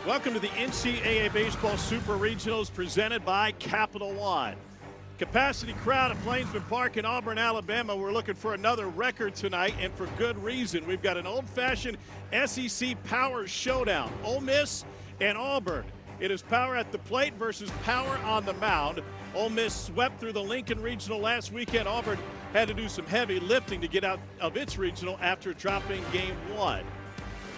Welcome to the NCAA Baseball Super Regionals presented by Capital One. Capacity crowd at Plainsman Park in Auburn, Alabama. We're looking for another record tonight, and for good reason. We've got an old-fashioned SEC power showdown. Ole Miss and Auburn. It is power at the plate versus power on the mound. Ole Miss swept through the Lincoln Regional last weekend. Auburn had to do some heavy lifting to get out of its regional after dropping Game 1.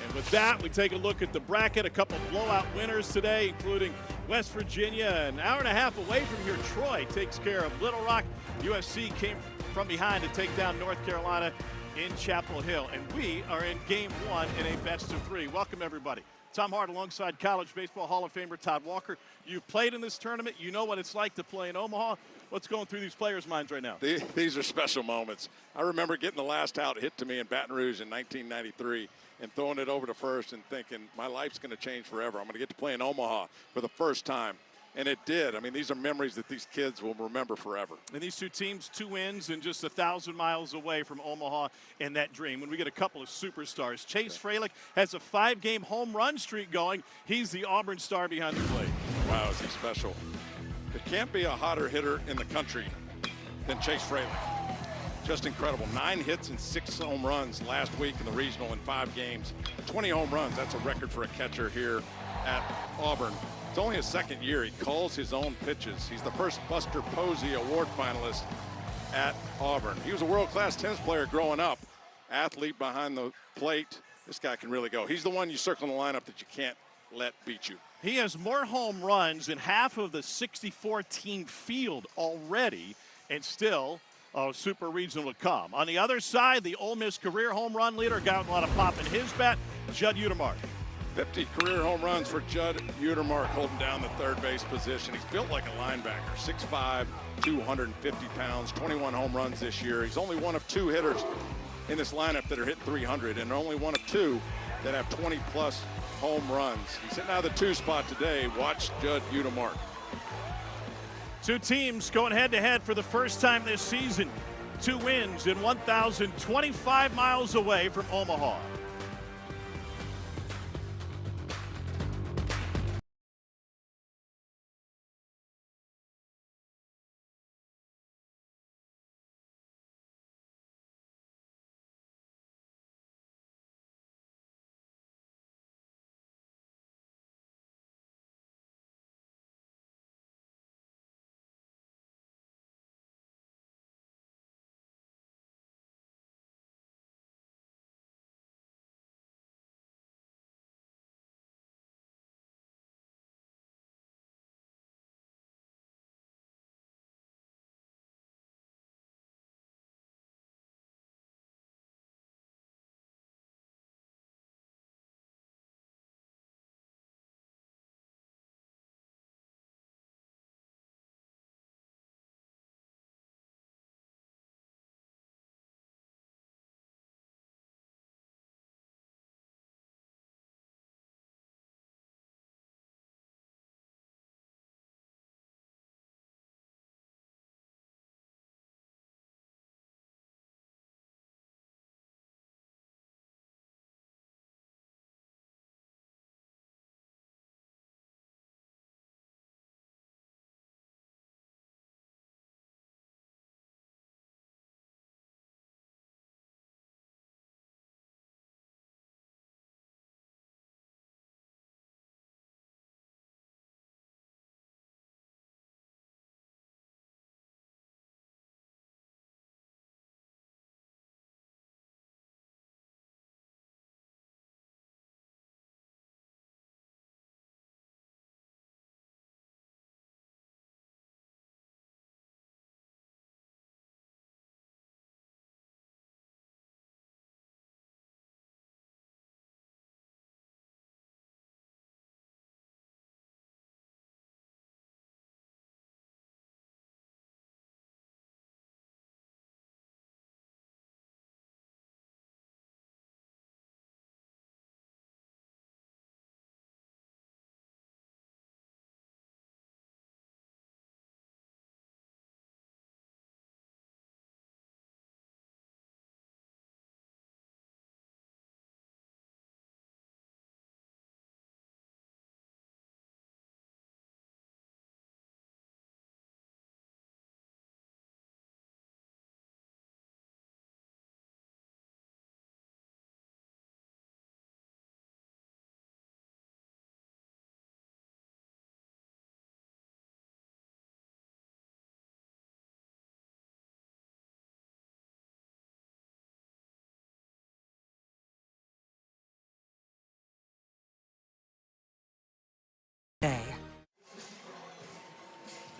And with that, we take a look at the bracket. A couple blowout winners today, including West Virginia. An hour and a half away from here, Troy takes care of Little Rock. USC came from behind to take down North Carolina in Chapel Hill. And we are in Game 1 in a best-of-3. Welcome, everybody. Tom Hart alongside College Baseball Hall of Famer Todd Walker. You've played in this tournament. You know what it's like to play in Omaha. What's going through these players' minds right now? These are special moments. I remember getting the last out hit to me in Baton Rouge in 1993 and throwing it over to first and thinking, my life's going to change forever. I'm going to get to play in Omaha for the first time. And it did. I mean, these are memories that these kids will remember forever. And these two teams, 2 wins and just 1,000 miles away from Omaha and that dream. When we get a couple of superstars. Chase Fralick has a 5-game home run streak going. He's the Auburn star behind the plate. Wow, is he special. There can't be a hotter hitter in the country than Chase Fralick. Just incredible. 9 hits and 6 home runs last week in the regional in 5 games. 20 home runs. That's a record for a catcher here at Auburn. It's only his second year. He calls his own pitches. He's the first Buster Posey Award finalist at Auburn. He was a world-class tennis player growing up. Athlete behind the plate. This guy can really go. He's the one you circle in the lineup that you can't let beat you. He has more home runs than half of the 64-team field already, and still a super regional to come. On the other side, the Ole Miss career home run leader got a lot of pop in his bat, Judd Utermark. 50 career home runs for Judd Utermark, holding down the third base position. He's built like a linebacker, 6'5", 250 pounds, 21 home runs this year. He's only one of 2 hitters in this lineup that are hitting 300, and only one of 2 that have 20-plus home runs. He's hitting out of the 2 spot today. Watch Judd Utermark. 2 teams going head-to-head for the first time this season. 2 wins in 1,025 miles away from Omaha.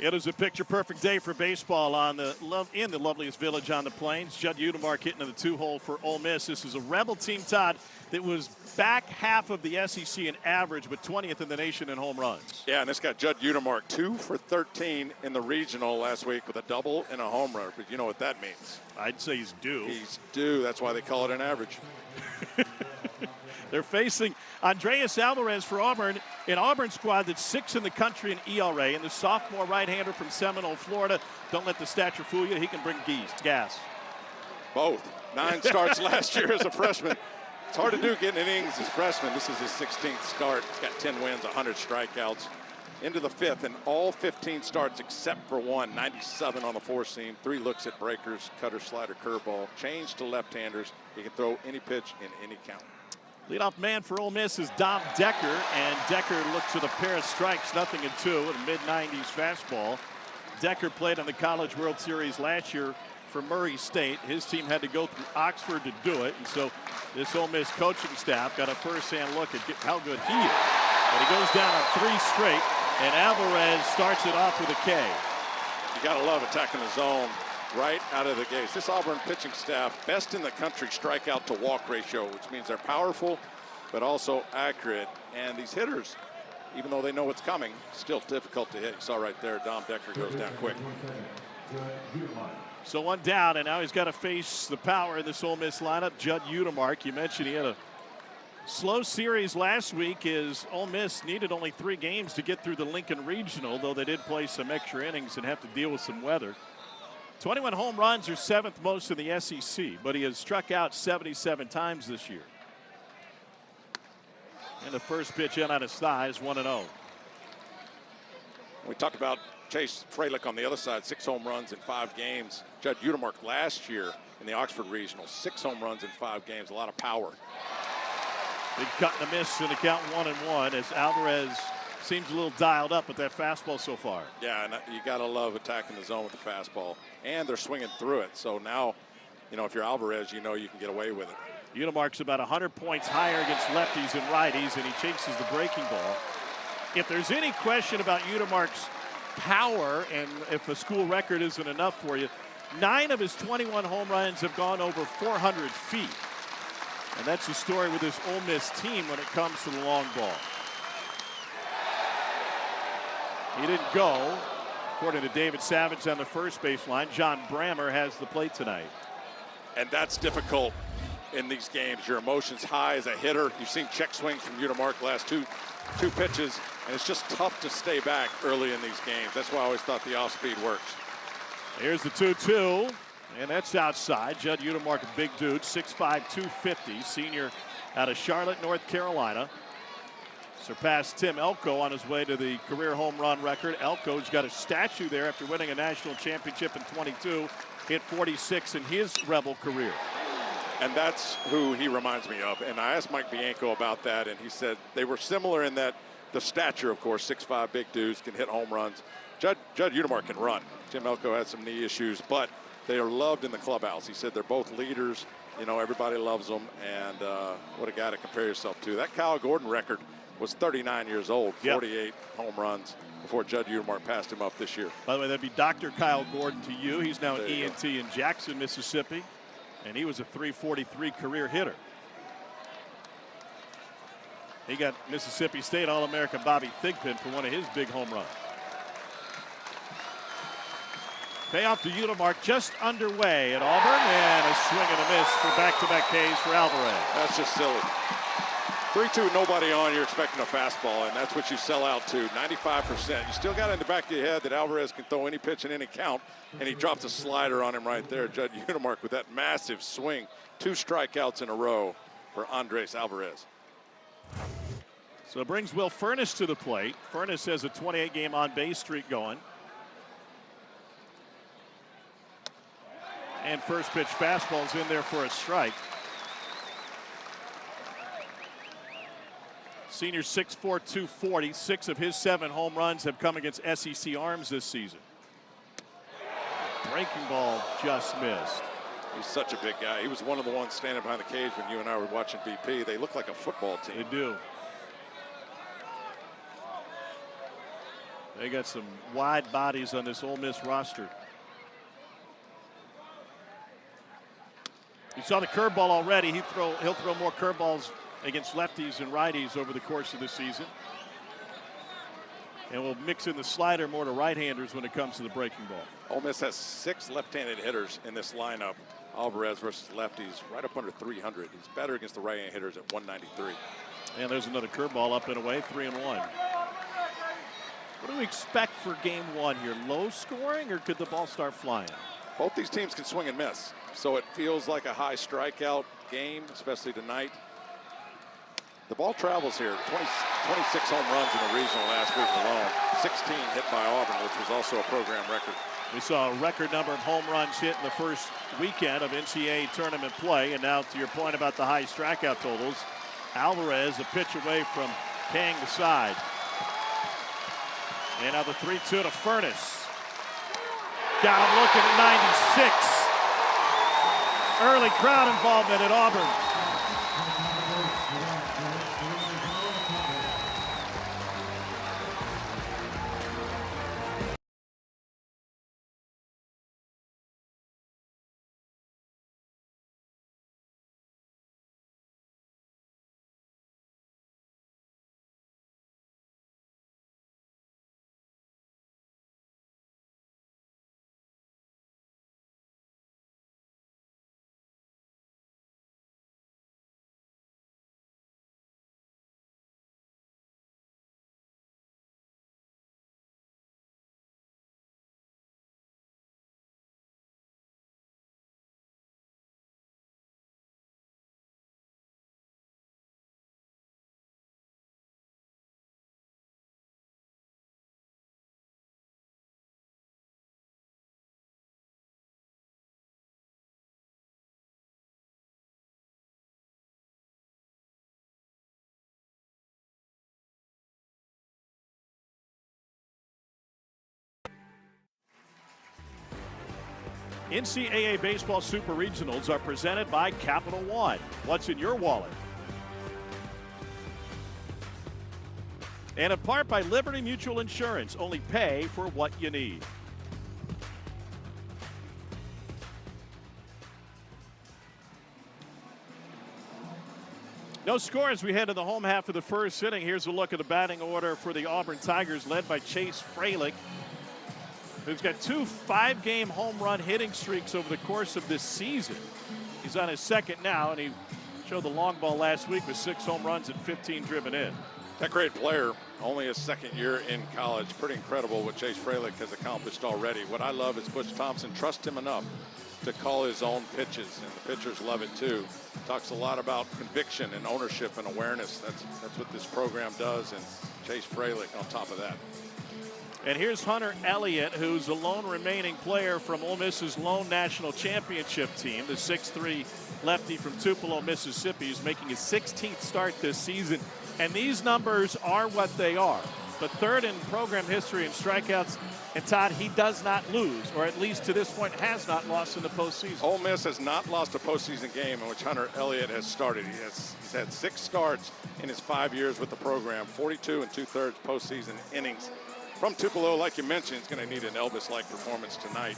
It is a picture-perfect day for baseball in the loveliest village on the plains. Judd Udemark hitting in the 2-hole for Ole Miss. This is a Rebel team, Todd, that was back half of the SEC in average, but 20th in the nation in home runs. Yeah, and this got Judd Udemark 2 for 13 in the regional last week with a double and a home run. But you know what that means? I'd say he's due. He's due. That's why they call it an average. They're facing Andreas Alvarez for Auburn, an Auburn squad that's 6th in the country in ERA, and the sophomore right-hander from Seminole, Florida. Don't let the stature fool you. He can bring gas. Both. 9 starts last year as a freshman. It's hard to do getting innings as a freshman. This is his 16th start. He's got 10 wins, 100 strikeouts. Into the 5th, and all 15 starts except for one, 97 on the 4-seam, 3 looks at breakers, cutter, slider, curveball, change to left-handers. He can throw any pitch in any count. Leadoff man for Ole Miss is Dom Decker, and Decker looks at a pair of strikes, 0-2, at a mid-90s fastball. Decker played in the College World Series last year for Murray State. His team had to go through Oxford to do it, and so this Ole Miss coaching staff got a first-hand look at how good he is. But he goes down on 3 straight, and Alvarez starts it off with a K. You gotta love attacking the zone right out of the gates. This Auburn pitching staff, best in the country strikeout to walk ratio, which means they're powerful but also accurate. And these hitters, even though they know what's coming, still difficult to hit. You saw right there, Dom Decker goes down quick. So 1 down, and now he's got to face the power in this Ole Miss lineup. Judd Udemark, you mentioned he had a slow series last week as Ole Miss needed only 3 games to get through the Lincoln Regional, though they did play some extra innings and have to deal with some weather. 21 home runs are 7th most in the SEC, but he has struck out 77 times this year. And the first pitch in on his thigh is 1-0. We talked about Chase Fralick on the other side, 6 home runs in 5 games. Judd Udemark last year in the Oxford Regional, 6 home runs in 5 games, a lot of power. Big cut and a miss in the count 1-1 as Alvarez seems a little dialed up with that fastball so far. Yeah, and you got to love attacking the zone with the fastball. And they're swinging through it. So now, you know, if you're Alvarez, you know you can get away with it. Udemark's about 100 points higher against lefties and righties, and he chases the breaking ball. If there's any question about Udemark's power and if the school record isn't enough for you, 9 of his 21 home runs have gone over 400 feet. And that's the story with this Ole Miss team when it comes to the long ball. He didn't go. According to David Savage on the first baseline, John Brammer has the plate tonight. And that's difficult in these games. Your emotions high as a hitter. You've seen check swings from Udemark last two pitches, and it's just tough to stay back early in these games. That's why I always thought the off-speed works. Here's the 2-2, and that's outside. Judd Udemark, a big dude, 6'5", 250, senior out of Charlotte, North Carolina. Surpassed Tim Elko on his way to the career home run record. Elko's got a statue there after winning a national championship in 22. Hit 46 in his Rebel career. And that's who he reminds me of. And I asked Mike Bianco about that, and he said they were similar in that the stature, of course, 6'5", big dudes, can hit home runs. Judd Udemark can run. Tim Elko had some knee issues, but they are loved in the clubhouse. He said they're both leaders. You know, everybody loves them, and what a guy to compare yourself to. That Kyle Gordon record was 39 years old, 48 home runs before Judd Udemark passed him up this year. By the way, that'd be Dr. Kyle Gordon to you. He's now an ENT in Jackson, Mississippi, and he was a .343 career hitter. He got Mississippi State All-American Bobby Thigpen for one of his big home runs. Payoff to Udemark just underway at Auburn, and a swing and a miss for back-to-back Ks for Alvarez. That's just silly. 3-2, nobody on, you're expecting a fastball, and that's what you sell out to, 95%. You still got in the back of your head that Alvarez can throw any pitch in any count, and he drops a slider on him right there. Judd Udemark with that massive swing. 2 strikeouts in a row for Andres Alvarez. So it brings Will Furness to the plate. Furness has a 28-game on-base streak going. And first pitch fastball's in there for a strike. Senior 6'4", 240. 6 of his 7 home runs have come against SEC arms this season. Breaking ball just missed. He's such a big guy. He was one of the ones standing behind the cage when you and I were watching BP. They look like a football team. They do. They got some wide bodies on this Ole Miss roster. You saw the curveball already. He'll throw more curveballs against lefties and righties over the course of the season. And we'll mix in the slider more to right-handers when it comes to the breaking ball. Ole Miss has 6 left-handed hitters in this lineup. Alvarez versus lefties, right up under 300. He's better against the right-hand hitters at 193. And there's another curveball up and away, 3-1. What do we expect for game 1 here? Low scoring, or could the ball start flying? Both these teams can swing and miss, so it feels like a high strikeout game, especially tonight. The ball travels here. 26 home runs in the regional last week alone. 16 hit by Auburn, which was also a program record. We saw a record number of home runs hit in the first weekend of NCAA tournament play. And now to your point about the high strikeout totals, Alvarez a pitch away from paying the side. And now the 3-2 to Furness. Got him looking at 96. Early crowd involvement at Auburn. NCAA Baseball Super Regionals are presented by Capital One. What's in your wallet? And in part by Liberty Mutual Insurance. Only pay for what you need. No score as we head to the home half of the first inning. Here's a look at the batting order for the Auburn Tigers, led by Chase Fralick, who's got 2 5-game home run hitting streaks over the course of this season. He's on his second now, and he showed the long ball last week with 6 home runs and 15 driven in. That great player, only his second year in college. Pretty incredible what Chase Fralick has accomplished already. What I love is Butch Thompson trusts him enough to call his own pitches, and the pitchers love it too. Talks a lot about conviction and ownership and awareness. That's what this program does, and Chase Fralick on top of that. And here's Hunter Elliott, who's the lone remaining player from Ole Miss's lone national championship team. The 6'3" lefty from Tupelo, Mississippi, is making his 16th start this season. And these numbers are what they are. But third in program history in strikeouts. And Todd, he does not lose, or at least to this point has not lost in the postseason. Ole Miss has not lost a postseason game in which Hunter Elliott has started. He's had 6 starts in his 5 years with the program, 42 2/3 postseason innings. From Tupelo, like you mentioned, he's going to need an Elvis-like performance tonight.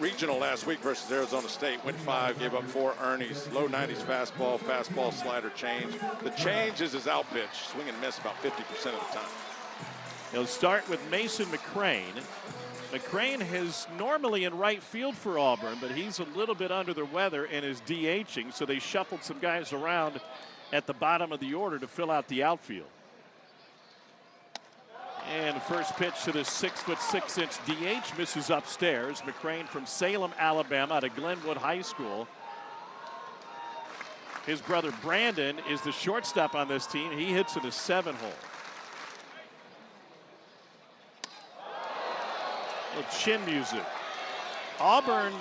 Regional last week versus Arizona State, went 5, gave up 4 earnings, low 90s fastball, slider change. The change is his out pitch, swing and miss about 50% of the time. He'll start with Mason McCrane. McCrane is normally in right field for Auburn, but he's a little bit under the weather and is DHing, so they shuffled some guys around at the bottom of the order to fill out the outfield. And the first pitch to the 6'6" DH misses upstairs. McCrane from Salem, Alabama, out of Glenwood High School. His brother Brandon is the shortstop on this team. He hits in a 7-hole. Little chin music. Auburn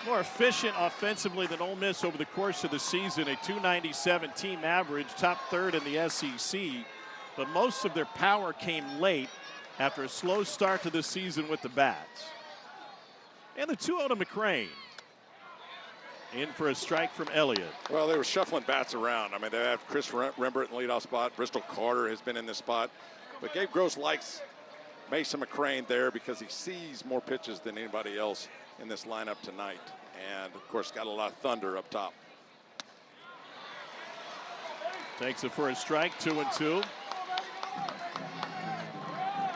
more efficient offensively than Ole Miss over the course of the season. A .297 team average, top 3rd in the SEC. But most of their power came late after a slow start to the season with the bats. And the 2-0 to McCrane. In for a strike from Elliott. Well, they were shuffling bats around. I mean, they have Chris Rembert in the leadoff spot. Bristol Carter has been in this spot. But Gabe Gross likes Mason McCrane there because he sees more pitches than anybody else in this lineup tonight. And, of course, got a lot of thunder up top. Takes it for a strike, 2-2.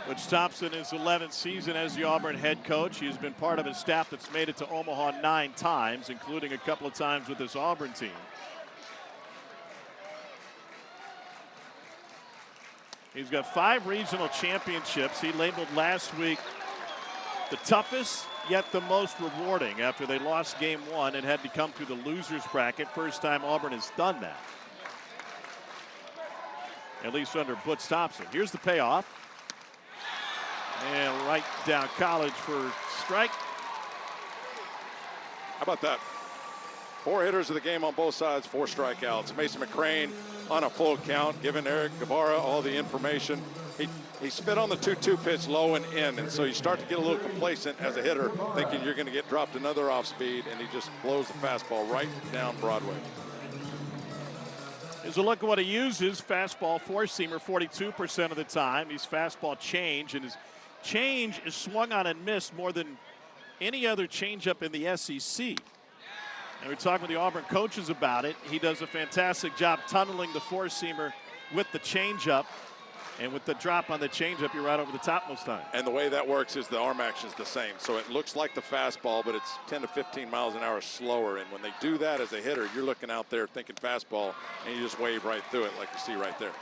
Butch Thompson is 11th season as the Auburn head coach. He's been part of a staff that's made it to Omaha 9 times, including a couple of times with this Auburn team. He's got 5 regional championships. He labeled last week the toughest yet the most rewarding after they lost game 1 and had to come through the losers bracket. First time Auburn has done that, at least under Butch Thompson. Here's the payoff. And right down College for strike. How about that? 4 hitters of the game on both sides, 4 strikeouts. Mason McCrane on a full count, giving Eric Guevara all the information. He spit on the 2-2 pitch low and in, and so you start to get a little complacent as a hitter, thinking you're going to get dropped another off speed, and he just blows the fastball right down Broadway. Here's a look at what he uses. Fastball, four-seamer 42% of the time. He's fastball change, and his change is swung on and missed more than any other changeup in the SEC. And we're talking with the Auburn coaches about it. He does a fantastic job tunneling the four-seamer with the changeup. And with the drop on the changeup, you're right over the top most times. And the way that works is the arm action is the same. So it looks like the fastball, but it's 10 to 15 miles an hour slower. And when they do that as a hitter, you're looking out there thinking fastball, and you just wave right through it like you see right there.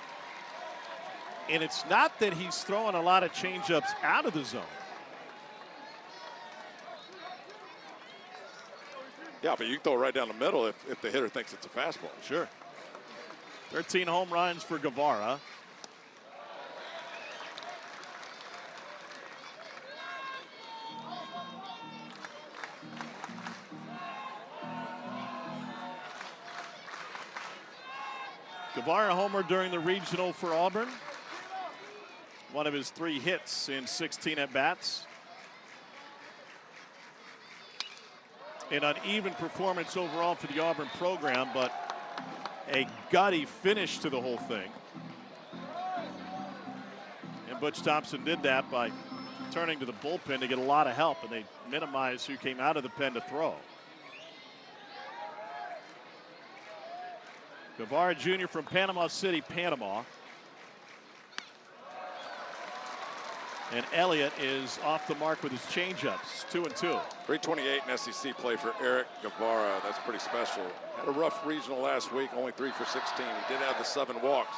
And it's not that he's throwing a lot of changeups out of the zone. Yeah, but you can throw it right down the middle if the hitter thinks it's a fastball. Sure. 13 home runs for Guevara. Guevara homer during the regional for Auburn. One of his 3 hits in 16 at-bats. An uneven performance overall for the Auburn program, but a gutty finish to the whole thing. And Butch Thompson did that by turning to the bullpen to get a lot of help, and they minimized who came out of the pen to throw. Guevara Jr. from Panama City, Panama. And Elliott is off the mark with his changeups, 2-2. 328 in SEC play for Eric Guevara. That's pretty special. Had a rough regional last week, only 3 for 16. He did have the 7 walks,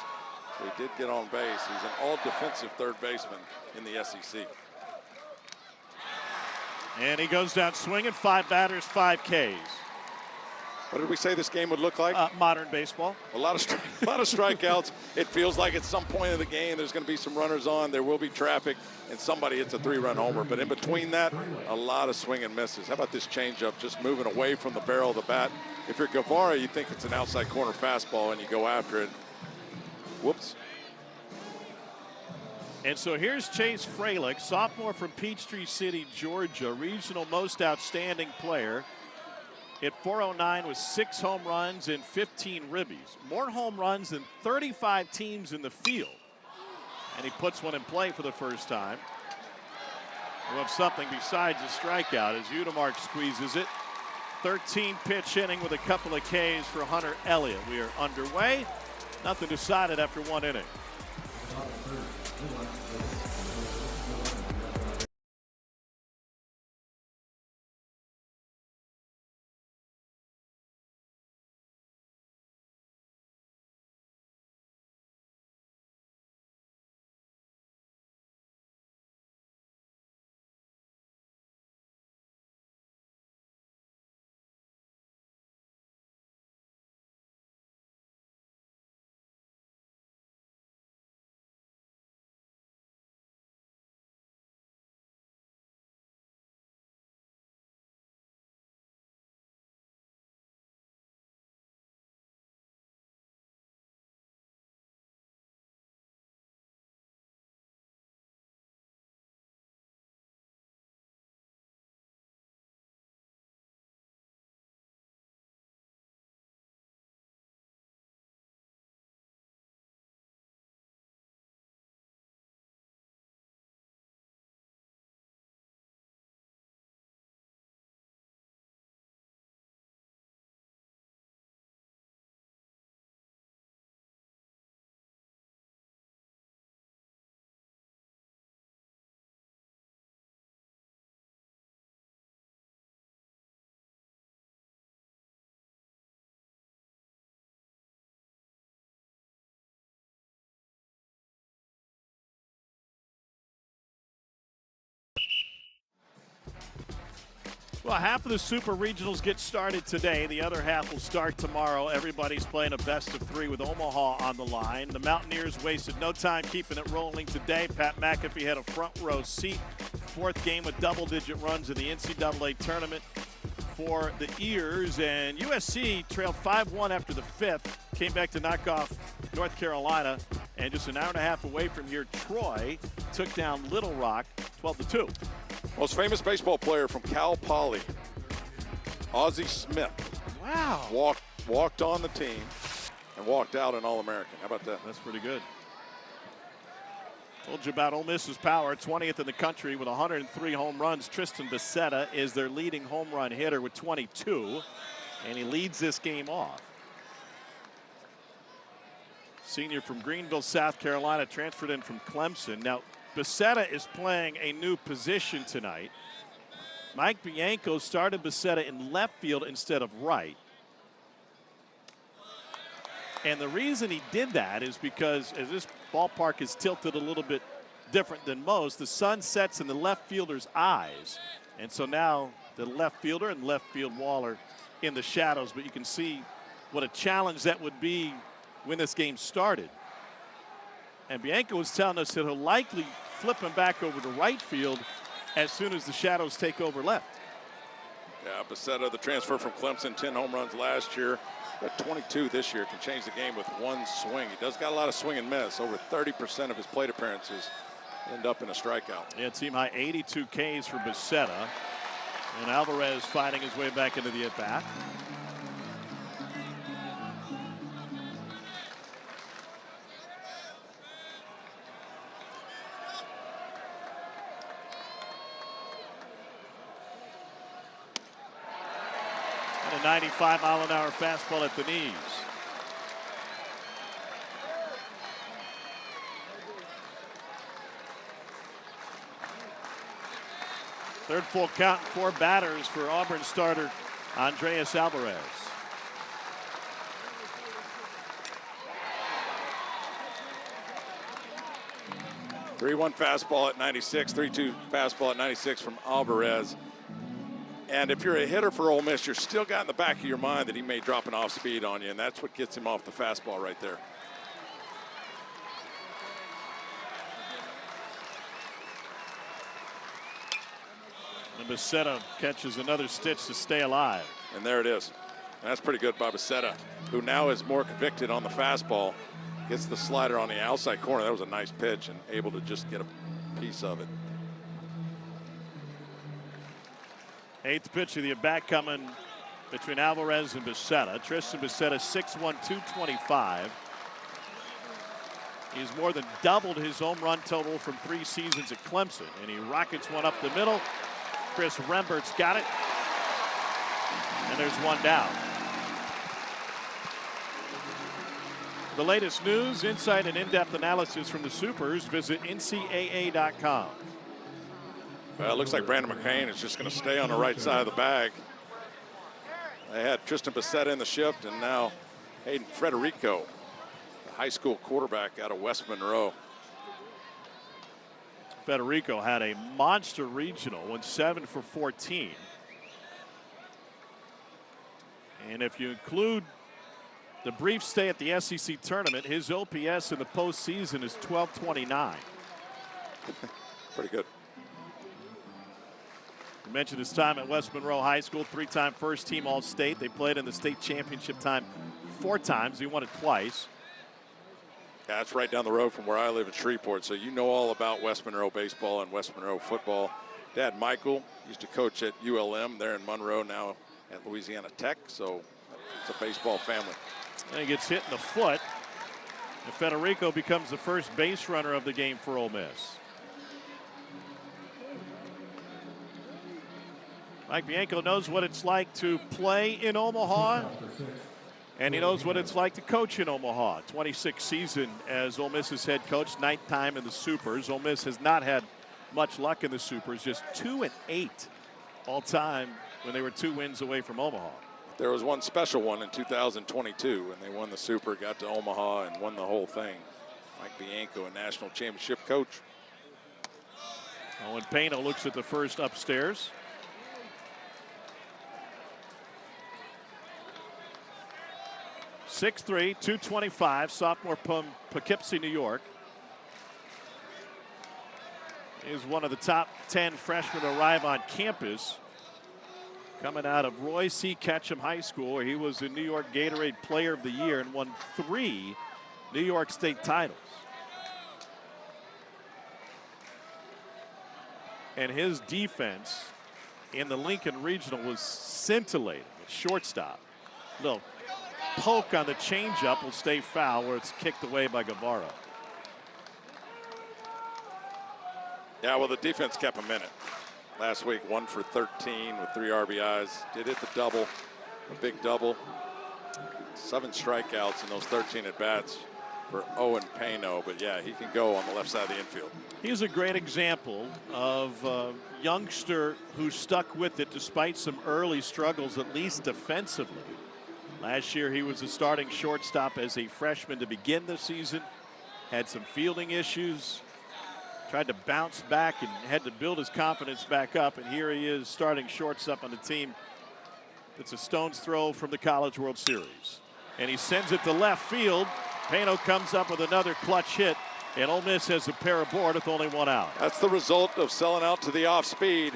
so he did get on base. He's an all-defensive third baseman in the SEC. And he goes down swinging, 5 batters, 5 Ks. What did we say this game would look like? Modern baseball. A lot of strikeouts. It feels like at some point of the game there's going to be some runners on. There will be traffic, and somebody hits a 3-run homer. But in between that, a lot of swing and misses. How about this changeup just moving away from the barrel of the bat? If you're Guevara, you think it's an outside corner fastball, and you go after it. Whoops. And so here's Chase Fralick, sophomore from Peachtree City, Georgia, regional most outstanding player. Hit .409 with 6 home runs and 15 ribbies. More home runs than 35 teams in the field. And he puts one in play for the first time. We'll have something besides a strikeout as Udemark squeezes it. 13 pitch inning with a couple of Ks for Hunter Elliott. We are underway. Nothing decided after 1 inning. Well, half of the Super Regionals get started today. The other half will start tomorrow. Everybody's playing a best of 3 with Omaha on the line. The Mountaineers wasted no time keeping it rolling today. Pat McAfee had a front row seat. 4th game with double-digit runs in the NCAA tournament for the Ears. And USC trailed 5-1 after the 5th. Came back to knock off North Carolina. And just an hour and a half away from here, Troy took down Little Rock 12-2. Most famous baseball player from Cal Poly, Ozzie Smith. Wow. Walked on the team and walked out an All-American. How about that? That's pretty good. Told you about Ole Miss's power, 20th in the country with 103 home runs. Tristan Becerra is their leading home run hitter with 22, and he leads this game off. Senior from Greenville, South Carolina, transferred in from Clemson. Now, Becerra is playing a new position tonight. Mike Bianco started Becerra in left field instead of right. And the reason he did that is because as this ballpark is tilted a little bit different than most, the sun sets in the left fielder's eyes. And so now the left fielder and left field wall are in the shadows, but you can see what a challenge that would be when this game started. And Bianco was telling us that he'll likely flip him back over to right field as soon as the shadows take over left. Yeah, Becerra, the transfer from Clemson, 10 home runs last year. Got 22 this year, can change the game with one swing. He does got a lot of swing and miss. Over 30% of his plate appearances end up in a strikeout. Yeah, team high 82 Ks for Becerra. And Alvarez fighting his way back into the at-bat. A 95-mile-an-hour fastball at the knees. Third full count, 4 batters for Auburn starter Andreas Alvarez. Three-one fastball at 96, 3-2 fastball at 96 from Alvarez. And if you're a hitter for Ole Miss, you're still got in the back of your mind that he may drop an off speed on you, and that's what gets him off the fastball right there. And Becerra catches another stitch to stay alive. And there it is. And that's pretty good by Becerra, who now is more convicted on the fastball. Gets the slider on the outside corner. That was a nice pitch and able to just get a piece of it. 8th pitch of the at-bat coming between Alvarez and Becerra. Tristan Becerra, 6'1", 225. He's more than doubled his home run total from 3 seasons at Clemson, and he rockets one up the middle. Chris Rembert's got it, and there's one down. The latest news, insight, and in-depth analysis from the Supers, visit NCAA.com. Well, it looks like Brandon McCain is just going to stay on the right side of the bag. They had Tristan Becerra in the shift, and now Hayden Frederico, the high school quarterback out of West Monroe. Federico had a monster regional, went 7 for 14. And if you include the brief stay at the SEC tournament, his OPS in the postseason is 1229. Pretty good. You mentioned his time at West Monroe High School, 3-time first-team All-State. They played in the state championship time 4 times. He won it twice. Yeah, that's right down the road from where I live in Shreveport, so you know all about West Monroe baseball and West Monroe football. Dad Michael used to coach at ULM there in Monroe, now at Louisiana Tech, so it's a baseball family. And he gets hit in the foot, and Federico becomes the first base runner of the game for Ole Miss. Mike Bianco knows what it's like to play in Omaha, and he knows what it's like to coach in Omaha. 26th season as Ole Miss's head coach, 9th time in the Supers. Ole Miss has not had much luck in the Supers, just 2-8 all time when they were 2 wins away from Omaha. There was one special one in 2022 when they won the Super, got to Omaha and won the whole thing. Mike Bianco, a national championship coach. Owen Payno looks at the first upstairs. 6'3", 225, sophomore from Poughkeepsie, New York. Is one of the top 10 freshmen to arrive on campus. Coming out of Roy C. Ketchum High School, where he was a New York Gatorade Player of the Year and won 3 New York State titles. And his defense in the Lincoln Regional was scintillating at shortstop. Little poke on the changeup will stay foul where it's kicked away by Guevara. Yeah, well, the defense kept him in it. Last week, 1 for 13 with 3 RBIs. Did hit the double, a big double. 7 strikeouts in those 13 at-bats for Owen Pano. But, yeah, he can go on the left side of the infield. He's a great example of a youngster who stuck with it despite some early struggles, at least defensively. Last year, he was a starting shortstop as a freshman to begin the season. Had some fielding issues. Tried to bounce back and had to build his confidence back up. And here he is starting shortstop on the team that's a stone's throw from the College World Series. And he sends it to left field. Pano comes up with another clutch hit. And Ole Miss has a pair aboard with only 1 out. That's the result of selling out to the off speed.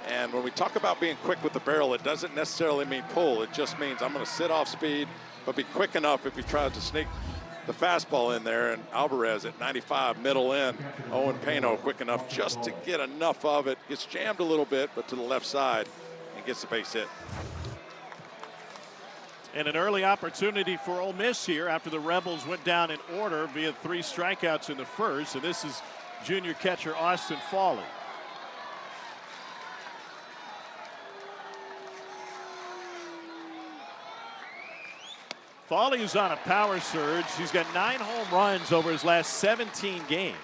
And when we talk about being quick with the barrel, it doesn't necessarily mean pull. It just means I'm going to sit off speed, but be quick enough if he tries to sneak the fastball in there. And Alvarez at 95, middle in. Owen Pano quick enough just to get enough of it. Gets jammed a little bit, but to the left side and gets the base hit. And an early opportunity for Ole Miss here after the Rebels went down in order via 3 strikeouts in the first. And this is junior catcher Austin Fawley. Fawley is on a power surge. He's got 9 home runs over his last 17 games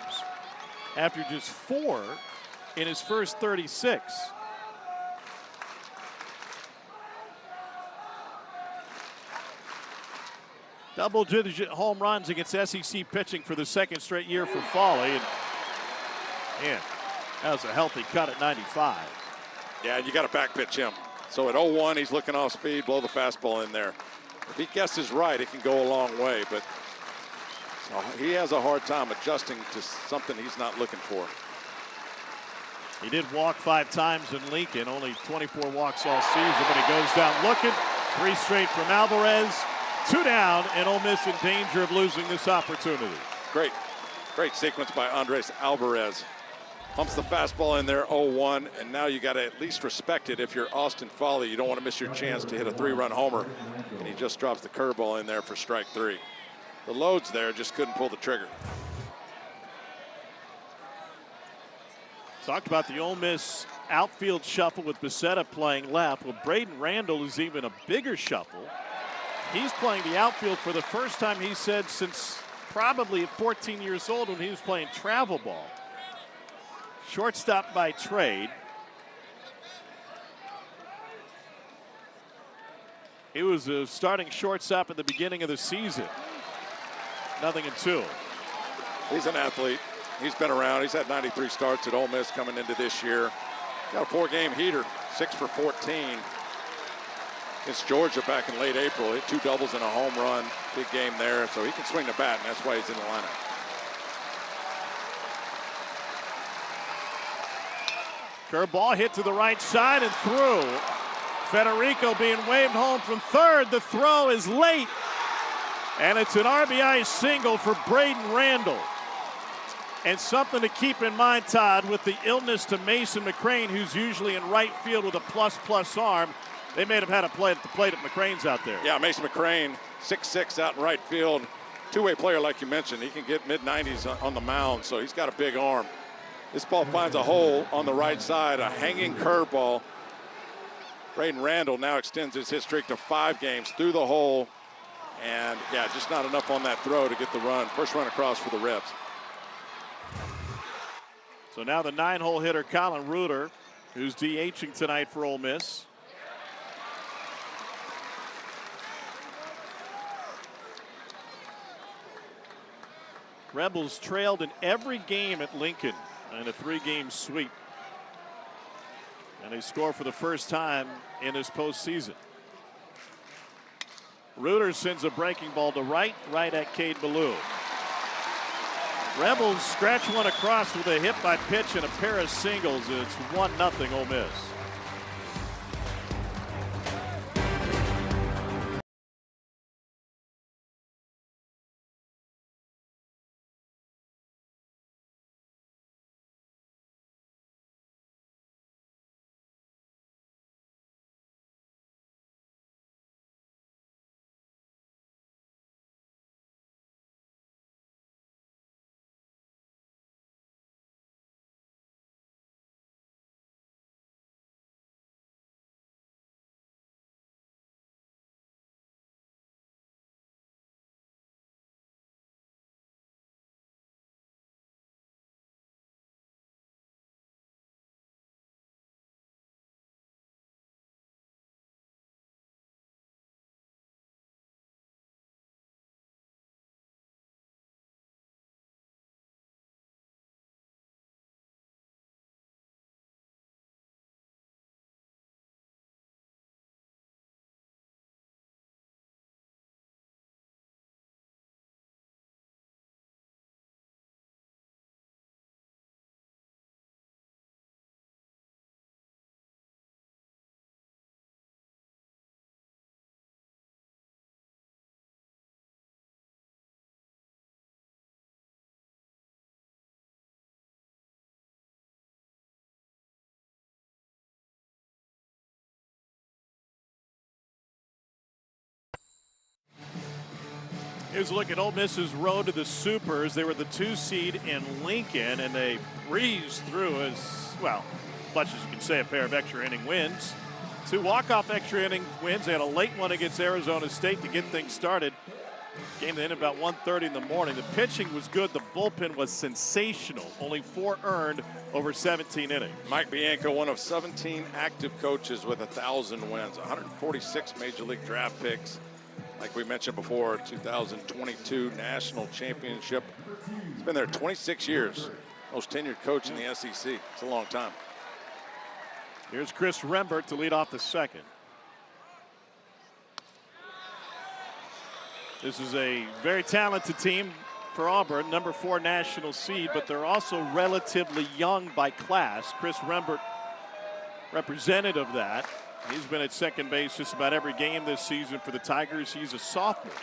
after just 4 in his first 36. Double-digit home runs against SEC pitching for the 2nd straight year for Fawley. And man, that was a healthy cut at 95. Yeah, you got to back pitch him. So at 0-1, he's looking off speed, blow the fastball in there. If he guesses right, it can go a long way, but he has a hard time adjusting to something he's not looking for. He did walk 5 times in Lincoln, only 24 walks all season, but he goes down looking. 3 straight from Alvarez. 2 down, and Ole Miss in danger of losing this opportunity. Great sequence by Andres Alvarez. Pumps the fastball in there, 0-1, and now you got to at least respect it. If you're Austin Fawley, you don't want to miss your chance to hit a 3-run homer, and he just drops the curveball in there for strike 3. The loads there, just couldn't pull the trigger. Talked about the Ole Miss outfield shuffle with Becerra playing left. Well, Braden Randall is even a bigger shuffle. He's playing the outfield for the first time, he said, since probably at 14 years old when he was playing travel ball. Shortstop by trade. He was a starting shortstop at the beginning of the season. 0-2. He's an athlete. He's been around. He's had 93 starts at Ole Miss coming into this year. Got a 4-game heater, 6 for 14. It's Georgia back in late April. Hit 2 doubles and a home run. Big game there, so he can swing the bat, and that's why he's in the lineup. Curveball hit to the right side and through. Federico being waved home from third. The throw is late, and it's an RBI single for Braden Randall. And something to keep in mind, Todd, with the illness to Mason McCrane, who's usually in right field with a plus arm. They may have had a play at the plate if McCrane's out there. Yeah, Mason McCrane, 6'6", out in right field. Two-way player, like you mentioned. He can get mid-90s on the mound, so he's got a big arm. This ball finds a hole on the right side, a hanging curveball. Braden Randall now extends his hit streak to 5 games through the hole. And, yeah, just not enough on that throw to get the run. First run across for the Rebs. So now the 9-hole hitter, Colin Reuter, who's DHing tonight for Ole Miss. Rebels trailed in every game at Lincoln in a 3-game sweep. And they score for the first time in this postseason. Reuter sends a breaking ball to right at Cade Ballou. Rebels scratch one across with a hit by pitch and a pair of singles. It's 1-0 Ole Miss. Here's a look at Ole Miss's road to the Supers. They were the 2 seed in Lincoln, and they breezed through as, well, much as you can say, a pair of extra inning wins. 2 walk-off extra inning wins. They had a late one against Arizona State to get things started. Game ended about 1:30 in the morning. The pitching was good. The bullpen was sensational. Only 4 earned over 17 innings. Mike Bianco, one of 17 active coaches with 1,000 wins, 146 Major League draft picks. Like we mentioned before, 2022 National Championship. He's been there 26 years. Most tenured coach in the SEC. It's a long time. Here's Chris Rembert to lead off the second. This is a very talented team for Auburn, number 4 national seed, but they're also relatively young by class. Chris Rembert, representative of that. He's been at second base just about every game this season for the Tigers. He's a sophomore.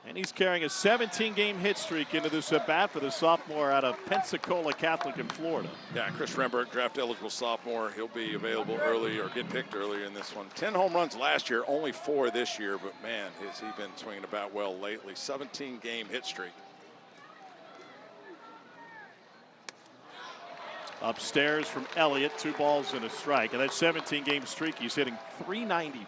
And he's carrying a 17-game hit streak into this at-bat for the sophomore out of Pensacola Catholic in Florida. Yeah, Chris Rembert, draft-eligible sophomore. He'll be available early or get picked earlier in this one. 10 home runs last year, only 4 this year, but man, has he been swinging about well lately. 17-game hit streak. Upstairs from Elliott, 2 balls and a strike. And that 17-game streak, he's hitting .394.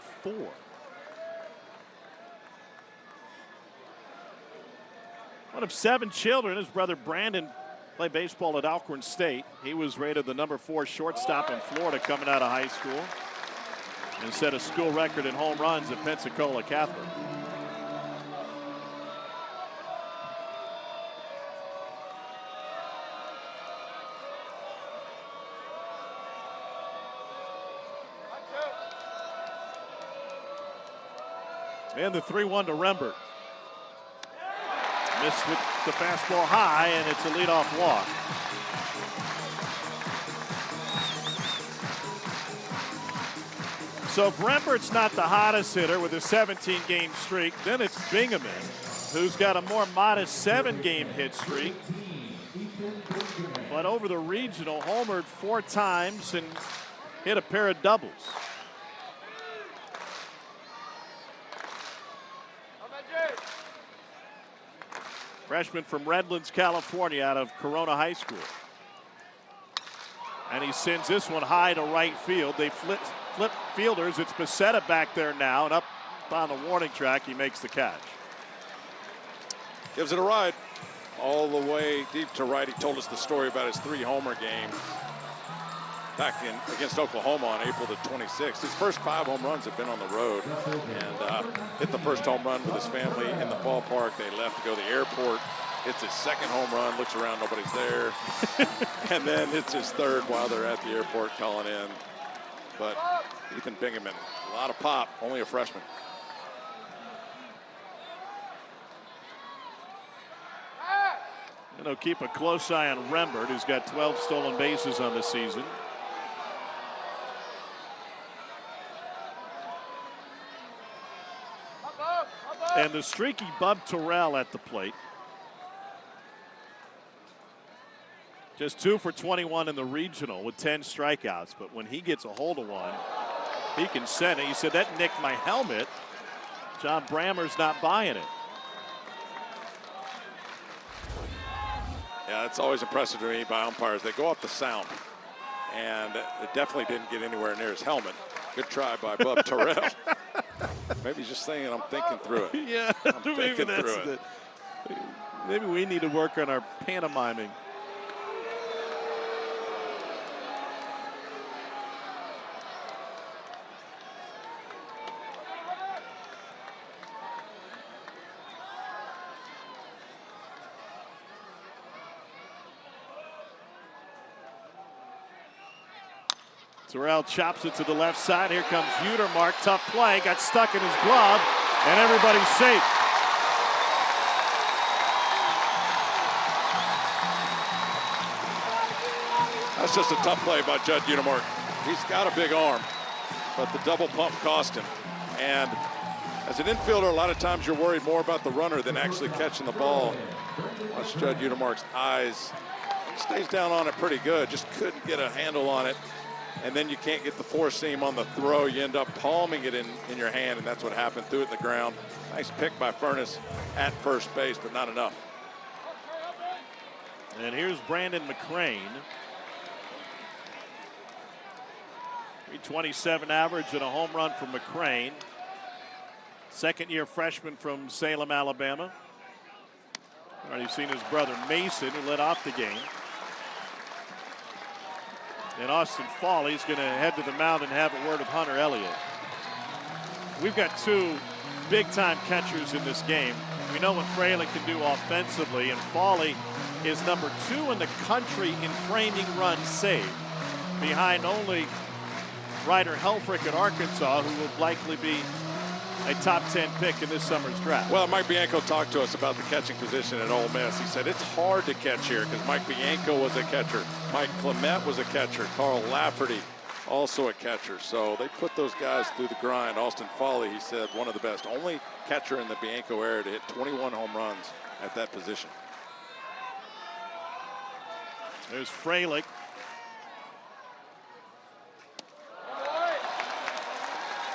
One of 7 children. His brother Brandon played baseball at Alcorn State. He was rated the number 4 shortstop in Florida coming out of high school and set a school record in home runs at Pensacola Catholic. And the 3-1 to Rembert. Missed with the fastball high, and it's a leadoff walk. So if Rembert's not the hottest hitter with a 17-game streak, then it's Bingaman, who's got a more modest 7-game hit streak. But over the regional, homered 4 times and hit a pair of doubles. Freshman from Redlands, California, out of Corona High School. And he sends this one high to right field. They flip fielders. It's Becerra back there now, and up on the warning track, he makes the catch. Gives it a ride all the way deep to right. He told us the story about his 3-homer game back against Oklahoma on April the 26th. His first 5 home runs have been on the road, and hit the first home run with his family in the ballpark. They left to go to the airport. Hits his 2nd home run, looks around, nobody's there. And then hits his 3rd while they're at the airport calling in. but Ethan Bingaman, a lot of pop, only a freshman. And they'll keep a close eye on Rembert, who's got 12 stolen bases on the season. And the streaky Bub Terrell at the plate. Just 2 for 21 in the regional with 10 strikeouts. But when he gets a hold of one, he can send it. He said, that nicked my helmet. John Brammer's not buying it. Yeah, it's always impressive to me by umpires. They go off the sound, and it definitely didn't get anywhere near his helmet. Good try by Bub Terrell. Maybe he's just saying I'm thinking through it. Yeah, maybe that's it. Maybe we need to work on our pantomiming. Terrell chops it to the left side. Here comes Utermark. Tough play. Got stuck in his glove, and everybody's safe. That's just a tough play by Judd Utermark. He's got a big arm, but the double pump cost him. And as an infielder, a lot of times you're worried more about the runner than actually catching the ball. Watch Judd Utermark's eyes. He stays down on it pretty good. Just couldn't get a handle on it. And then you can't get the four seam on the throw. You end up palming it in your hand, and that's what happened. Threw it in the ground. Nice pick by Furness at first base, but not enough. And here's Brandon McCrane. 327 average and a home run from McCrane. Second-year freshman from Salem, Alabama. Already seen his brother Mason, who led off the game. And Austin Fawley's going to head to the mound and have a word of Hunter Elliott. We've got two big-time catchers in this game. We know what Fraley can do offensively, and Fawley is number 2 in the country in framing runs saved, behind only Ryder Helfrich at Arkansas, who will likely be a top 10 pick in this summer's draft. Well, Mike Bianco talked to us about the catching position at Ole Miss. He said it's hard to catch here because Mike Bianco was a catcher. Mike Clement was a catcher. Carl Lafferty also a catcher. So they put those guys through the grind. Austin Fawley, he said, one of the best. Only catcher in the Bianco era to hit 21 home runs at that position. There's Fralick.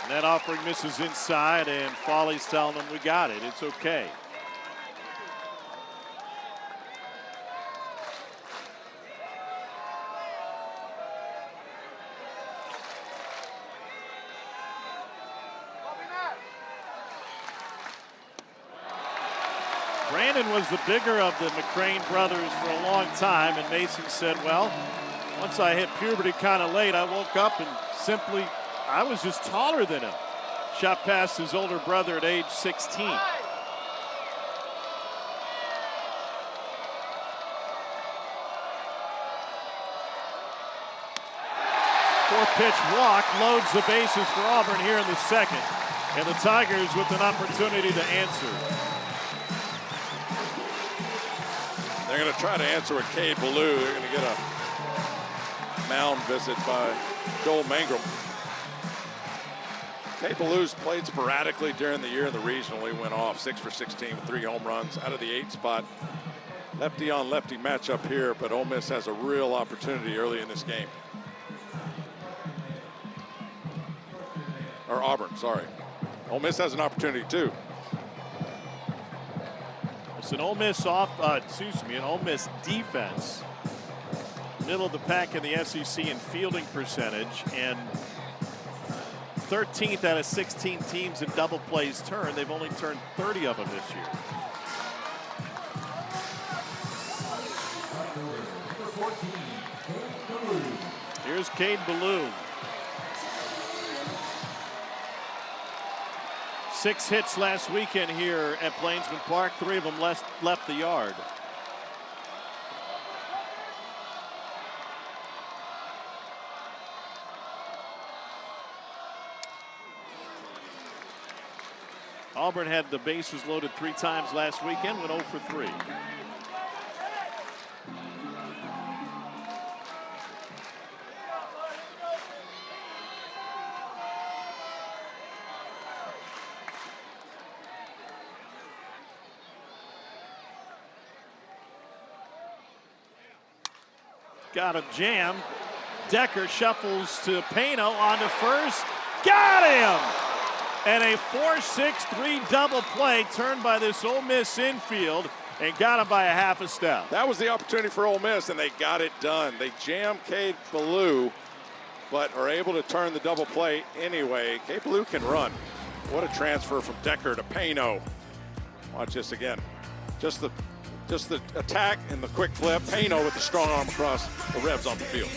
That offering misses inside, and Fawley's telling him we got it. It's okay. Brandon was the bigger of the McCrane brothers for a long time, and Mason said, well, once I hit puberty kind of late, I woke up and simply I was just taller than him. Shot past his older brother at age 16. 4-pitch walk loads the bases for Auburn here in the second. And the Tigers with an opportunity to answer. They're going to try to answer with Cade Ballou. They're going to get a mound visit by Joel Mangrum. Cade Ballou's played sporadically during the year in the regional. He went off 6 for 16 with 3 home runs out of the 8 spot. Lefty on lefty matchup here, but Ole Miss has a real opportunity early in this game. Or Auburn, sorry. Ole Miss has an opportunity too. It's an Ole Miss an Ole Miss defense. Middle of the pack in the SEC in fielding percentage, and 13th out of 16 teams in double plays turned. They've only turned 30 of them this year. Here's Cade Ballou. 6 hits last weekend here at Plainsman Park. 3 of them left the yard. Auburn had the bases loaded 3 times last weekend, went 0 for 3. Got a jam. Decker shuffles to Pano on to first. Got him! And a 4-6-3 double play turned by this Ole Miss infield and got him by a half a step. That was the opportunity for Ole Miss, and they got it done. They jammed Cade Ballou, but are able to turn the double play anyway. Cade Ballou can run. What a transfer from Decker to Pano. Watch this again. Just the attack and the quick flip. Pano with the strong arm across the Rebs on the field.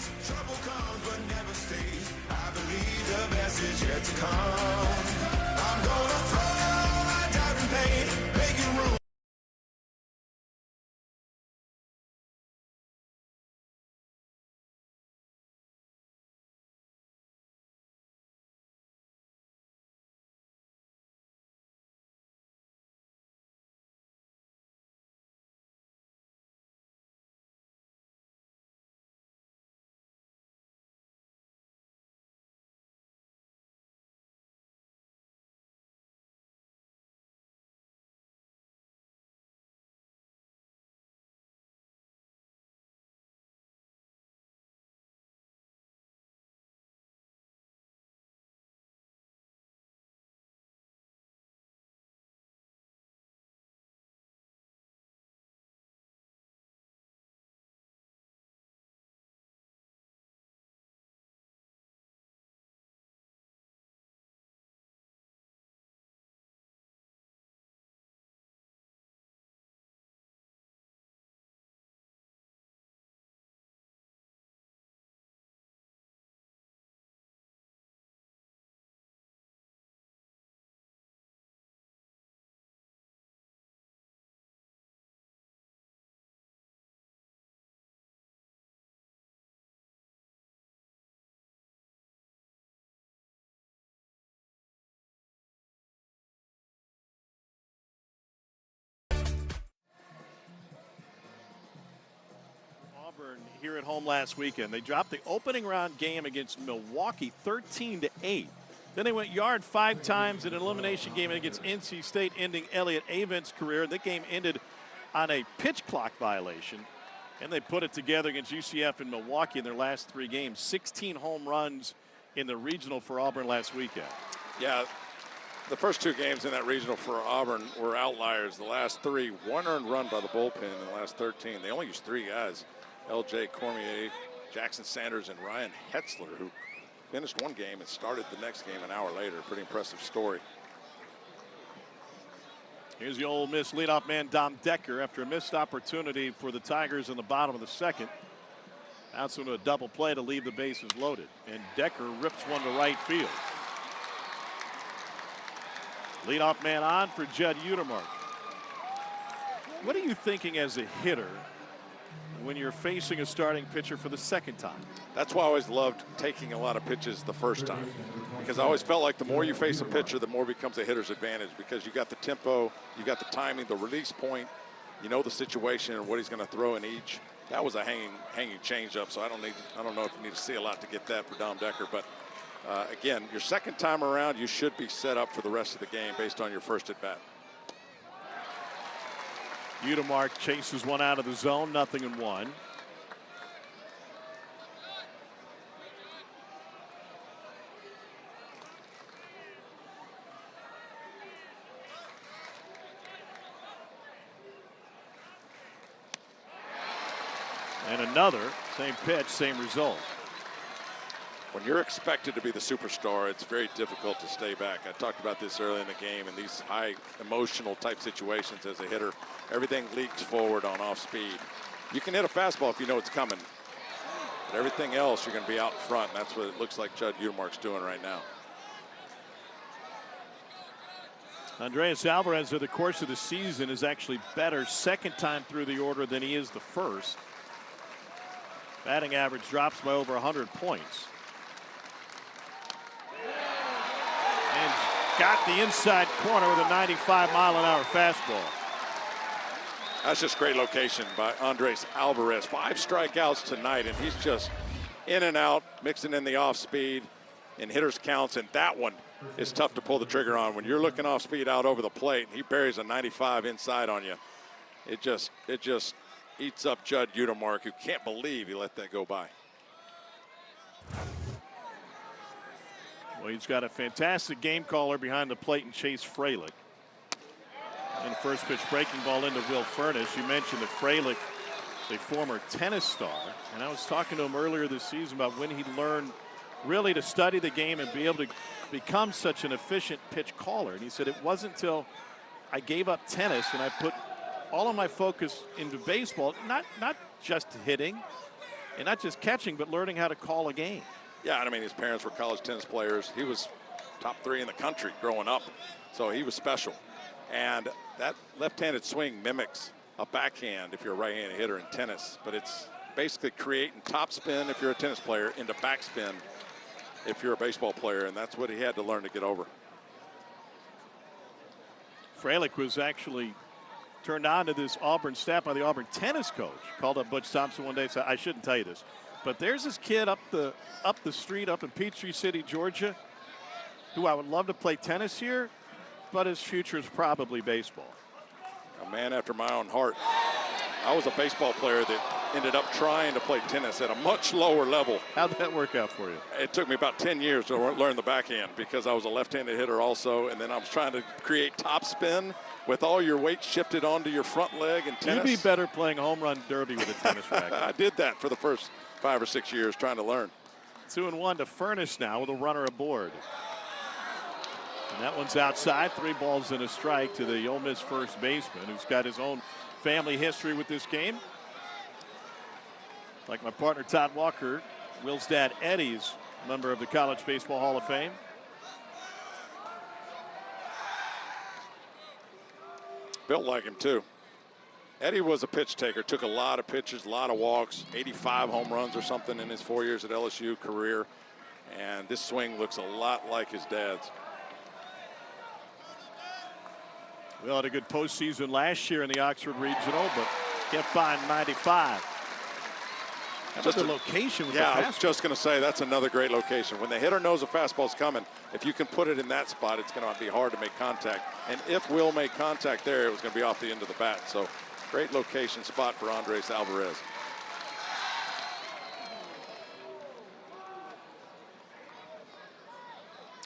Auburn here at home last weekend. They dropped the opening round game against Milwaukee 13-8. Then they went yard 5 times in an elimination game against NC State, ending Elliott Avent's career. That game ended on a pitch clock violation. And they put it together against UCF and Milwaukee in their last 3 games. 16 home runs in the regional for Auburn last weekend. Yeah, the first 2 games in that regional for Auburn were outliers. The last 3, 1 earned run by the bullpen in the last 13. They only used 3 guys. L.J. Cormier, Jackson Sanders, and Ryan Hetzler, who finished 1 game and started the next game an hour later. Pretty impressive story. Here's the Ole Miss leadoff man, Dom Decker, after a missed opportunity for the Tigers in the bottom of the 2nd. Outs into a double play to leave the bases loaded. And Decker rips one to right field. Leadoff man on for Judd Utermark. What are you thinking as a hitter when you're facing a starting pitcher for the 2nd time? That's why I always loved taking a lot of pitches the first time, because I always felt like the more you face a pitcher, the more it becomes a hitter's advantage, because you got the tempo, you got the timing, the release point, you know the situation and what he's going to throw in each. That was a hanging changeup, so I don't know if you need to see a lot to get that for Dom Decker. But again, your 2nd time around, you should be set up for the rest of the game based on your first at bat. Utermark chases one out of the zone, 0-1. And another, same pitch, same result. When you're expected to be the superstar, it's very difficult to stay back. I talked about this early in the game. In these high emotional type situations as a hitter, everything leaks forward on off speed. You can hit a fastball if you know it's coming, but everything else you're going to be out in front. And that's what it looks like Judd Utermark's doing right now. Andreas Alvarez, over the course of the season, is actually better 2nd time through the order than he is the 1st. Batting average drops by over 100 points. And got the inside corner with a 95-mile-an-hour fastball. That's just great location by Andres Alvarez. 5 strikeouts tonight, and he's just in and out, mixing in the off speed and hitters counts, and that one is tough to pull the trigger on. When you're looking off speed out over the plate and he buries a 95 inside on you, it just eats up Judd Utermark, who can't believe he let that go by. Well, he's got a fantastic game caller behind the plate in Chase Fralick. And first pitch breaking ball into Will Furniss. You mentioned that Fralick is a former tennis star. And I was talking to him earlier this season about when he learned really to study the game and be able to become such an efficient pitch caller. And he said, it wasn't until I gave up tennis and I put all of my focus into baseball, not just hitting and not just catching, but learning how to call a game. Yeah, I mean, his parents were college tennis players. He was top 3 in the country growing up, so he was special. And that left-handed swing mimics a backhand if you're a right-handed hitter in tennis, but it's basically creating top spin if you're a tennis player into backspin if you're a baseball player, and that's what he had to learn to get over. Fralick was actually turned on to this Auburn staff by the Auburn tennis coach. Called up Butch Thompson one day and said, I shouldn't tell you this, but there's this kid up the street up in Peachtree City, Georgia, who I would love to play tennis here, but his future is probably baseball. A man after my own heart. I was a baseball player that ended up trying to play tennis at a much lower level. How'd that work out for you? It took me about 10 years to learn the backhand because I was a left-handed hitter also, and then I was trying to create top spin with all your weight shifted onto your front leg in tennis. You'd be better playing a home run derby with a tennis racket. I did that for the first 5 or 6 years trying to learn. 2-1 to Furniss now with a runner aboard. And that one's outside. 3 balls and a strike to the Ole Miss first baseman, who's got his own family history with this game. Like my partner Todd Walker, Will's dad Eddie's a member of the College Baseball Hall of Fame. Built like him too. Eddie was a pitch taker, took a lot of pitches, a lot of walks, 85 home runs or something in his 4 years at LSU career. And this swing looks a lot like his dad's. Will had a good postseason last year in the Oxford Regional, but can't find 95. How about the location with the fastball? I was just going to say that's another great location. When the hitter knows a fastball's coming, if you can put it in that spot, it's going to be hard to make contact. And if Will made contact there, it was going to be off the end of the bat. So great location spot for Andres Alvarez.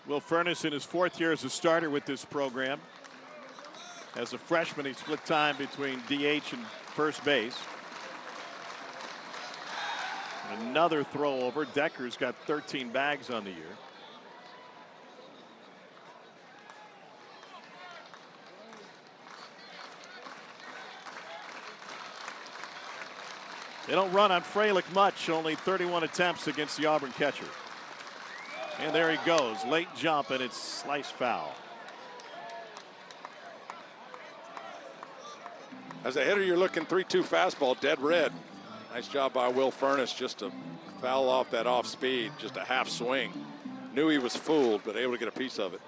Will Furniss in his 4th year as a starter with this program. As a freshman, he split time between DH and first base. Another throw over. Decker's got 13 bags on the year. They don't run on Fralick much, only 31 attempts against the Auburn catcher. And there he goes, late jump, and it's slice foul. As a hitter, you're looking 3-2 fastball, dead red. Nice job by Will Furniss just to foul off that off speed, just a half swing. Knew he was fooled, but able to get a piece of it.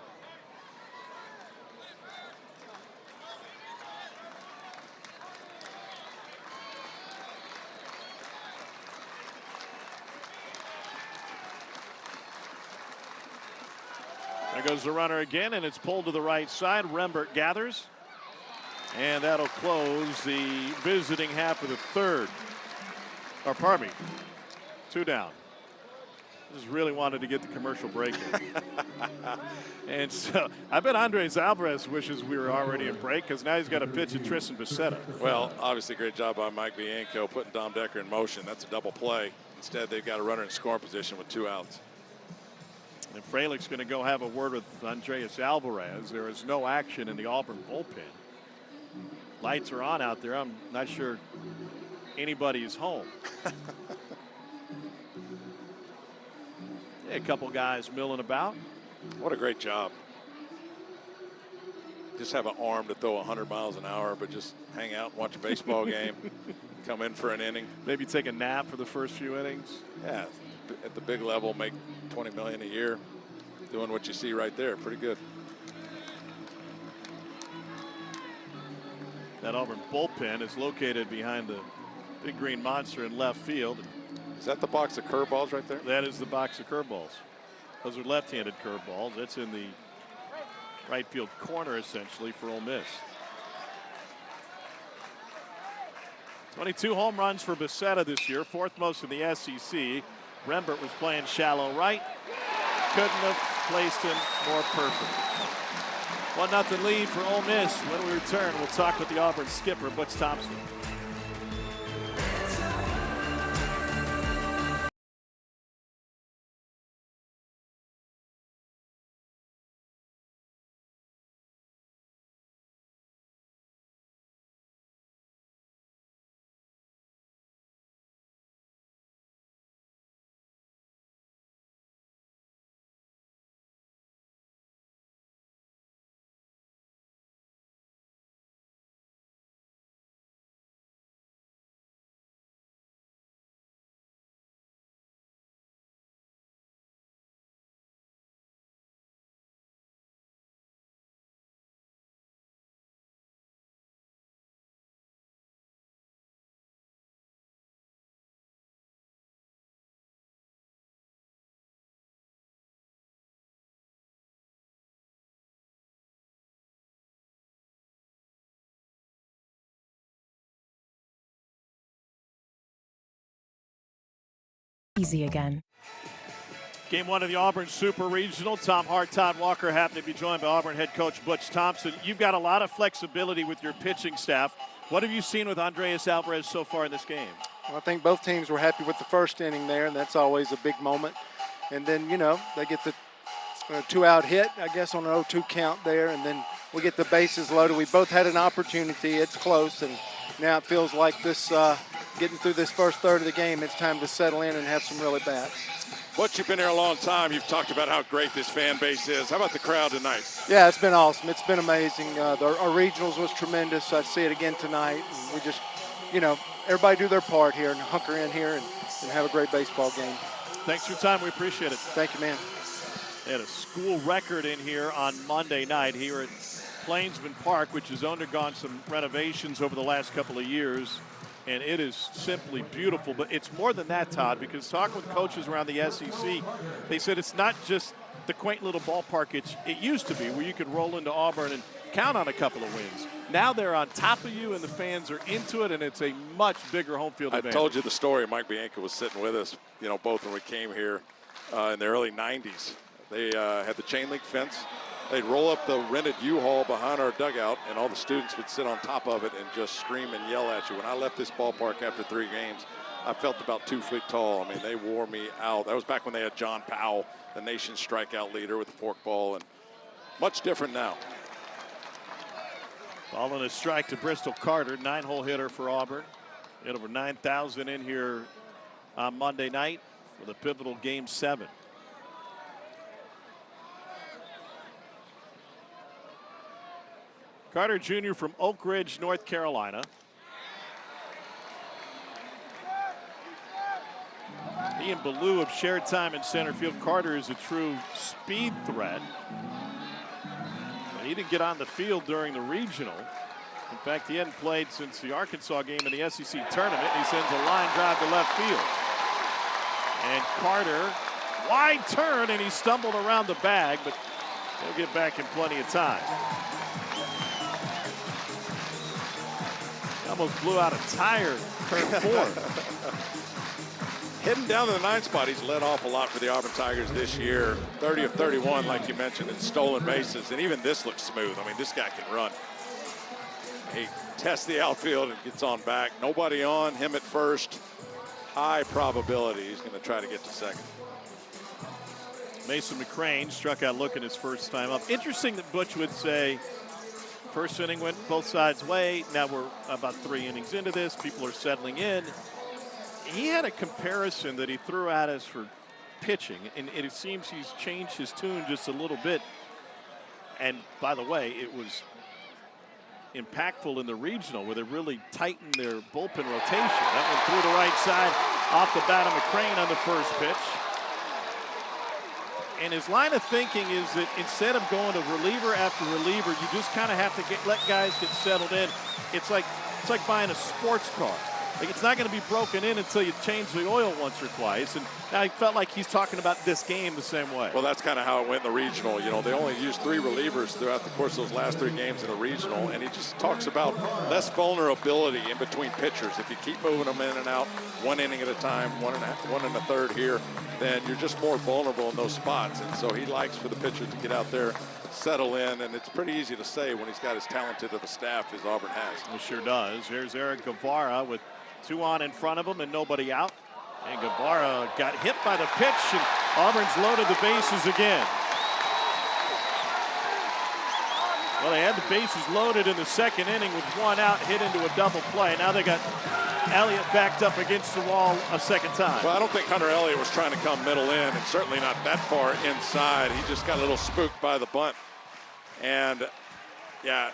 There goes the runner again, and it's pulled to the right side. Rembert gathers. And that'll close the visiting half of the 3rd. Or pardon me, 2 down. Just really wanted to get the commercial break in. And so I bet Andres Alvarez wishes we were already in break, because now he's got a pitch at Tristan Becerra. Well, obviously great job by Mike Bianco putting Dom Decker in motion. That's a double play. Instead, they've got a runner in scoring position with 2 outs. And Fralick's going to go have a word with Andres Alvarez. There is no action in the Auburn bullpen. Lights are on out there. I'm not sure anybody is home. A couple guys milling about. What a great job. Just have an arm to throw 100 miles an hour, but just hang out and watch a baseball game. Come in for an inning. Maybe take a nap for the first few innings. Yeah, at the big level, make $20 million a year. Doing what you see right there, pretty good. That Auburn bullpen is located behind the big green monster in left field. Is that the box of curveballs right there? That is the box of curveballs. Those are left-handed curveballs. That's in the right field corner, essentially, for Ole Miss. 22 home runs for Becerra this year, fourth most in the SEC. Rembert was playing shallow right. Couldn't have placed him more perfect. 1-0 lead for Ole Miss. When we return, we'll talk with the Auburn skipper, Butch Thompson. Easy again. Game one of the Auburn Super Regional. Tom Hart, Todd Walker happen to be joined by Auburn head coach Butch Thompson. You've got a lot of flexibility with your pitching staff. What have you seen with Andreas Alvarez so far in this game? Well, I think both teams were happy with the first inning there, and that's always a big moment. And then, you know, they get the two-out hit, I guess, on an 0-2 count there, and then we get the bases loaded. We both had an opportunity. It's close, and now it feels like this getting through this first third of the game, it's time to settle in and have some real at-bats. Butch, you've been here a long time. You've talked about how great this fan base is. How about the crowd tonight? Yeah, it's been awesome. It's been amazing. Our regionals was tremendous. I see it again tonight. And we just, you know, everybody do their part here and hunker in here and have a great baseball game. Thanks for your time. We appreciate it. Thank you, man. They had a school record in here on Monday night here at Plainsman Park, which has undergone some renovations over the last couple of years. And it is simply beautiful. But it's more than that, Todd, because talking with coaches around the SEC, they said it's not just the quaint little ballpark it used to be, where you could roll into Auburn and count on a couple of wins. Now they're on top of you, and the fans are into it, and it's a much bigger home field advantage. I told you the story. Mike Bianca was sitting with us, you know, both when we came here in the early 90s. They had the chain link fence. They'd roll up the rented U-Haul behind our dugout, and all the students would sit on top of it and just scream and yell at you. When I left this ballpark after 3 games, I felt about 2 feet tall. I mean, they wore me out. That was back when they had John Powell, the nation's strikeout leader with the forkball, and much different now. Ball on a strike to Bristol Carter, 9-hole hitter for Auburn. Hit over 9,000 in here on Monday night for the pivotal Game 7. Carter Jr. from Oak Ridge, North Carolina. He and Ballou have shared time in center field. Carter is a true speed threat. He didn't get on the field during the regional. In fact, he hadn't played since the Arkansas game in the SEC tournament. He sends a line drive to left field. And Carter, wide turn, and he stumbled around the bag, but he'll get back in plenty of time. Almost blew out a tire, turn 4. Heading down to the 9th spot, he's led off a lot for the Auburn Tigers this year. 30 of 31, like you mentioned, in stolen bases. And even this looks smooth. I mean, this guy can run. He tests the outfield and gets on back. Nobody on, him at first. High probability he's going to try to get to second. Mason McCrane struck out looking his first time up. Interesting that Butch would say, first inning went both sides' way. Now we're about 3 innings into this. People are settling in. He had a comparison that he threw at us for pitching, and it seems he's changed his tune just a little bit. And by the way, it was impactful in the regional where they really tightened their bullpen rotation. That one through the right side off the bat of McCrane on the first pitch. And his line of thinking is that instead of going to reliever after reliever, you just kind of have to let guys get settled in. It's like buying a sports car. Like, it's not going to be broken in until you change the oil once or twice. And I felt like he's talking about this game the same way. Well, that's kind of how it went in the regional. You know, they only used 3 relievers throughout the course of those last 3 games in the regional, and he just talks about less vulnerability in between pitchers. If you keep moving them in and out 1 inning at a time, one and a third here, then you're just more vulnerable in those spots. And so he likes for the pitcher to get out there, settle in, and it's pretty easy to say when he's got as talented of a staff as Auburn has. It sure does. Here's Eric Guevara with 2 on in front of him and nobody out. And Guevara got hit by the pitch, and Auburn's loaded the bases again. Well, they had the bases loaded in the 2nd inning with 1 out, hit into a double play. Now they got Elliott backed up against the wall a 2nd time. Well, I don't think Hunter Elliott was trying to come middle in, and certainly not that far inside. He just got a little spooked by the bunt. And, yeah,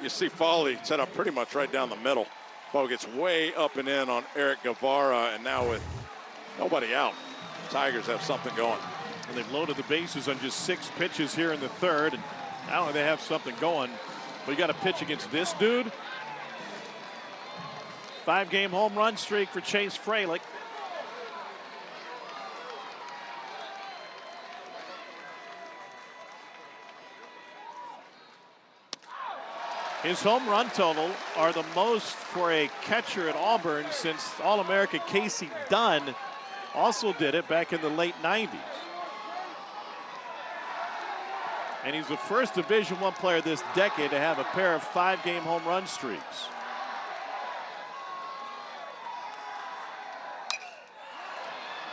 you see Foley set up pretty much right down the middle. Ball gets way up and in on Eric Guevara, and now with nobody out, Tigers have something going. And they've loaded the bases on just 6 pitches here in the 3rd, and now they have something going. But you got to pitch against this dude. 5-game home run streak for Chase Fralick. His home run total are the most for a catcher at Auburn since All-America Casey Dunn also did it back in the late 90s. And he's the first Division I player this decade to have a pair of 5-game home run streaks.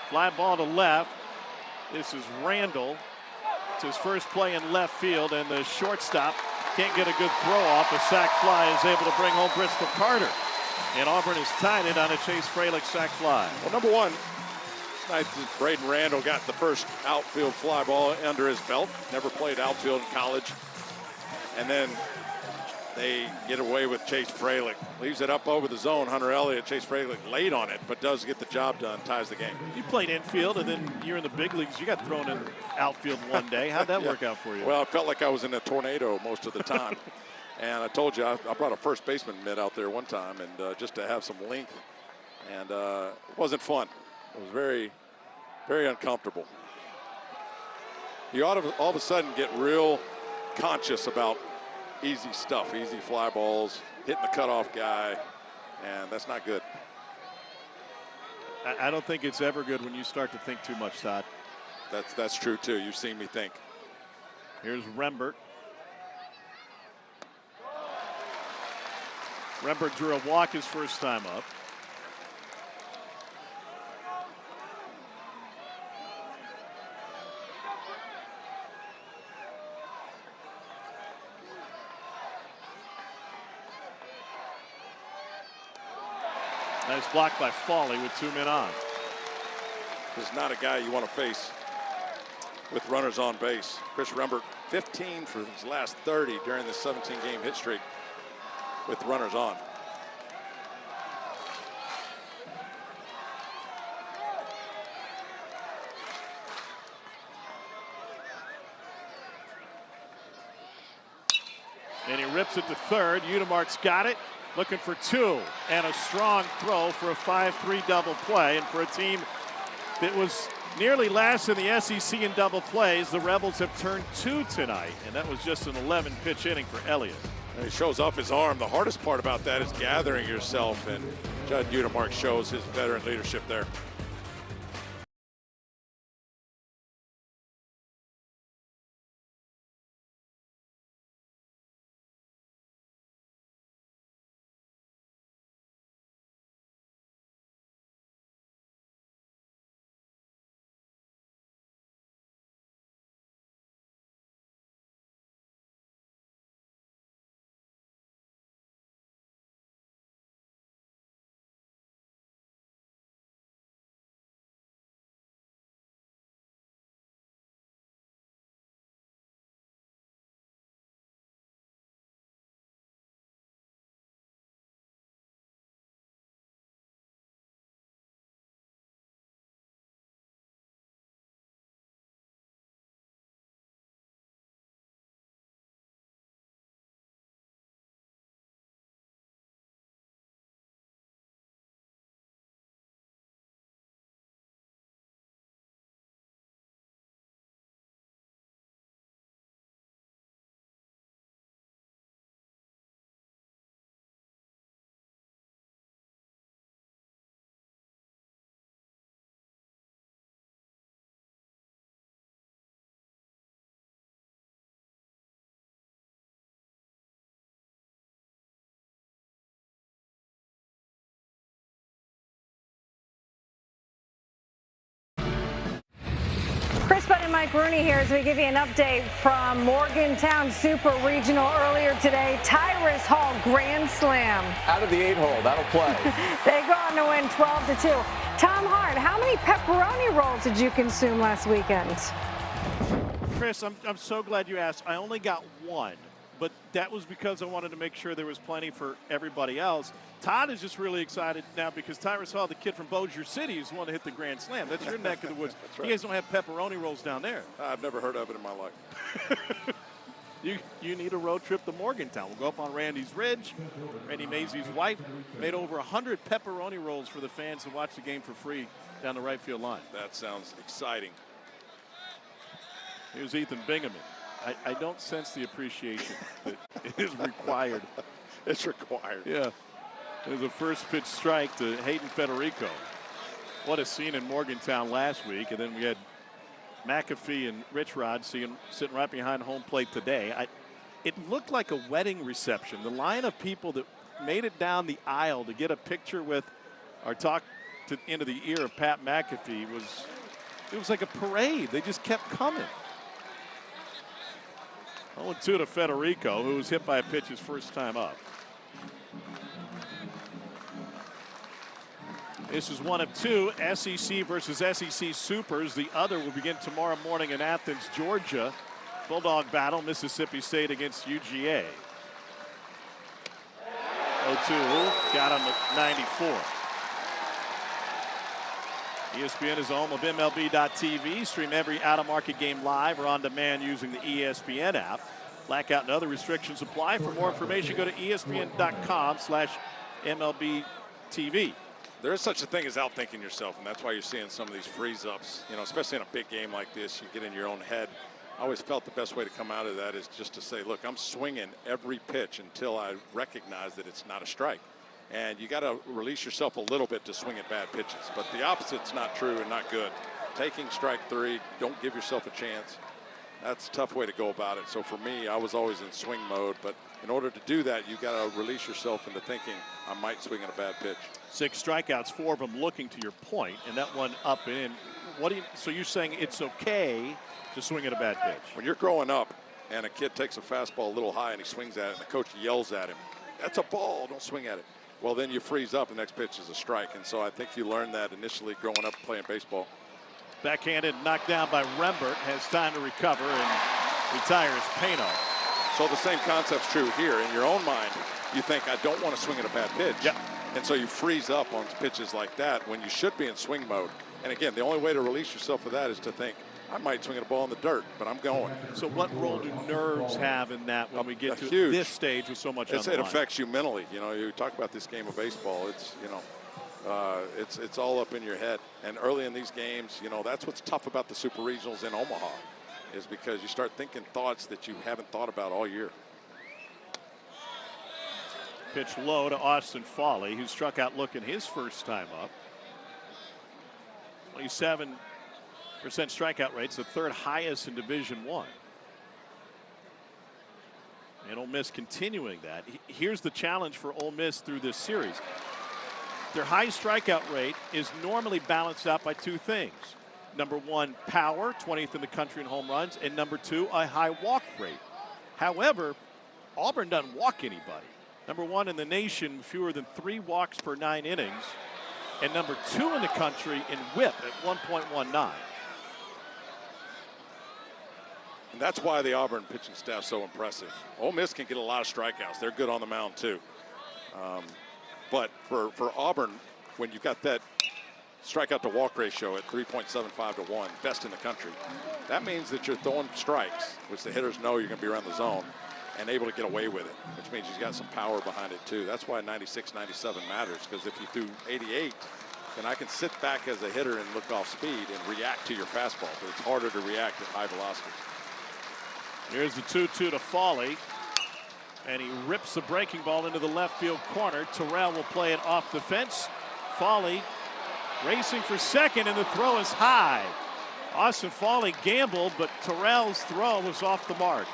Fly ball to left. This is Randall. It's his first play in left field, and the shortstop can't get a good throw off. A sac fly is able to bring home Bristol Carter. And Auburn has tied it on a Chase Fralick sac fly. Well, number one, tonight Braden Randall got the first outfield fly ball under his belt. Never played outfield in college. And then they get away with Chase Fralick. Leaves it up over the zone. Hunter Elliott, Chase Fralick late on it, but does get the job done, ties the game. You played infield, and then you're in the big leagues. You got thrown in outfield one day. How'd that work out for you? Well, I felt like I was in a tornado most of the time. And I told you, I brought a first baseman mitt out there one time, and just to have some length. And it wasn't fun. It was very, very uncomfortable. You ought to all of a sudden get real conscious about easy stuff, easy fly balls, hitting the cutoff guy, and that's not good. I don't think it's ever good when you start to think too much, Todd. That's true, too. You've seen me think. Here's Rembert. Rembert drew a walk his first time up. Nice block by Foley with 2 men on. This is not a guy you want to face with runners on base. Chris Rembert, 15 for his last 30 during the 17-game hit streak with runners on. And he rips it to third. Udemark's got it. Looking for 2, and a strong throw for a 5-3 double play. And for a team that was nearly last in the SEC in double plays, the Rebels have turned 2 tonight, and that was just an 11-pitch inning for Elliott. And he shows off his arm. The hardest part about that is gathering yourself, and Judd Udemark shows his veteran leadership there. Mike Rooney here as we give you an update from Morgantown Super Regional earlier today. Tyrus Hall Grand Slam. Out of the 8-hole, that'll play. They go on to win 12-2. Tom Hart, how many pepperoni rolls did you consume last weekend? Chris, I'm so glad you asked. I only got one, but that was because I wanted to make sure there was plenty for everybody else. Todd is just really excited now because Tyrus Hall, the kid from Bossier City, is the one to hit the Grand Slam. That's your neck of the woods. That's right. You guys don't have pepperoni rolls down there. I've never heard of it in my life. You need a road trip to Morgantown. We'll go up on Randy's Ridge. Randy Mazey's wife made over 100 pepperoni rolls for the fans to watch the game for free down the right field line. That sounds exciting. Here's Ethan Bingaman. I don't sense the appreciation that is required. It's required. Yeah. There's a first pitch strike to Hayden Federico. What a scene in Morgantown last week. And then we had McAfee and Rich Rod sitting right behind home plate today. It looked like a wedding reception. The line of people that made it down the aisle to get a picture with or talk into the ear of Pat McAfee was like a parade. They just kept coming. 0-2 to Federico, who was hit by a pitch his first time up. This is one of two SEC versus SEC Supers. The other will begin tomorrow morning in Athens, Georgia. Bulldog battle, Mississippi State against UGA. 0-2, got him at 94. ESPN is the home of MLB.TV. Stream every out-of-market game live or on demand using the ESPN app. Blackout and other restrictions apply. For more information, go to ESPN.com/MLB.TV. There is such a thing as outthinking yourself, and that's why you're seeing some of these freeze-ups. You know, especially in a big game like this, you get in your own head. I always felt the best way to come out of that is just to say, look, I'm swinging every pitch until I recognize that it's not a strike. And you got to release yourself a little bit to swing at bad pitches. But the opposite's not true and not good. Taking strike three, don't give yourself a chance. That's a tough way to go about it. So for me, I was always in swing mode. But in order to do that, you got to release yourself into thinking, I might swing at a bad pitch. 6 strikeouts, 4 of them looking to your point, and that one up and in. So you're saying it's okay to swing at a bad pitch? When you're growing up and a kid takes a fastball a little high and he swings at it and the coach yells at him, that's a ball, don't swing at it. Well, then you freeze up, the next pitch is a strike. And so I think you learned that initially growing up playing baseball. Backhanded, knocked down by Rembert, has time to recover and retires Pano. So the same concept's true here. In your own mind, you think, I don't want to swing at a bad pitch. Yep. And so you freeze up on pitches like that when you should be in swing mode. And again, the only way to release yourself of that is to think, I might swing at a ball in the dirt, but I'm going. So what role do nerves have in that when we get to this stage with so much on the line? It affects you mentally. You know, you talk about this game of baseball. It's, you know, it's all up in your head. And early in these games, you know, that's what's tough about the Super Regionals in Omaha, is because you start thinking thoughts that you haven't thought about all year. Pitch low to Austin Foley, who struck out looking his first time up. 27% strikeout rate's the third highest in Division I. And Ole Miss continuing that. Here's the challenge for Ole Miss through this series. Their high strikeout rate is normally balanced out by 2 things. Number 1, power, 20th in the country in home runs, and number 2, a high walk rate. However, Auburn doesn't walk anybody. Number 1 in the nation, fewer than 3 walks per 9 innings, and number 2 in the country in WHIP at 1.19. And that's why the Auburn pitching staff's so impressive. Ole Miss can get a lot of strikeouts. They're good on the mound too. But for Auburn, when you've got that strikeout to walk ratio at 3.75 to 1, best in the country, that means that you're throwing strikes, which the hitters know you're going to be around the zone, and able to get away with it, which means he's got some power behind it too. That's why 96, 97 matters, because if you do 88, then I can sit back as a hitter and look off speed and react to your fastball, but it's harder to react at high velocity. Here's the 2-2 to Foley, and he rips the breaking ball into the left field corner. Terrell will play it off the fence. Foley racing for second, and the throw is high. Austin Foley gambled, but Terrell's throw was off the mark.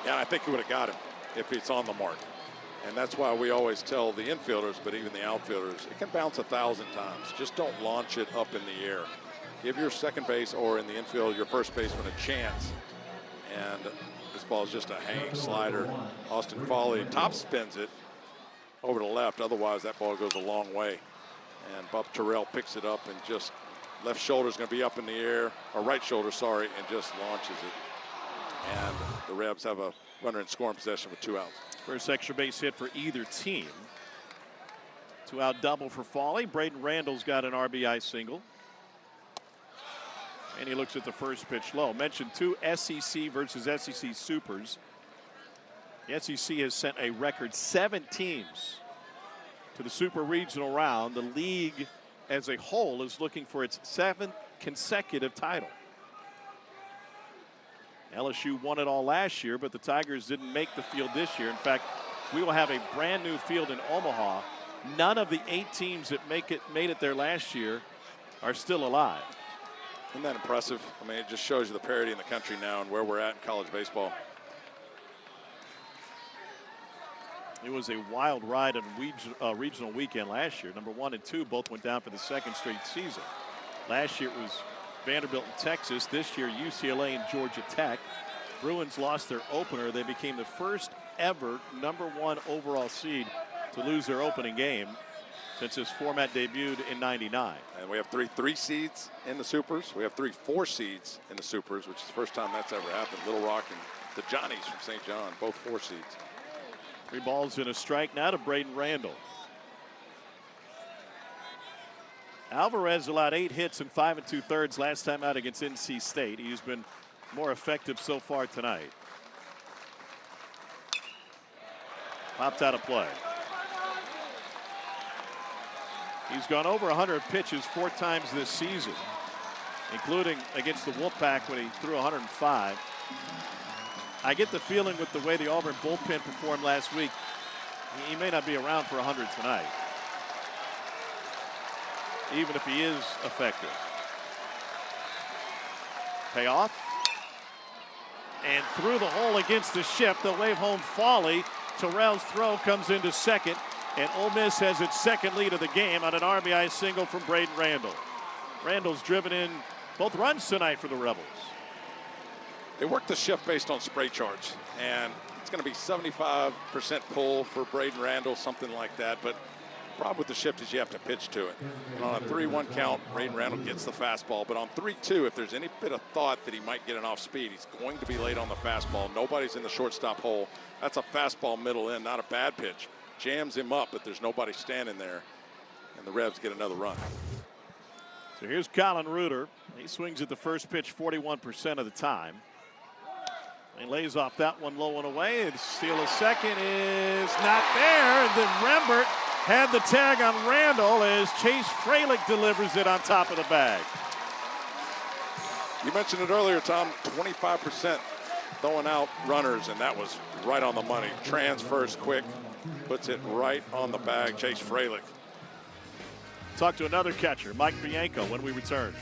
Yeah, I think he would have got him if it's on the mark. And that's why we always tell the infielders, but even the outfielders, it can bounce 1,000 times. Just don't launch it up in the air. give your second base or in the infield your first baseman a chance. And this ball is just a hanging slider. Austin Foley top spins it over to left. Otherwise, that ball goes a long way. And Bob Terrell picks it up and just left shoulder is going to be up in the air, or right shoulder, sorry, and just launches it. And the Rebs have a runner in scoring possession with 2 outs. First extra base hit for either team. 2-out double for Foley. Braden Randall's got an RBI single. And he looks at the first pitch low. Mentioned 2 SEC versus SEC Supers. The SEC has sent a record 7 teams to the Super Regional round. The league as a whole is looking for its 7th consecutive title. LSU won it all last year, but the Tigers didn't make the field this year. In fact, we will have a brand new field in Omaha. None of the 8 teams that made it there last year are still alive. Isn't that impressive? I mean, it just shows you the parity in the country now and where we're at in college baseball. It was a wild ride on regional weekend last year. Number 1 and 2 both went down for the 2nd straight season. Last year it was Vanderbilt and Texas. This year UCLA and Georgia Tech. Bruins lost their opener. They became the first ever number 1 overall seed to lose their opening game since this format debuted in '99. And we have 3 seeds in the Supers. We have 3 4 seeds in the Supers, which is the first time that's ever happened. Little Rock and the Johnnies from St. John, both 4 seeds. 3 balls and a strike now to Braden Randall. Alvarez allowed 8 hits in 5 2/3 last time out against NC State. He's been more effective so far tonight. Popped out of play. He's gone over 100 pitches 4 times this season, including against the Wolfpack when he threw 105. I get the feeling with the way the Auburn bullpen performed last week, he may not be around for 100 tonight, even if he is effective. Payoff. And through the hole against the shift, they'll wave home Foley. Terrell's throw comes into second, and Ole Miss has its 2nd lead of the game on an RBI single from Braden Randall. Randall's driven in both runs tonight for the Rebels. They work the shift based on spray charge, and it's going to be 75% pull for Braden Randall, something like that. But the problem with the shift is you have to pitch to it. And on a 3-1 count, Braden Randall gets the fastball. But on 3-2, if there's any bit of thought that he might get an off speed, he's going to be late on the fastball. Nobody's in the shortstop hole. That's a fastball middle in, not a bad pitch. Jams him up, but there's nobody standing there. And the Rebs get another run. So here's Colin Reuter. He swings at the first pitch 41% of the time. He lays off that one low and away, and steal a second is not there. And then Rembert had the tag on Randall as Chase Fralick delivers it on top of the bag. You mentioned it earlier, Tom, 25% throwing out runners, and that was right on the money. Transfers quick, puts it right on the bag. Chase Fralick. Talk to another catcher, Mike Bianco, when we return.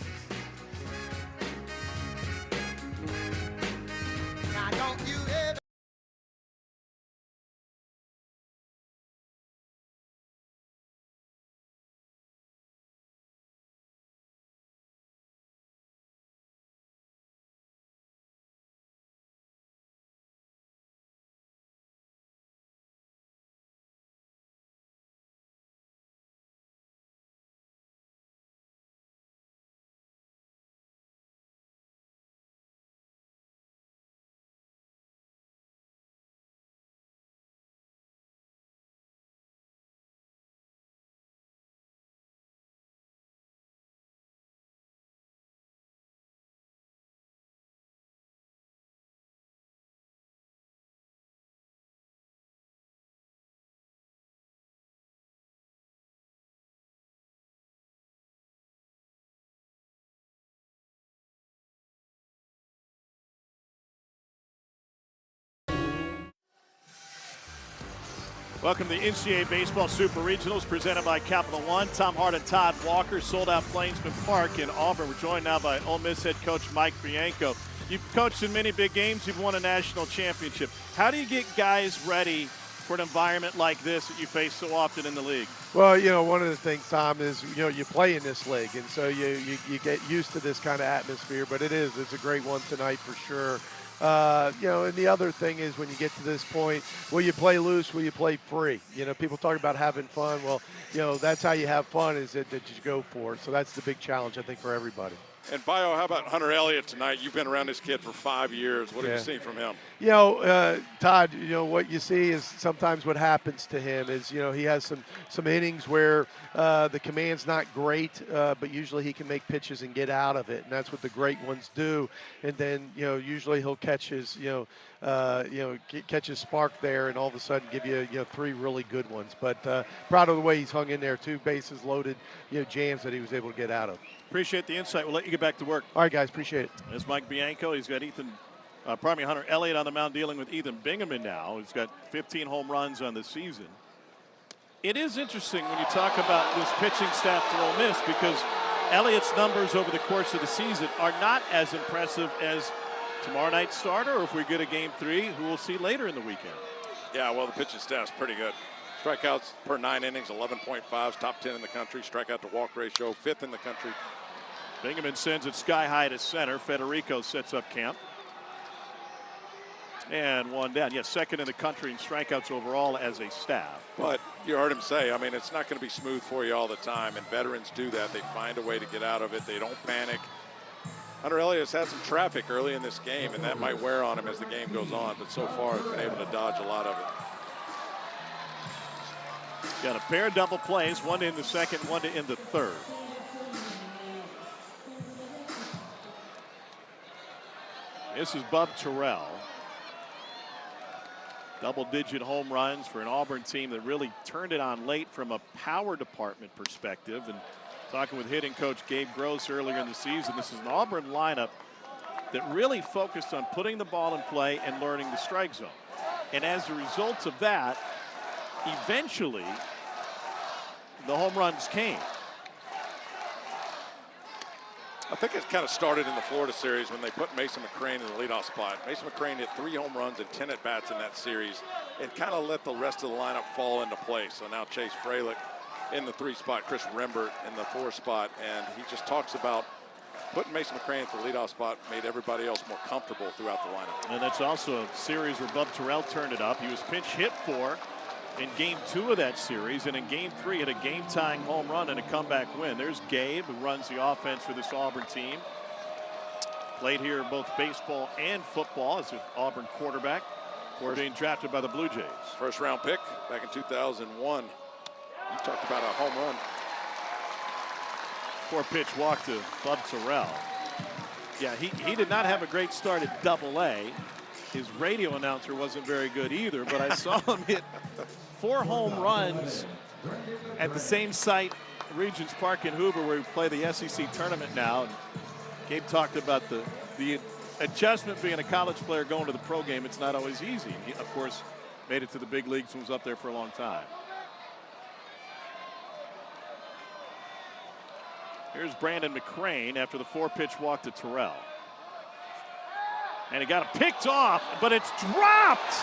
Welcome to the NCAA Baseball Super Regionals presented by Capital One. Tom Hart and Todd Walker, sold out Plainsman Park in Auburn. We're joined now by Ole Miss head coach Mike Bianco. You've coached in many big games. You've won a national championship. How do you get guys ready for an environment like this that you face so often in the league? Well, one of the things, Tom, is, you play in this league, and so you get used to this kind of atmosphere, but it's a great one tonight for sure. And the other thing is when you get to this point, will you play loose? Will you play free? People talk about having fun. Well, that's how you have fun, is that you go for it. So that's the big challenge, I think, for everybody. And Bio, how about Hunter Elliott tonight? You've been around this kid for 5 years. What have you seen from him? Todd, what you see is sometimes what happens to him is, he has some innings where the command's not great, but usually he can make pitches and get out of it, and that's what the great ones do. And then, usually he'll catch his, catch his spark there, and all of a sudden give you, 3 really good ones. But proud of the way he's hung in there, 2 bases loaded, jams that he was able to get out of. Appreciate the insight. We'll let you get back to work. All right, guys, appreciate it. There's Mike Bianco. He's got Hunter Elliott on the mound dealing with Ethan Bingaman now. He's got 15 home runs on the season. It is interesting when you talk about this pitching staff for Ole Miss, because Elliott's numbers over the course of the season are not as impressive as tomorrow night's starter, or if we get a game 3, who we'll see later in the weekend. Yeah, well, the pitching staff's pretty good. Strikeouts per 9 innings, 11.5, top 10 in the country. Strikeout to walk ratio, 5th in the country. Bingaman sends it sky high to center. Federico sets up camp. And 1 down. Yes, 2nd in the country in strikeouts overall as a staff. But you heard him say, it's not going to be smooth for you all the time, and veterans do that. They find a way to get out of it. They don't panic. Hunter Elliott's had some traffic early in this game, and that might wear on him as the game goes on, but so far has been able to dodge a lot of it. Got a pair of double plays, one in the 2nd, one in the 3rd. This is Bub Terrell. Double-digit home runs for an Auburn team that really turned it on late from a power department perspective. And talking with hitting coach Gabe Gross earlier in the season, this is an Auburn lineup that really focused on putting the ball in play and learning the strike zone. And as a result of that, eventually the home runs came. I think it kind of started in the Florida series when they put Mason McCrane in the leadoff spot. Mason McCrane hit 3 home runs and 10 at-bats in that series and kind of let the rest of the lineup fall into place. So now Chase Fralick in the 3 spot, Chris Rembert in the 4 spot, and he just talks about putting Mason McCrane at the leadoff spot made everybody else more comfortable throughout the lineup. And that's also a series where Bub Terrell turned it up. He was pinch hit for in game 2 of that series, and in game 3 hit a game-tying home run and a comeback win. There's Gabe, who runs the offense for this Auburn team. Played here both baseball and football as an Auburn quarterback before being drafted by the Blue Jays. First-round pick back in 2001. You talked about a home run. 4-pitch walk to Bub Terrell. Yeah, he did not have a great start at Double-A. His radio announcer wasn't very good either, but I saw him hit 4 home runs at the same site, Regents Park in Hoover, where we play the SEC tournament now. And Gabe talked about the adjustment being a college player going to the pro game. It's not always easy. He, of course, made it to the big leagues and was up there for a long time. Here's Brandon McCrane after the 4-pitch walk to Terrell. And he got it picked off, but it's dropped.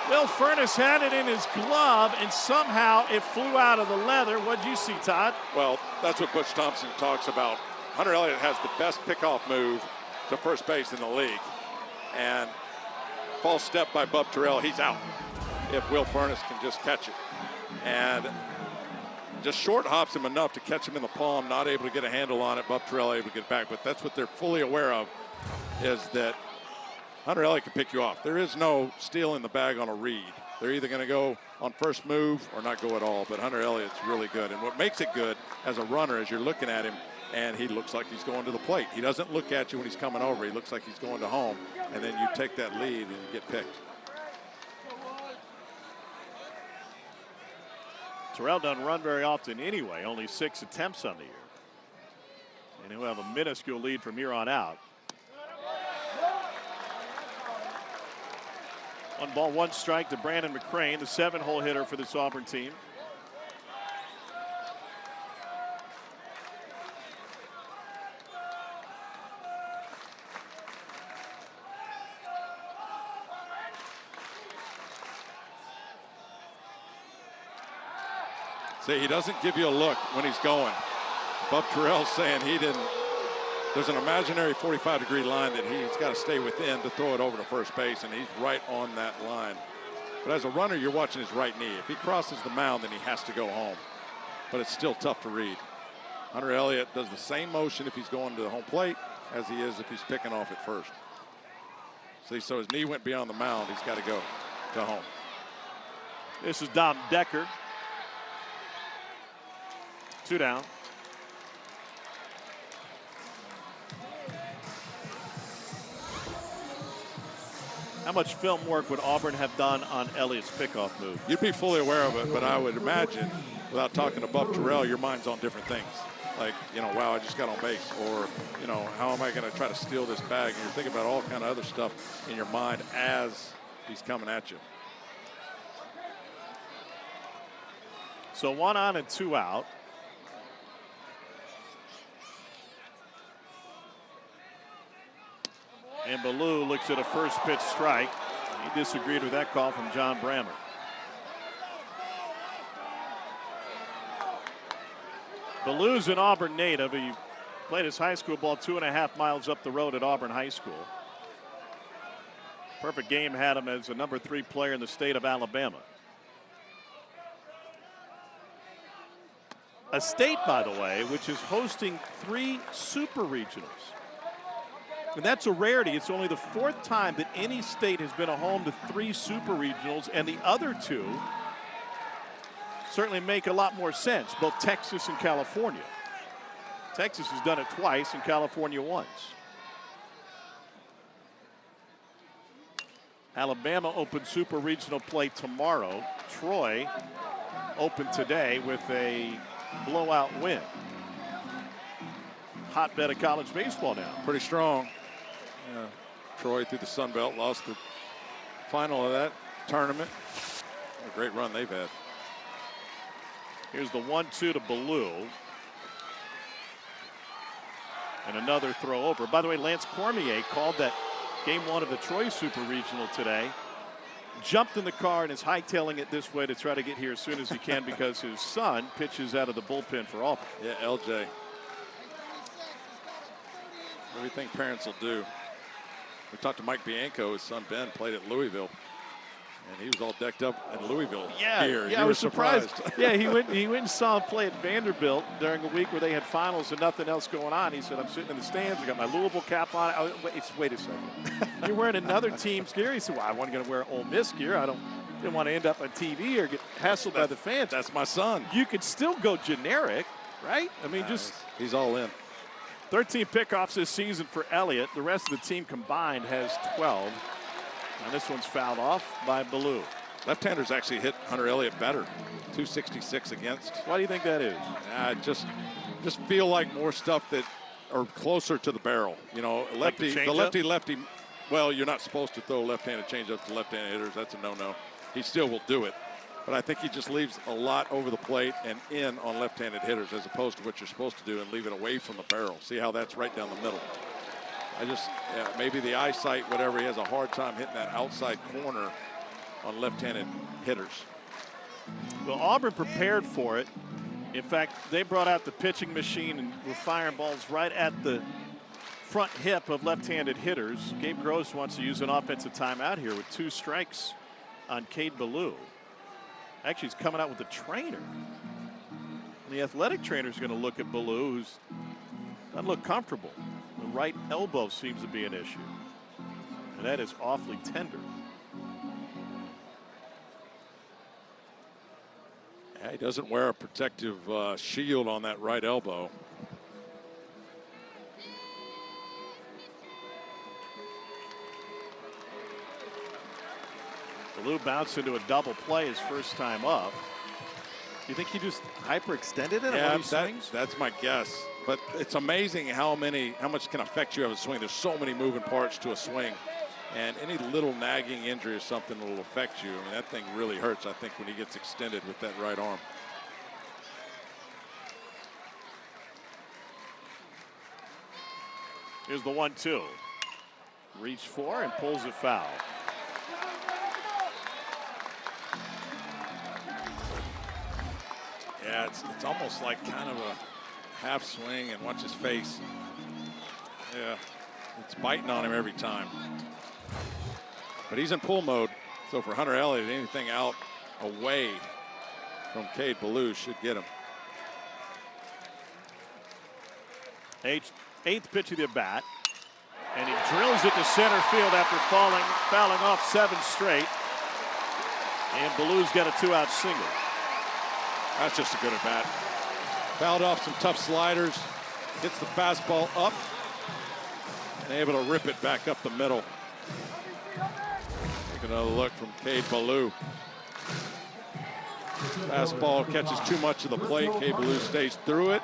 Will Furness had it in his glove, and somehow it flew out of the leather. What'd you see, Todd? Well, that's what Butch Thompson talks about. Hunter Elliott has the best pickoff move to first base in the league. And false step by Bub Terrell, he's out if Will Furness can just catch it. And just short hops him enough to catch him in the palm, not able to get a handle on it. Bub Terrell able to get back, but that's what they're fully aware of, is that Hunter Elliott can pick you off. There is no steal in the bag on a read. They're either going to go on first move or not go at all, but Hunter Elliott's really good. And what makes it good as a runner is you're looking at him and he looks like he's going to the plate. He doesn't look at you when he's coming over. He looks like he's going to home, and then you take that lead and you get picked. Terrell doesn't run very often anyway, only 6 attempts on the year. And he'll have a minuscule lead from here on out. 1 ball, 1 strike to Brandon McCrane, the 7-hole hitter for this Auburn team. See, he doesn't give you a look when he's going. Bub Terrell's saying he didn't. There's an imaginary 45-degree line that he's got to stay within to throw it over to first base, and he's right on that line. But as a runner, you're watching his right knee. If he crosses the mound, then he has to go home. But it's still tough to read. Hunter Elliott does the same motion if he's going to the home plate as he is if he's picking off at first. See, so his knee went beyond the mound. He's got to go home. This is Dom Decker. 2 down. How much film work would Auburn have done on Elliott's pickoff move? You'd be fully aware of it, but I would imagine, without talking to Bub Terrell, your mind's on different things. Like, wow, I just got on base. Or, how am I going to try to steal this bag? And you're thinking about all kind of other stuff in your mind as he's coming at you. So 1 on and 2 out. And Ballou looks at a first pitch strike. He disagreed with that call from John Brammer. Ballou's an Auburn native. He played his high school ball 2.5 miles up the road at Auburn High School. Perfect Game had him as a number 3 player in the state of Alabama. A state, by the way, which is hosting 3 super regionals. And that's a rarity. It's only the 4th time that any state has been a home to 3 super regionals, and the other 2 certainly make a lot more sense, both Texas and California. Texas has done it twice and California once. Alabama opens super regional play tomorrow. Troy opened today with a blowout win. Hotbed of college baseball now. Pretty strong. Yeah. Troy through the Sun Belt lost the final of that tournament. What a great run they've had. Here's the 1-2 to Ballou. And another throw over. By the way, Lance Cormier called that game 1 of the Troy Super Regional today. Jumped in the car and is hightailing it this way to try to get here as soon as he can because his son pitches out of the bullpen for Auburn. Yeah, LJ. Everything parents will do. We talked to Mike Bianco. His son Ben played at Louisville, and he was all decked up in Louisville gear. Yeah, I was surprised. Yeah, he went and saw him play at Vanderbilt during a week where they had finals and nothing else going on. He said, "I'm sitting in the stands. I got my Louisville cap on." Wait a second. You're wearing another team's gear. He said, "Well, I wasn't going to wear Ole Miss gear. Didn't want to end up on TV or get hassled by the fans." That's my son. You could still go generic, right? I mean, he's all in. 13 pickoffs this season for Elliott. The rest of the team combined has 12. And this one's fouled off by Ballou. Left-handers actually hit Hunter Elliott better. 266 against. Why do you think that is? Just feel like more stuff that are closer to the barrel. The lefty. Well, you're not supposed to throw left-handed changeups to left-handed hitters. That's a no-no. He still will do it. But I think he just leaves a lot over the plate and in on left-handed hitters as opposed to what you're supposed to do and leave it away from the barrel. See how that's right down the middle. Maybe the eyesight, whatever, he has a hard time hitting that outside corner on left-handed hitters. Well, Auburn prepared for it. In fact, they brought out the pitching machine and were firing balls right at the front hip of left-handed hitters. Gabe Gross wants to use an offensive timeout here with 2 strikes on Cade Ballou. Actually, he's coming out with the trainer. And the athletic trainer is going to look at Ballou, who's doesn't look comfortable. The right elbow seems to be an issue. And that is awfully tender. Yeah, he doesn't wear a protective shield on that right elbow. Ballou bounced into a double play his first time up. Do you think he just hyperextended it? Yeah, that's my guess. But it's amazing how much can affect you of a swing. There's so many moving parts to a swing. And any little nagging injury or something will affect you. I mean, that thing really hurts, I think, when he gets extended with that right arm. Here's the 1-2. Reach for and pulls it foul. Yeah, it's almost like kind of a half swing, and watch his face. Yeah, it's biting on him every time. But he's in pull mode, so for Hunter Elliott, anything out away from Cade Ballou should get him. Eighth pitch of the bat, and he drills it to center field after fouling off 7 straight. And Ballou's got a 2-out single. That's just a good at bat. Fouled off some tough sliders, hits the fastball up, and able to rip it back up the middle. Take another look from Cade Ballou. Fastball catches too much of the plate. Cade Ballou stays through it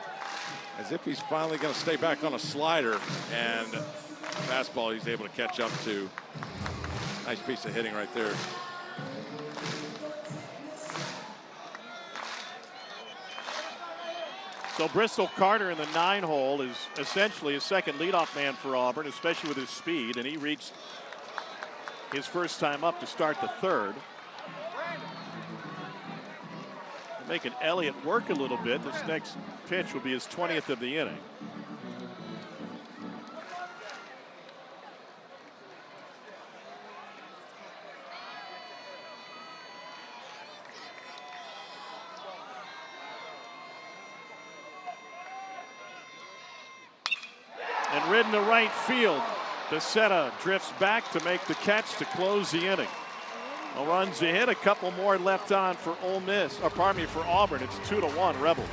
as if he's finally going to stay back on a slider, and fastball he's able to catch up to. Nice piece of hitting right there. So Bristol Carter in the 9-hole is essentially a second leadoff man for Auburn, especially with his speed, and he reached his first time up to start the 3rd. Making Elliott work a little bit. This next pitch will be his 20th of the inning. And ridden to right field. Becerra drifts back to make the catch to close the inning. No runs a hit, a couple more left on for Ole Miss, or pardon me, for Auburn. It's 2-1 Rebels.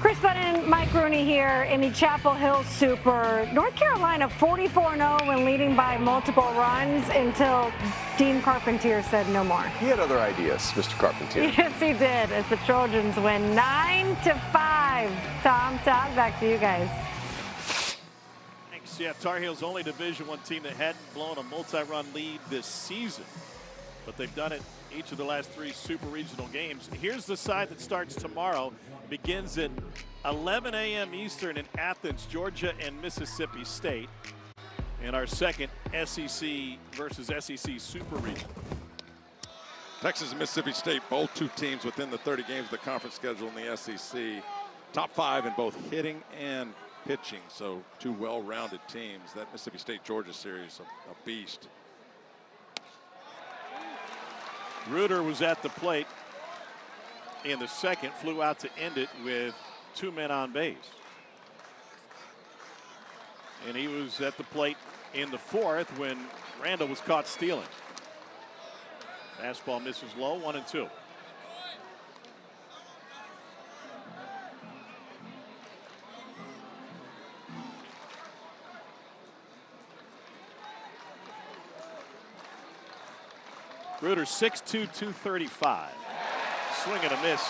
Chris Button, Mike Rooney here in the Chapel Hill Super. North Carolina 44-0 when leading by multiple runs until Dean Carpentier said no more. He had other ideas, Mr. Carpentier. Yes, he did, as the Trojans win 9-5. Tom, back to you guys. Thanks. Yeah, Tar Heels only Division I team that hadn't blown a multi-run lead this season, but they've done it each of the last 3 super regional games. Here's the side that starts tomorrow. Begins at 11 a.m. Eastern in Athens, Georgia and Mississippi State. And our second SEC versus SEC Super Regional. Texas and Mississippi State, both 2 teams within the 30 games of the conference schedule in the SEC. Top 5 in both hitting and pitching, so 2 well-rounded teams. That Mississippi State-Georgia series, a beast. Reuter was at the plate in the second, flew out to end it with 2 men on base. And he was at the plate in the 4th when Randall was caught stealing. Fastball misses low, 1-2. Reuter 6'2", 235. Swing and a miss.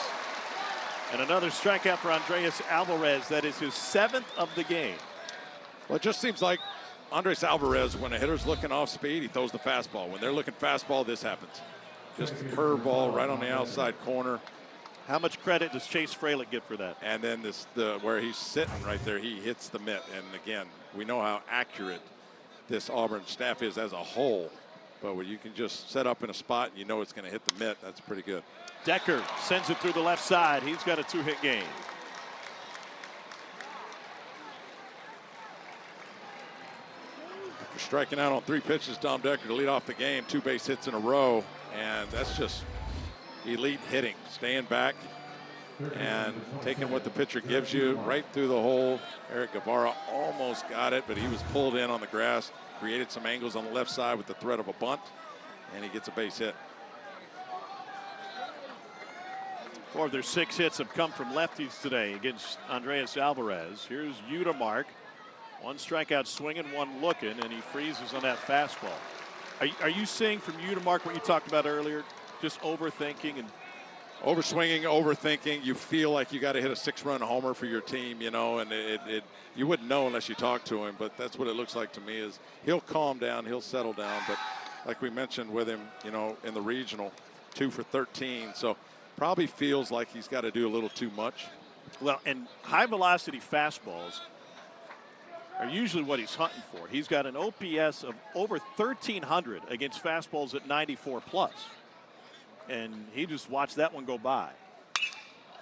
And another strikeout for Andreas Alvarez. That is his 7th of the game. Well, it just seems like Andres Alvarez, when a hitter's looking off speed, he throws the fastball. When they're looking fastball, this happens. Just a curveball right on the outside corner. How much credit does Chase Fralick get for that? And then where he's sitting right there, he hits the mitt. And again, we know how accurate this Auburn staff is as a whole. But when you can just set up in a spot and you know it's going to hit the mitt, that's pretty good. Decker sends it through the left side. He's got a 2-hit game. After striking out on 3 pitches, Dom Decker to lead off the game, 2 base hits in a row. And that's just elite hitting, staying back and taking what the pitcher gives you right through the hole. Eric Guevara almost got it, but he was pulled in on the grass, created some angles on the left side with the threat of a bunt, and he gets a base hit. 4 of their 6 hits have come from lefties today against Andres Alvarez. Here's Udemark. 1 strikeout swinging, 1 looking, and he freezes on that fastball. Are you seeing from Udemark what you talked about earlier? Just overthinking and overswinging, overthinking. You feel like you got to hit a 6-run homer for your team, you know, and you wouldn't know unless you talk to him, but that's what it looks like to me. Is he'll calm down, he'll settle down, but like we mentioned with him, you know, in the regional, 2 for 13, so probably feels like he's got to do a little too much. Well, and high velocity fastballs are usually what he's hunting for. He's got an OPS of over 1,300 against fastballs at 94 plus. And he just watched that one go by.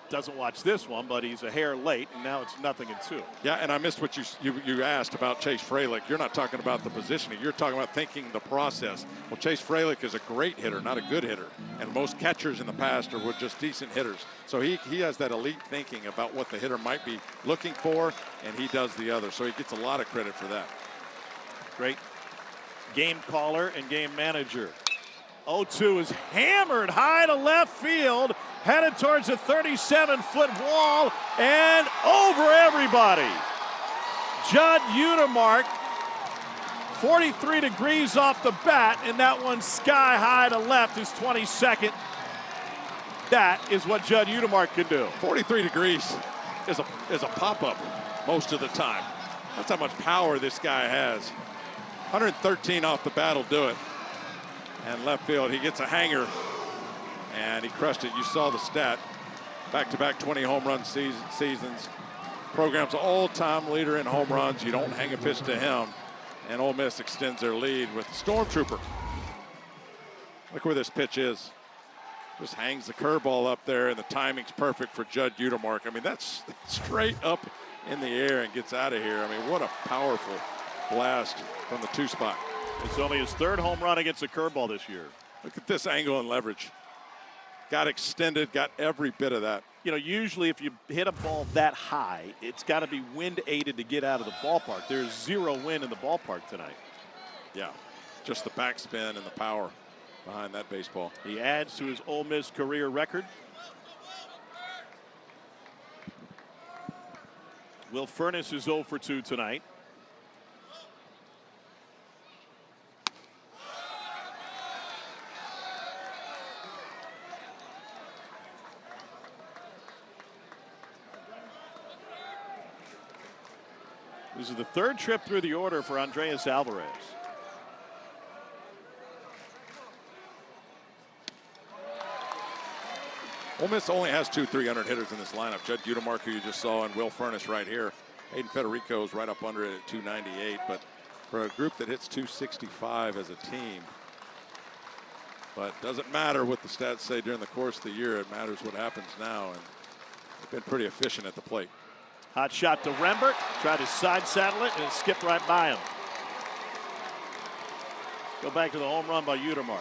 Doesn't watch this one, but he's a hair late, and now it's 0-2. Yeah, and I missed what you asked about Chase Fralick. You're not talking about the positioning. You're talking about thinking the process. Well, Chase Fralick is a great hitter, not a good hitter. And most catchers in the past were just decent hitters. So he has that elite thinking about what the hitter might be looking for, and he does the other. So he gets a lot of credit for that. Great game caller and game manager. 0-2 is hammered high to left field, headed towards a 37-foot wall and over everybody. Judd Udemark, 43 degrees off the bat, and that one sky high to left is 22nd. That is what Judd Udemark can do. 43 degrees is a pop-up most of the time. That's how much power this guy has. 113 off the bat will do it. And left field, he gets a hanger, and he crushed it. You saw the stat. Back-to-back 20 home run seasons. Program's all-time leader in home runs. You don't hang a pitch to him. And Ole Miss extends their lead with the Stormtrooper. Look where this pitch is. Just hangs the curveball up there, and the timing's perfect for Judd Udemark. I mean, that's straight up in the air and gets out of here. I mean, what a powerful blast from the 2 spot. It's only his 3rd home run against a curveball this year. Look at this angle and leverage. Got extended, got every bit of that. You know, usually if you hit a ball that high, it's got to be wind aided to get out of the ballpark. There's 0 wind in the ballpark tonight. Yeah, just the backspin and the power behind that baseball. He adds to his Ole Miss career record. Will Furnace is 0 for 2 tonight. This is the 3rd trip through the order for Andres Alvarez. Ole Miss only has 2 300 hitters in this lineup. Judd Udemark, who you just saw, and Will Furnace right here. Hayden Federico's right up under it at 298. But for a group that hits 265 as a team, but doesn't matter what the stats say during the course of the year. It matters what happens now, and they've been pretty efficient at the plate. Hot shot to Rembert. Tried to side saddle it, and it skipped right by him. Go back to the home run by Udemark.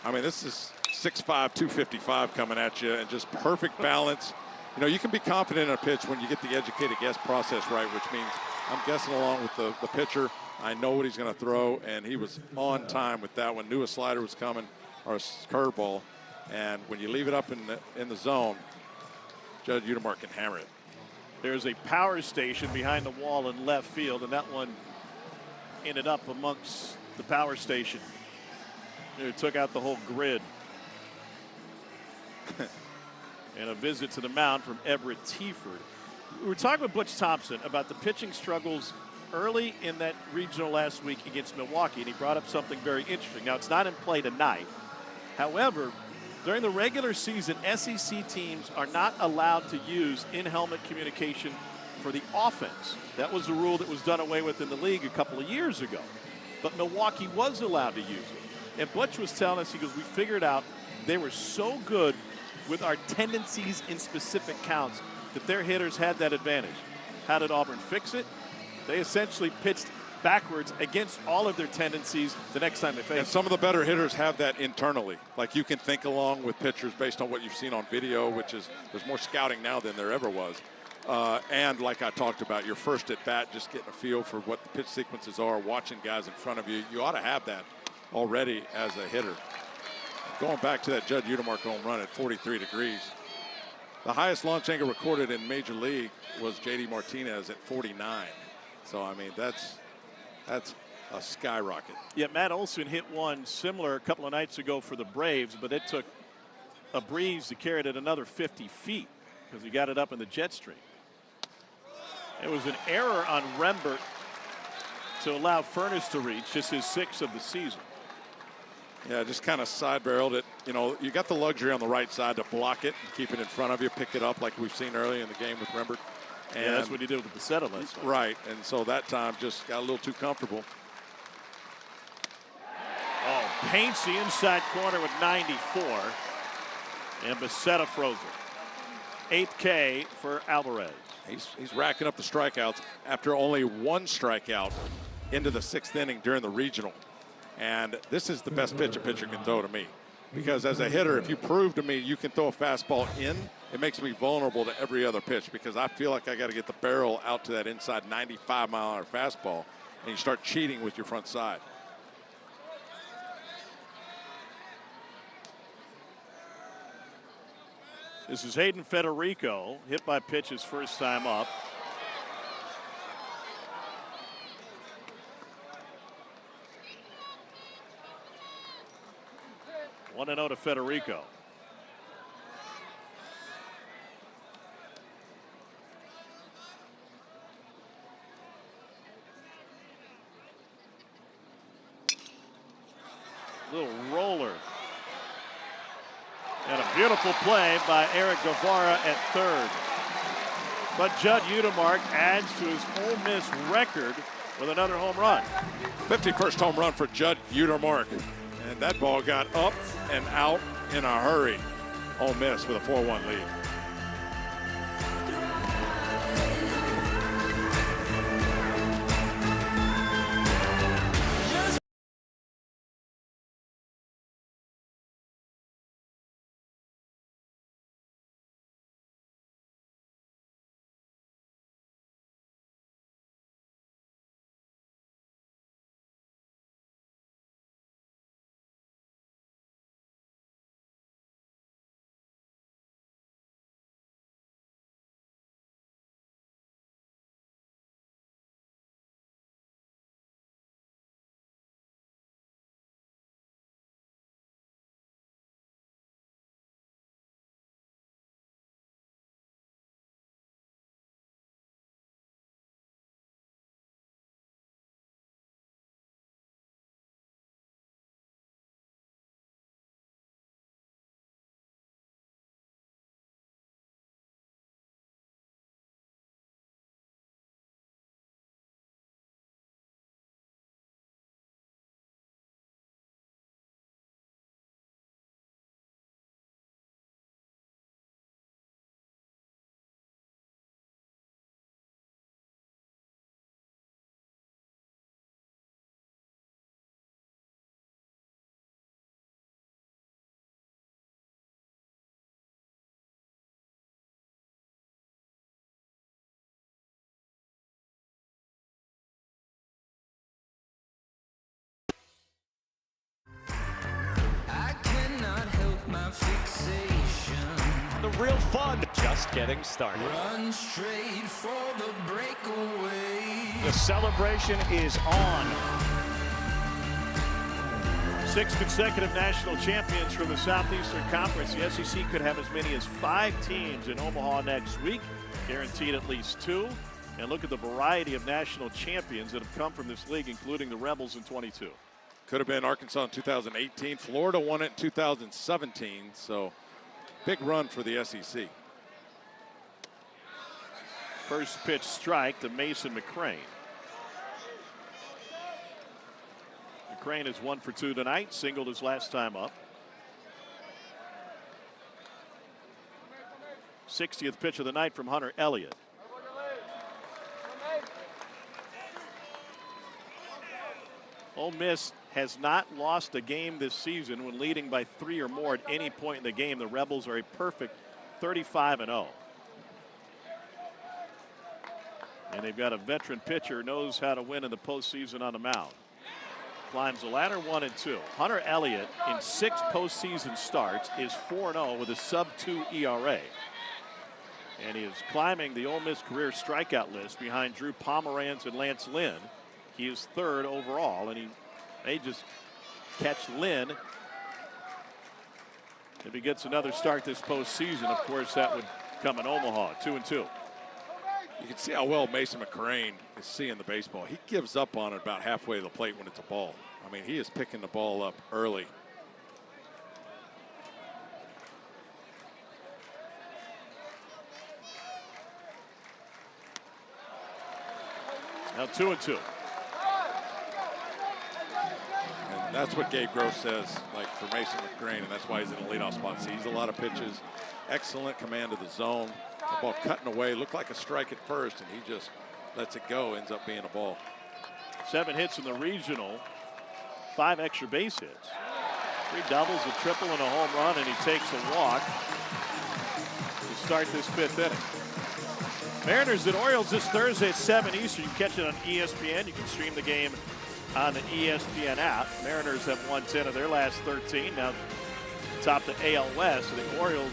I mean, this is 6'5", 255 coming at you, and just perfect balance. You know, you can be confident in a pitch when you get the educated guess process right, which means I'm guessing along with the pitcher. I know what he's going to throw, and he was on time with that one. Knew a slider was coming, or a curveball, and when you leave it up in the zone, Judd Udemark can hammer it. There's a power station behind the wall in left field, and that one ended up amongst the power station. It took out the whole grid. And a visit to the mound from Everett Tieford. We were talking with Butch Thompson about the pitching struggles early in that regional last week against Milwaukee, and he brought up something very interesting. Now, it's not in play tonight. However, during the regular season, SEC teams are not allowed to use in-helmet communication for the offense. That was a rule that was done away with in the league a couple of years ago. But Milwaukee was allowed to use it. And Butch was telling us, he goes, we figured out they were so good with our tendencies in specific counts that their hitters had that advantage. How did Auburn fix it? They essentially pitched backwards against all of their tendencies the next time they faced. And some of the better hitters have that internally. Like, you can think along with pitchers based on what you've seen on video, which is, there's more scouting now than there ever was. And like I talked about, your first at bat, just getting a feel for what the pitch sequences are, watching guys in front of you. You ought to have that already as a hitter. Going back to that Judd Udemark home run at 43 degrees. The highest launch angle recorded in Major League was J.D. Martinez at 49. So, I mean, that's a skyrocket. Yeah, Matt Olson hit one similar a couple of nights ago for the Braves, but it took a breeze to carry it at another 50 feet because he got it up in the jet stream. It was an error on Rembert to allow Furness to reach, just his 6th of the season. Yeah, just kind of side barreled it. You know, you got the luxury on the right side to block it and keep it in front of you, pick it up like we've seen earlier in the game with Rembert. And yeah, that's what he did with the Pacetta last night. Right, and so that time just got a little too comfortable. Oh, paints the inside corner with 94. And Pacetta froze it. 8th K for Alvarez. He's racking up the strikeouts after only 1 strikeout into the 6th inning during the regional. And this is the best pitch a pitcher can throw to me. Because as a hitter, if you prove to me you can throw a fastball in, it makes me vulnerable to every other pitch because I feel like I got to get the barrel out to that inside 95-mile-an-hour fastball, and you start cheating with your front side. This is Hayden Federico, hit by pitch his first time up. One and 0 to Federico. Little roller. And a beautiful play by Eric Guevara at third. But Judd Udemark adds to his Ole Miss record with another home run. 51st home run for Judd Udemark. And that ball got up and out in a hurry. Ole Miss with a 4-1 lead. The real fun just getting started. Run straight for the breakaway. The celebration is on. 6 consecutive national champions from the Southeastern Conference. The SEC could have as many as 5 teams in Omaha next week. Guaranteed at least 2. And look at the variety of national champions that have come from this league, including the Rebels in 22. Could have been Arkansas in 2018. Florida won it in 2017. So big run for the SEC. First pitch strike to Mason McCrane. McCrane is 1 for 2 tonight. Singled his last time up. 60th pitch of the night from Hunter Elliott. Ole Miss has not lost a game this season when leading by 3 or more at any point in the game. The Rebels are a perfect 35-0. And they've got a veteran pitcher who knows how to win in the postseason on the mound. Climbs the ladder 1-2. Hunter Elliott in 6 postseason starts is 4-0 with a sub-2 ERA. And he is climbing the Ole Miss career strikeout list behind Drew Pomeranz and Lance Lynn. He is 3rd overall, and he may just catch Lynn if he gets another start this postseason. Of course, that would come in Omaha, 2-2. You can see how well Mason McCrane is seeing the baseball. He gives up on it about halfway to the plate when it's a ball. I mean, he is picking the ball up early. Now 2-2. And that's what Gabe Gross says, like for Mason McCrane, and that's why he's in a leadoff spot. Sees a lot of pitches, excellent command of the zone. The ball cutting away, looked like a strike at first, and he just lets it go, ends up being a ball. 7 hits in the regional, 5 extra base hits. 3 doubles, a triple, and a home run, and he takes a walk to start this 5th inning. Mariners and Orioles this Thursday at 7 Eastern. You can catch it on ESPN. You can stream the game on the ESPN app. Mariners have won 10 of their last 13. Now top the AL West. So the Orioles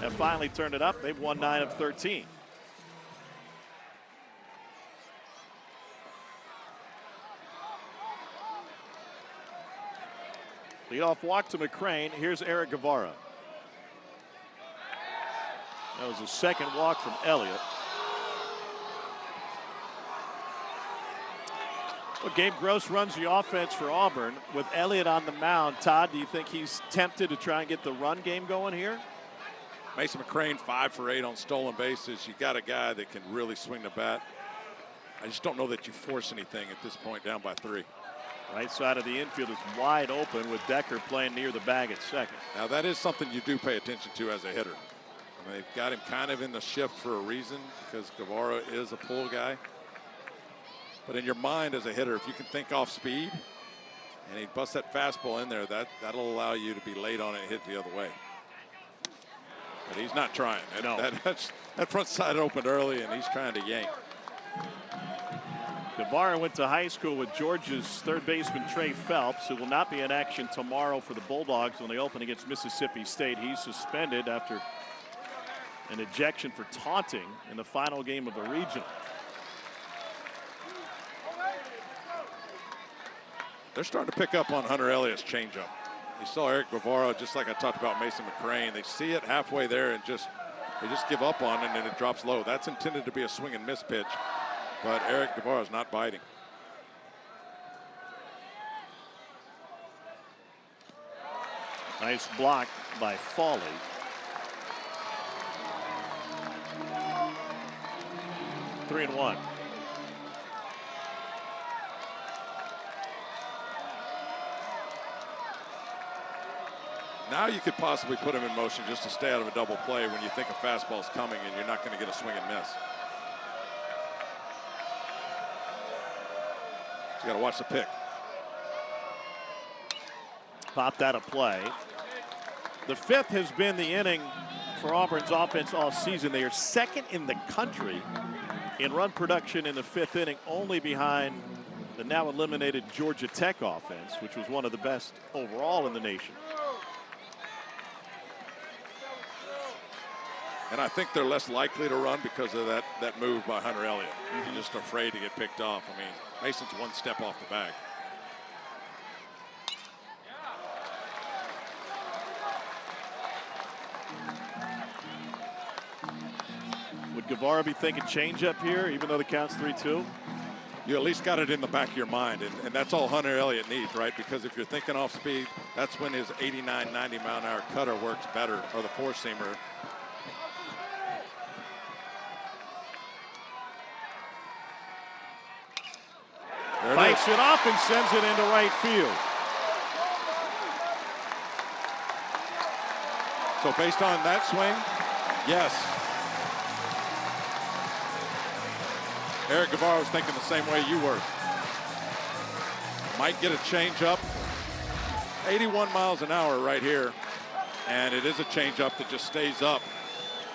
have finally turned it up. They've won 9 of 13. Leadoff walk to McCrane. Here's Eric Guevara. That was a second walk from Elliott. Well, Gabe Gross runs the offense for Auburn with Elliott on the mound. Todd, do you think he's tempted to try and get the run game going here? Mason McCrane 5 for 8 on stolen bases. You got a guy that can really swing the bat. I just don't know that you force anything at this point, down by 3. Right side of the infield is wide open with Decker playing near the bag at second. Now that is something you do pay attention to as a hitter. I mean, they've got him kind of in the shift for a reason because Guevara is a pull guy. But in your mind as a hitter, if you can think off speed and he busts that fastball in there, that'll allow you to be late on it and hit the other way. But he's not trying. No. That front side opened early and he's trying to yank. Guevara went to high school with Georgia's third baseman Trey Phelps, who will not be in action tomorrow for the Bulldogs when they open against Mississippi State. He's suspended after an ejection for taunting in the final game of the regional. They're starting to pick up on Hunter Elliott's changeup. You saw Eric Guevara, just like I talked about Mason McCrane. They see it halfway there and they just give up on it, and then it drops low. That's intended to be a swing and miss pitch, but Eric Guevara is not biting. Nice block by Foley. Three and one. Now you could possibly put him in motion just to stay out of a double play when you think a fastball's coming and you're not going to get a swing and miss. You got to watch the pick. Popped out of play. The 5th has been the inning for Auburn's offense all season. They are second in the country in run production in the 5th inning, only behind the now eliminated Georgia Tech offense, which was one of the best overall in the nation. And I think they're less likely to run because of that move by Hunter Elliott. He's just afraid to get picked off. I mean, Mason's one step off the bag. Would Guevara be thinking change up here, even though the count's 3-2? You at least got it in the back of your mind, and that's all Hunter Elliott needs, right? Because if you're thinking off speed, that's when his 89, 90 mile an hour cutter works better, or the four-seamer. Fights it off and sends it into right field. So based on that swing, yes. Eric Guevara was thinking the same way you were. Might get a change-up. 81 miles an hour right here. And it is a change-up that just stays up.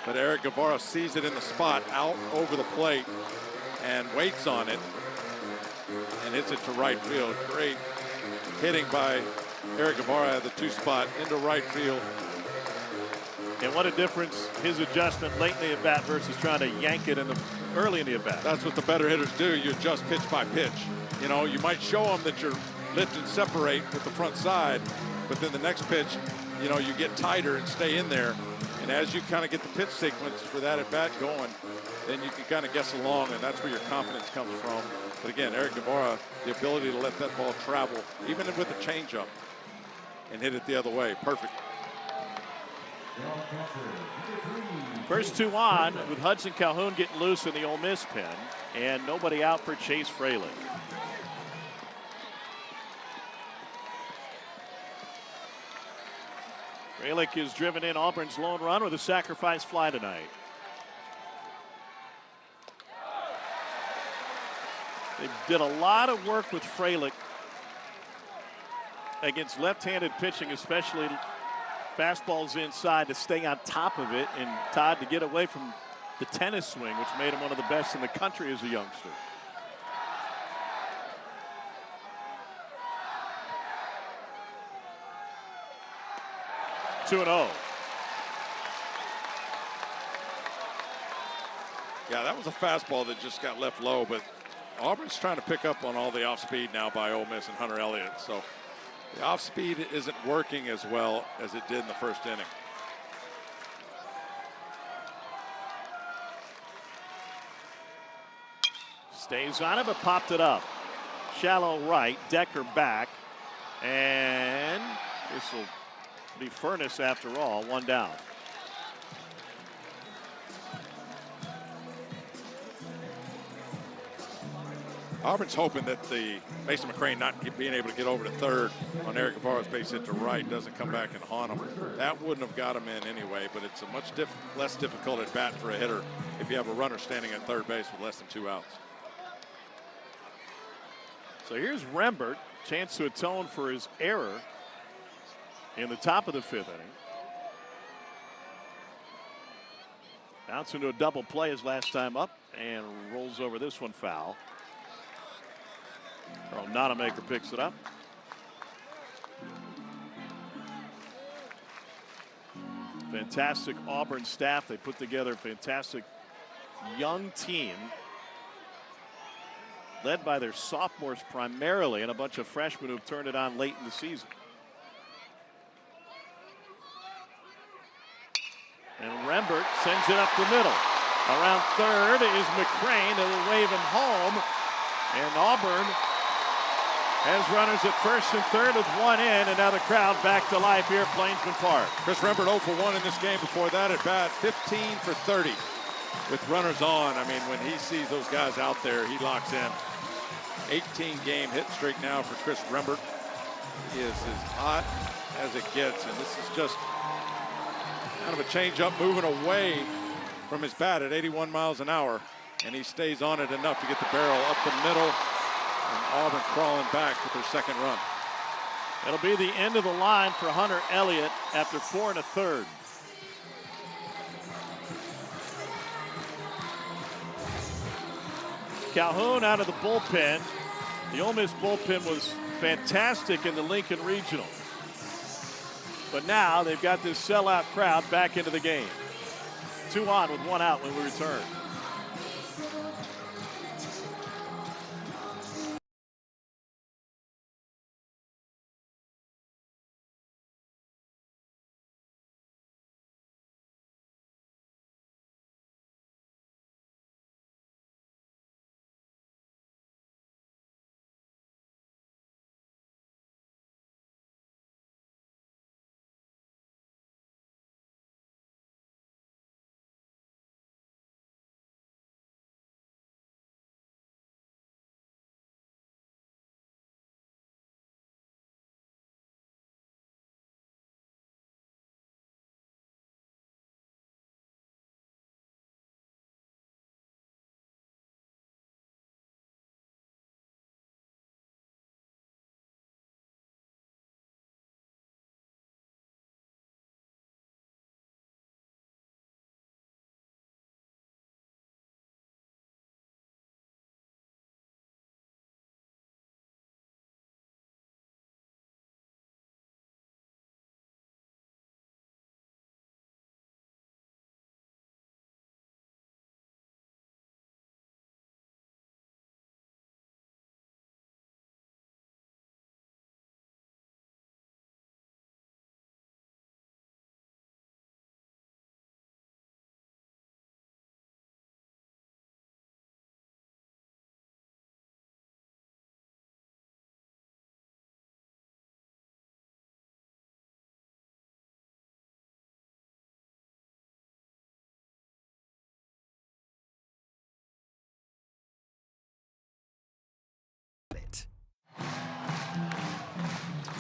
But Eric Guevara sees it in the spot out over the plate and waits on it and hits it to right field. Great hitting by Eric Guevara at the 2 spot into right field. And what a difference his adjustment late in the at-bat versus trying to yank it early in the at-bat. That's what the better hitters do. You adjust pitch by pitch. You know, you might show them that you're lift and separate with the front side, but then the next pitch, you know, you get tighter and stay in there. And as you kind of get the pitch sequence for that at-bat going, then you can kind of guess along, and that's where your confidence comes from. But again, Eric Guevara, the ability to let that ball travel, even with a changeup, and hit it the other way. Perfect. First 2 on with Hudson Calhoun getting loose in the Ole Miss pen, and nobody out for Chase Fralick. Fralick is driven in Auburn's lone run with a sacrifice fly tonight. They did a lot of work with Fralick against left-handed pitching, especially fastballs inside, to stay on top of it, and Todd to get away from the tennis swing, which made him one of the best in the country as a youngster. Two and 0. Yeah, that was a fastball that just got left low, but Auburn's trying to pick up on all the off-speed now by Ole Miss and Hunter Elliott. So the off-speed isn't working as well as it did in the first inning. Stays on it, but popped it up. Shallow right, Decker back, and this will be Furness after all, 1 down. Auburn's hoping that the Mason McCrane not being able to get over to third on Eric Guevara's base hit to right doesn't come back and haunt him. That wouldn't have got him in anyway, but it's a much less difficult at bat for a hitter if you have a runner standing at third base with less than 2 outs. So here's Rembert, chance to atone for his error in the top of the 5th inning. Bounce into a double play his last time up and rolls over this one foul. Carl Nonamaker picks it up. Fantastic Auburn staff. They put together a fantastic young team led by their sophomores primarily and a bunch of freshmen who've turned it on late in the season. And Rembert sends it up the middle. Around third is McCrane. They will wave him home. And Auburn has runners at first and third with 1 in, and now the crowd back to life here at Plainsman Park. Chris Rembert 0 for 1 in this game. Before that at bat, 15 for 30 with runners on. I mean, when he sees those guys out there, he locks in. 18-game hit streak now for Chris Rembert. He is as hot as it gets, and this is just kind of a change-up moving away from his bat at 81 miles an hour, and he stays on it enough to get the barrel up the middle, and Auburn crawling back with their 2nd run. It'll be the end of the line for Hunter Elliott after 4 1/3. Calhoun out of the bullpen. The Ole Miss bullpen was fantastic in the Lincoln Regional. But now they've got this sellout crowd back into the game. 2 on with 1 out when we return.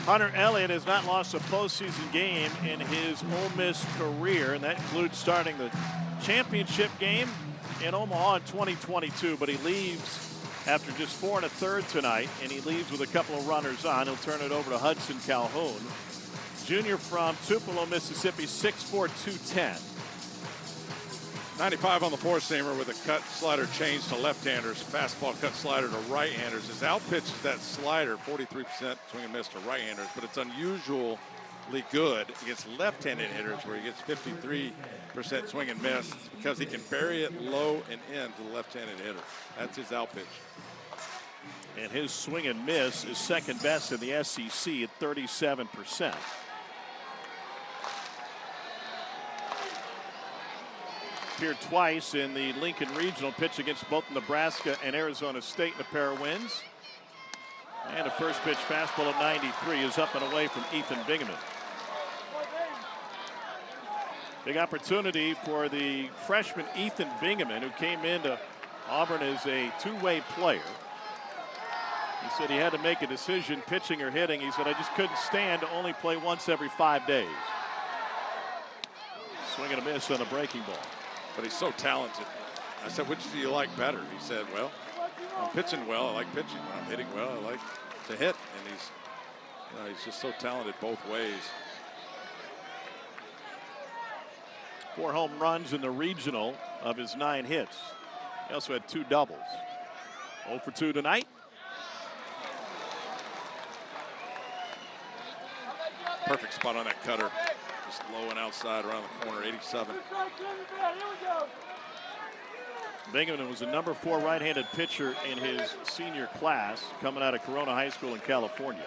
Hunter Elliott has not lost a postseason game in his Ole Miss career, and that includes starting the championship game in Omaha in 2022. But he leaves after just 4 1/3 tonight, and he leaves with a couple of runners on. He'll turn it over to Hudson Calhoun, junior from Tupelo, Mississippi, 6'4", 210. 95 on the four-seamer with a cut slider change to left-handers, fastball cut slider to right-handers. His out pitch is that slider, 43% swing and miss to right-handers, but it's unusually good against left-handed hitters where he gets 53% swing and miss because he can bury it low and in to the left-handed hitter. That's his out pitch. And his swing and miss is second best in the SEC at 37%. Appeared twice in the Lincoln Regional, pitch against both Nebraska and Arizona State in a pair of wins. And a first pitch fastball at 93 is up and away from Ethan Bingaman. Big opportunity for the freshman Ethan Bingaman, who came into Auburn as a two-way player. He said he had to make a decision, pitching or hitting. He said, I just couldn't stand to only play once every 5 days. Swing and a miss on a breaking ball. But he's so talented. I said, which do you like better? He said, well, I'm pitching well. I like pitching. When I'm hitting well, I like to hit. And he's just so talented both ways. 4 home runs in the regional of his 9 hits. He also had 2 doubles. 0 for 2 tonight. Perfect spot on that cutter. Just low and outside around the corner, 87. Bingaman was a number 4 right-handed pitcher in his senior class, coming out of Corona High School in California.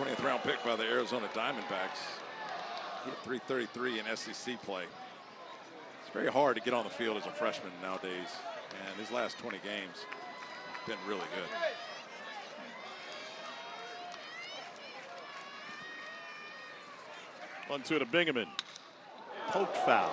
th round pick by the Arizona Diamondbacks. He hit 333 in SEC play. It's very hard to get on the field as a freshman nowadays. And his last 20 games have been really good. One two to Bingaman. Poke foul.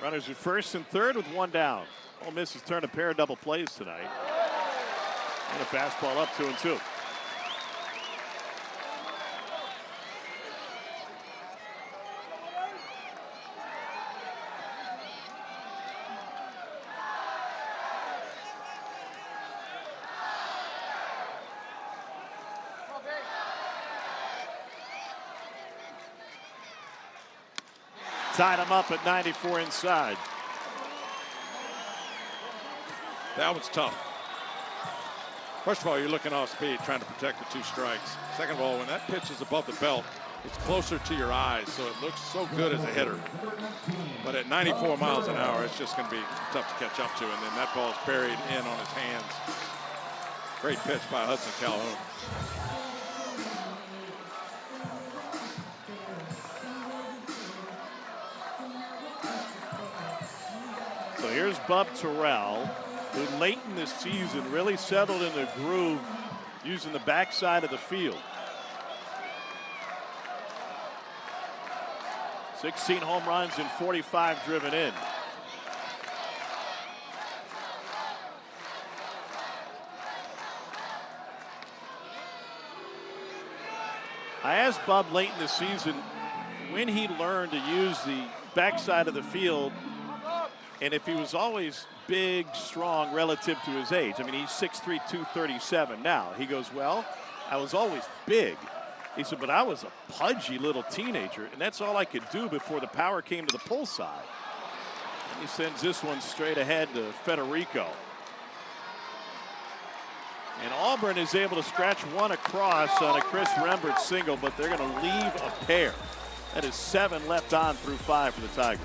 Runners at first and third with 1 down. Ole Miss has turned a pair of double plays tonight. And a fastball up 2-2. Tied him up at 94 inside. That was tough. First of all, you're looking off speed, trying to protect the 2 strikes. Second of all, when that pitch is above the belt, it's closer to your eyes, so it looks so good as a hitter. But at 94 miles an hour, it's just going to be tough to catch up to, and then that ball's buried in on his hands. Great pitch by Hudson Calhoun. So here's Bub Terrell, who late in the season really settled in the groove using the backside of the field. 16 home runs and 45 driven in. I asked Bub late in the season when he learned to use the backside of the field and if he was always big, strong relative to his age. I mean, he's 6'3", 237 now. He goes, well, I was always big. He said, but I was a pudgy little teenager, and that's all I could do before the power came to the pull side. And he sends this one straight ahead to Federico. And Auburn is able to scratch one across on a Chris Rembert single, but they're going to leave a pair. That is 7 left on through 5 for the Tigers.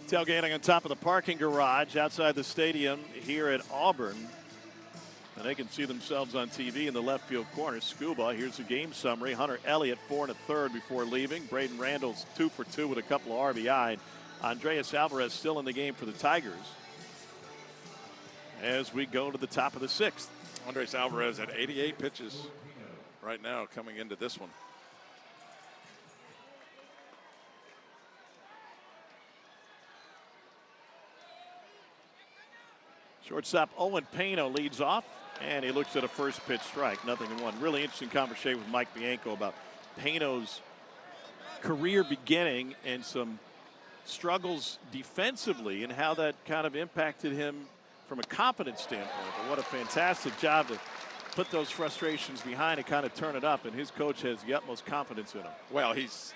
Tailgating on top of the parking garage outside the stadium here at Auburn. And they can see themselves on TV in the left field corner. Scuba, here's the game summary. Hunter Elliott 4 1/3 before leaving. Braden Randall's 2 for 2 with a couple of RBI. Andreas Alvarez still in the game for the Tigers. As we go to the top of the 6th. Andres Alvarez at 88 pitches right now coming into this one. Shortstop Owen Pano leads off, and he looks at a first pitch strike. 0-1. Really interesting conversation with Mike Bianco about Pano's career beginning and some struggles defensively and how that kind of impacted him from a confidence standpoint. But what a fantastic job to put those frustrations behind and kind of turn it up, and his coach has the utmost confidence in him. Well, he's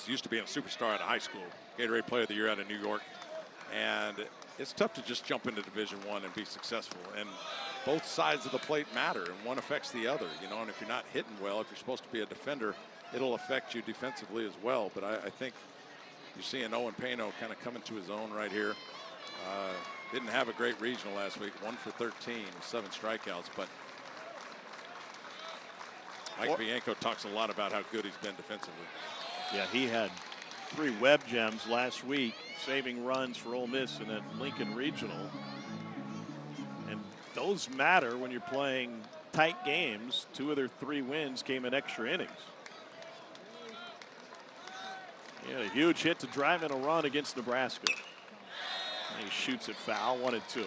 used to being a superstar out of high school, Gatorade Player of the Year out of New York, and it's tough to just jump into Division I and be successful. And both sides of the plate matter, and one affects the other. You know, and if you're not hitting well, if you're supposed to be a defender, it'll affect you defensively as well. But I think you're seeing Owen Pano kind of coming to his own right here. Didn't have a great regional last week, 1 for 13, 7 strikeouts. But Mike Bianco talks a lot about how good he's been defensively. Yeah, he had 3 web gems last week, saving runs for Ole Miss in that Lincoln Regional. And those matter when you're playing tight games. 2 of their 3 wins came in extra innings. He had a huge hit to drive in a run against Nebraska. And he shoots it foul, 1-2.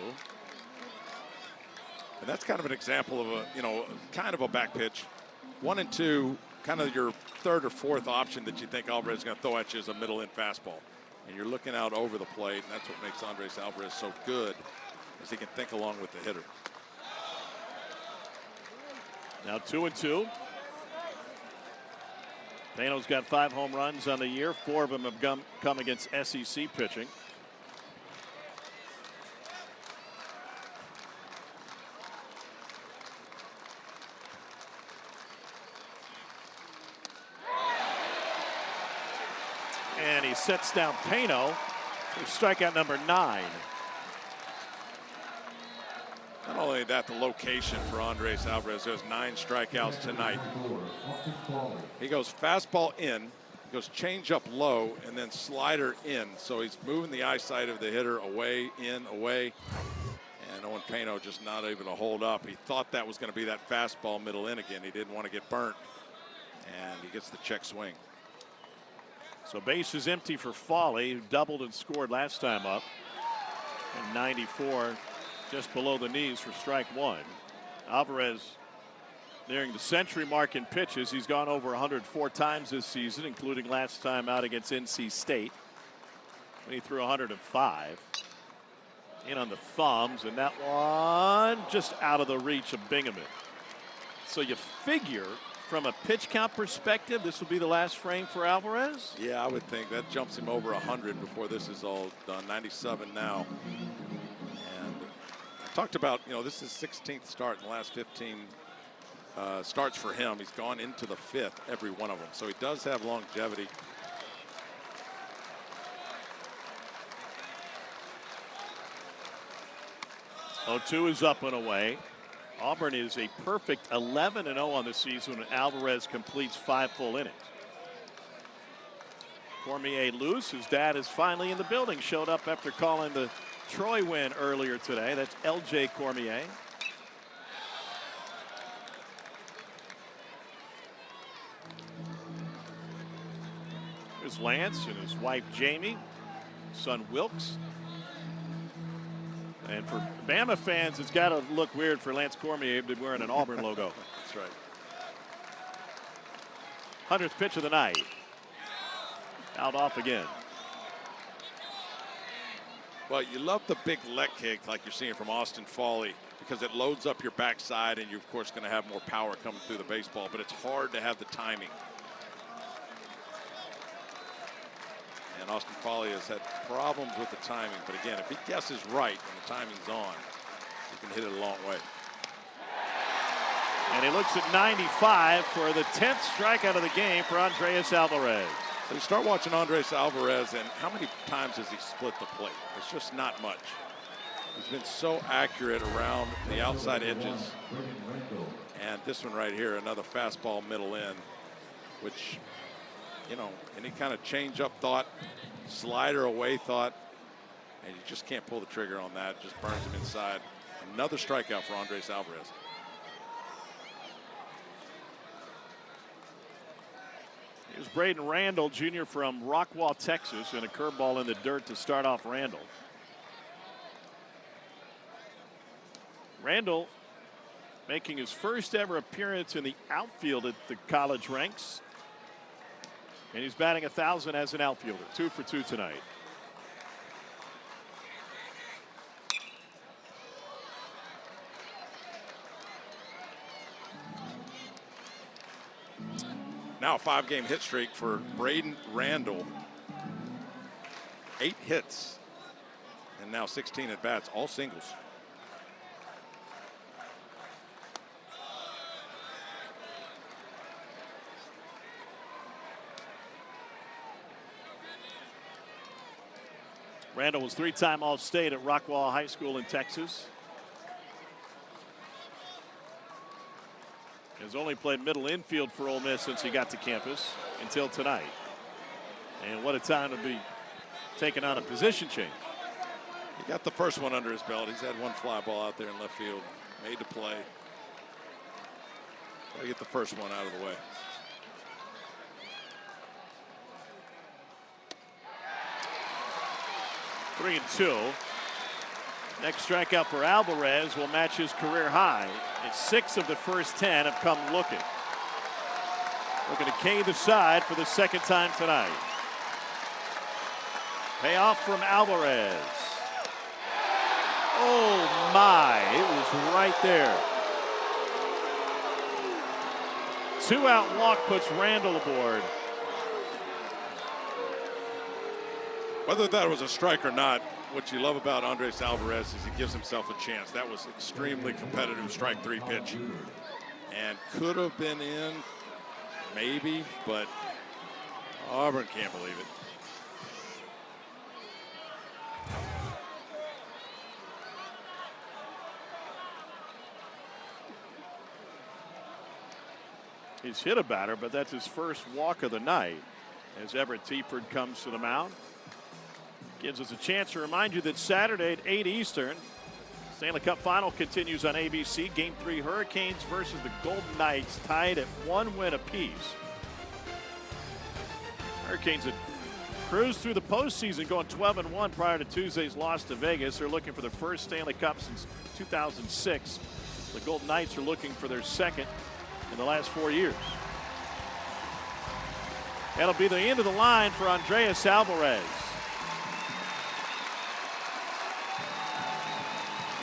And that's kind of an example of a, you know, kind of a back pitch. 1-2, kind of your third or fourth option that you think Alvarez is going to throw at you is a middle-in fastball. And you're looking out over the plate, and that's what makes Andres Alvarez so good, is he can think along with the hitter. Now 2-2. Pano's got 5 home runs on the year. 4 of them have come against SEC pitching. And he sets down Pano for strikeout number 9. Not only that, the location for Andres Alvarez. There's 9 strikeouts tonight. He goes fastball in, he goes changeup low, and then slider in. So he's moving the eyesight of the hitter away, in, away. And Owen Pano just not able to hold up. He thought that was going to be that fastball middle in again. He didn't want to get burnt. And he gets the check swing. So base is empty for Foley, who doubled and scored last time up. And 94 just below the knees for strike 1. Alvarez nearing the century mark in pitches. He's gone over 104 times this season, including last time out against NC State when he threw 105. In on the thumbs, and that one just out of the reach of Bingaman. So you figure from a pitch count perspective, this will be the last frame for Alvarez? Yeah, I would think that jumps him over 100 before this is all done. 97 now. And I talked about, you know, this is 16th start in the last 15 starts for him. He's gone into the 5th, every one of them. So he does have longevity. Oh, 2 is up and away. Auburn is a perfect 11-0 on the season when Alvarez completes 5 full innings. Cormier loose. His dad is finally in the building. Showed up after calling the Troy win earlier today. That's L.J. Cormier. There's Lance and his wife Jamie, son Wilkes. And for Bama fans, it's got to look weird for Lance Cormier to be wearing an Auburn logo. That's right. 100th pitch of the night. Out off again. Well, you love the big leg kick like you're seeing from Austin Foley because it loads up your backside and you're, of course, going to have more power coming through the baseball, but it's hard to have the timing. And Austin Foley has had problems with the timing, but again, if he guesses right and the timing's on, he can hit it a long way. And he looks at 95 for the 10th strikeout of the game for Andreas Alvarez. So you start watching Andres Alvarez, and how many times has he split the plate? It's just not much. He's been so accurate around the outside edges. And this one right here, another fastball middle in, which, you know, any kind of change-up thought, slider away thought, and you just can't pull the trigger on that. Just burns him inside. Another strikeout for Andres Alvarez. Here's Braden Randall, Jr. from Rockwall, Texas, and a curveball in the dirt to start off Randall. Randall making his first ever appearance in the outfield at the college ranks. And he's batting 1,000 as an outfielder. 2 for 2 tonight. Now a 5-game hit streak for Braden Randall. 8 hits and now 16 at bats, all singles. Randall was 3-time All-State at Rockwall High School in Texas. Has only played middle infield for Ole Miss since he got to campus until tonight. And what a time to be taking on a position change. He got the first one under his belt. He's had one fly ball out there in left field, made the play. Got to get the first one out of the way. Three and 2. Next strikeout for Alvarez will match his career high. And 6 of the first 10 have come looking. Looking to K the side for the second time tonight. Payoff from Alvarez. Oh my, it was right there. 2-out walk puts Randall aboard. Whether that was a strike or not, what you love about Andres Alvarez is he gives himself a chance. That was extremely competitive strike 3 pitch. And could have been in, maybe, but Auburn can't believe it. He's hit a batter, but that's his first walk of the night as Everett Teaford comes to the mound. Gives us a chance to remind you that Saturday at 8 Eastern, Stanley Cup Final continues on ABC. Game 3, Hurricanes versus the Golden Knights, tied at 1 win apiece. Hurricanes had cruised through the postseason, going 12-1 prior to Tuesday's loss to Vegas. They're looking for their first Stanley Cup since 2006. The Golden Knights are looking for their second in the last 4 years. That'll be the end of the line for Andres Alvarez.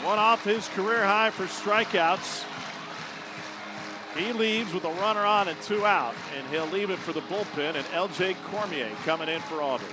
One off his career high for strikeouts. He leaves with a runner on and 2 out, and he'll leave it for the bullpen, and L.J. Cormier coming in for Auburn.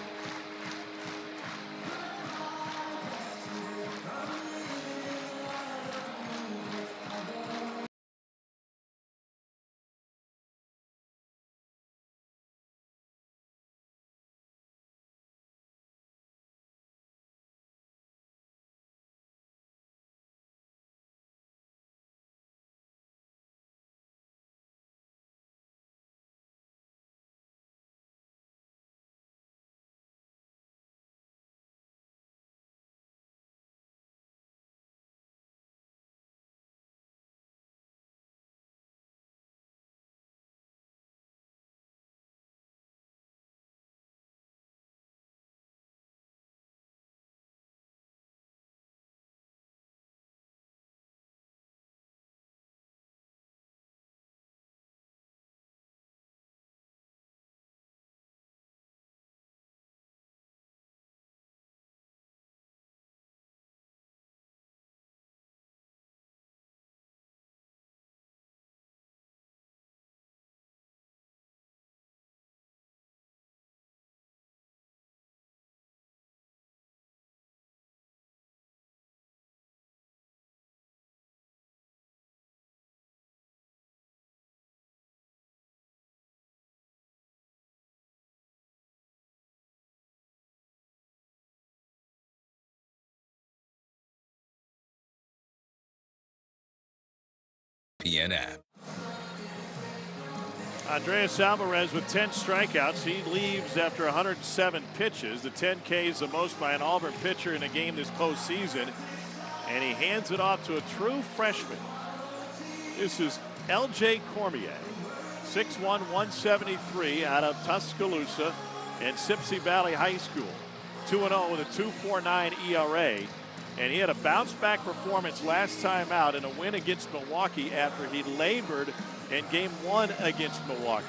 ESPN app. Andres Alvarez with 10 strikeouts. He leaves after 107 pitches. The 10 Ks the most by an Auburn pitcher in a game this postseason. And he hands it off to a true freshman. This is L.J. Cormier, 6'1", 173 out of Tuscaloosa and Sipsey Valley High School. 2-0 with a 2.49 ERA. And he had a bounce-back performance last time out in a win against Milwaukee after he labored in Game 1 against Milwaukee.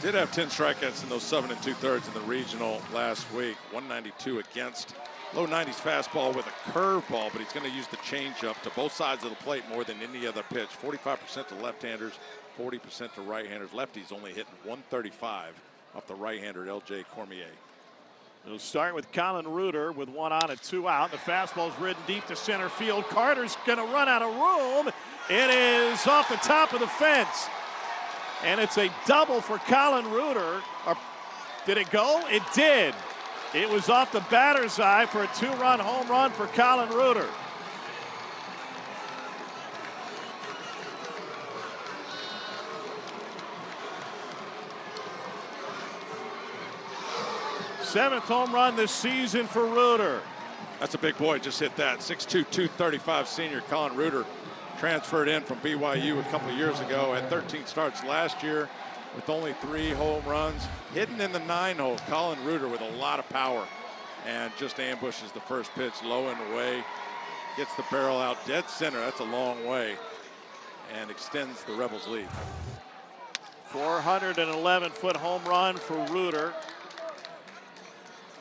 Did have 10 strikeouts in those 7 2/3 in the regional last week. 192 against. Low 90s fastball with a curveball, but he's going to use the changeup to both sides of the plate more than any other pitch. 45% to left-handers, 40% to right-handers. Lefties only hitting 135 off the right-hander, L.J. Cormier. We'll start with Colin Reuter with 1 on and 2 out. The fastball's ridden deep to center field. Carter's going to run out of room. It is off the top of the fence. And it's a double for Colin Reuter. Did it go? It did. It was off the batter's eye for a 2-run home run for Colin Reuter. Seventh home run this season for Reuter. That's a big boy, just hit that. 6'2", 235 senior Colin Reuter transferred in from BYU a couple of years ago. Had 13 starts last year with only 3 home runs. Hitting in the 9-hole, Colin Reuter with a lot of power and just ambushes the first pitch low and away. Gets the barrel out dead center. That's a long way and extends the Rebels' lead. 411-foot home run for Reuter.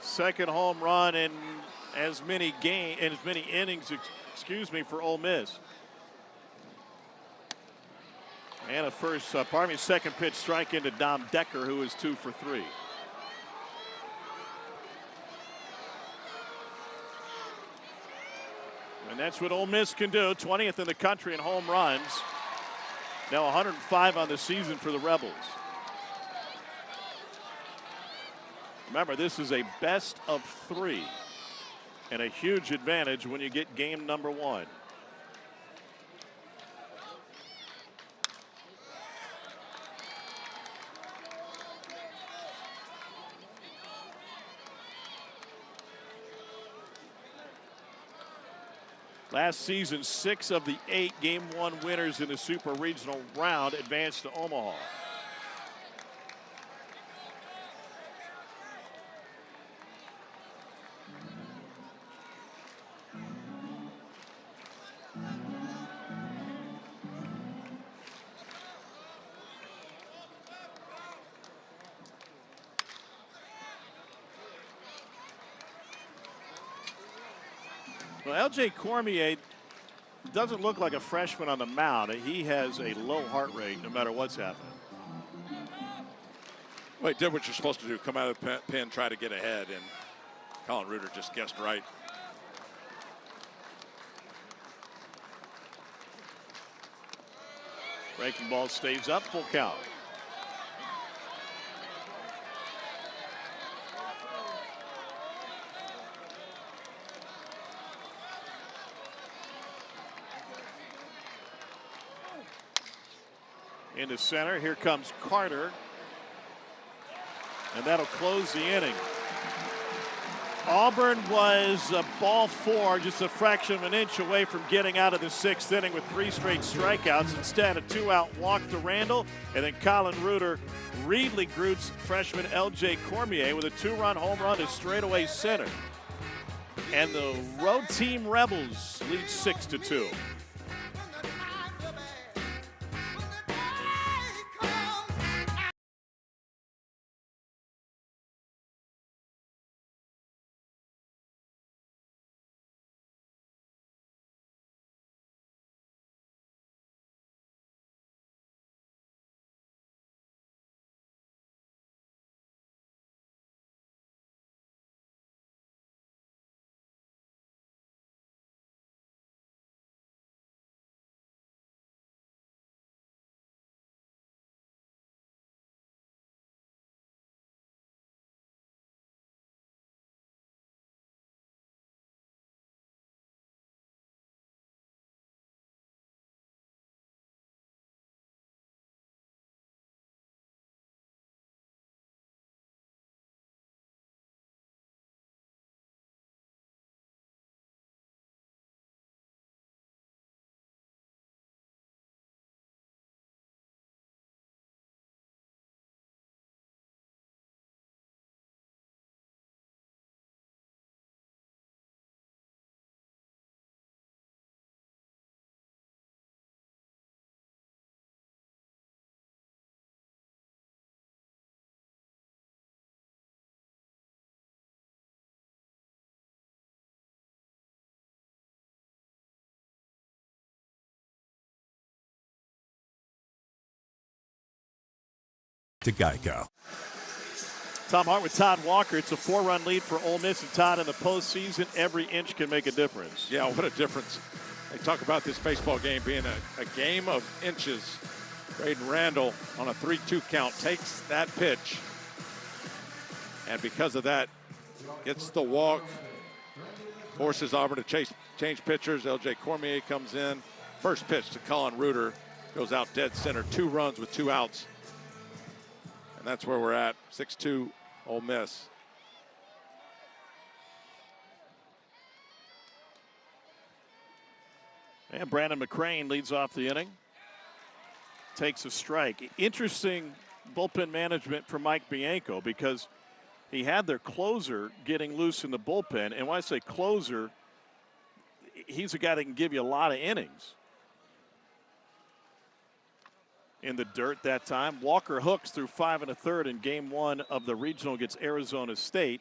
Second home run in as many innings, for Ole Miss. And a second pitch strike into Dom Decker, who is 2 for 3. And that's what Ole Miss can do. 20th in the country in home runs. Now 105 on the season for the Rebels. Remember, this is a best of 3 and a huge advantage when you get game number 1. Last season, 6 of the 8 Game 1 winners in the Super Regional round advanced to Omaha. Well, L.J. Cormier doesn't look like a freshman on the mound. He has a low heart rate no matter what's happening. Well, he did what you're supposed to do. Come out of the pen, try to get ahead, and Colin Reuter just guessed right. Breaking ball stays up, full count. Into center, here comes Carter. And that'll close the inning. Auburn was ball 4, just a fraction of an inch away from getting out of the 6th inning with 3 straight strikeouts. Instead, a 2-out walk to Randall, and then Colin Reuter readily greets freshman L.J. Cormier with a 2-run home run to straightaway center. And the road team Rebels lead 6-2. to Geico. Tom Hart with Todd Walker. It's a 4-run lead for Ole Miss, and Todd, in the postseason, every inch can make a difference. Yeah, what a difference. They talk about this baseball game being a game of inches. Braden Randall on a 3-2 count takes that pitch, and because of that, gets the walk, forces Auburn to change pitchers. L.J. Cormier comes in. First pitch to Colin Reuter, goes out dead center. 2 runs with 2 outs. And that's where we're at, 6-2 Ole Miss. And Brandon McCrane leads off the inning. Takes a strike. Interesting bullpen management for Mike Bianco, because he had their closer getting loose in the bullpen. And when I say closer, he's a guy that can give you a lot of innings. In the dirt that time, Walker hooks through 5 1/3 in game 1 of the regional against Arizona State.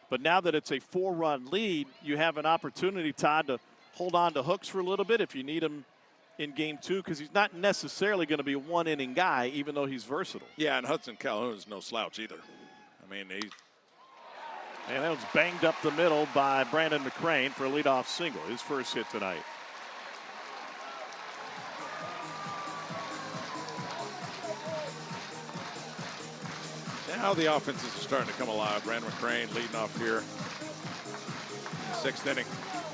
But now that it's a 4-run lead, you have an opportunity, Todd, to hold on to hooks for a little bit if you need him in game 2, because he's not necessarily going to be a 1-inning guy, even though he's versatile. Yeah, and Hudson Calhoun is no slouch either. I mean, And that was banged up the middle by Brandon McCrane for a leadoff single, his first hit tonight. now the offenses are starting to come alive. Brandon McCrane leading off here. 6th inning.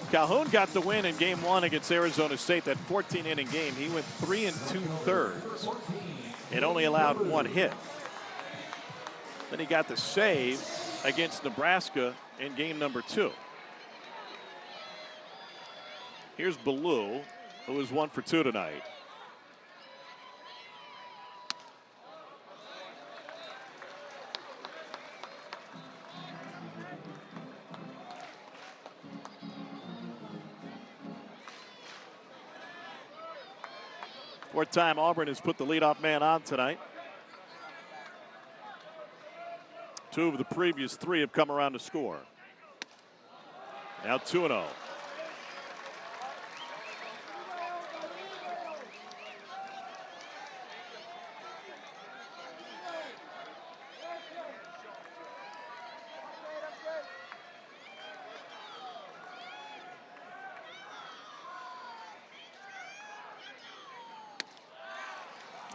Calhoun got the win in game 1 against Arizona State, that 14-inning game. He went 3 2/3 and only allowed 1 hit. Then he got the save against Nebraska in game number 2. Here's Ballou, who is 1 for 2 tonight. Fourth time Auburn has put the leadoff man on tonight. 2 of the previous 3 have come around to score. Now 2-0.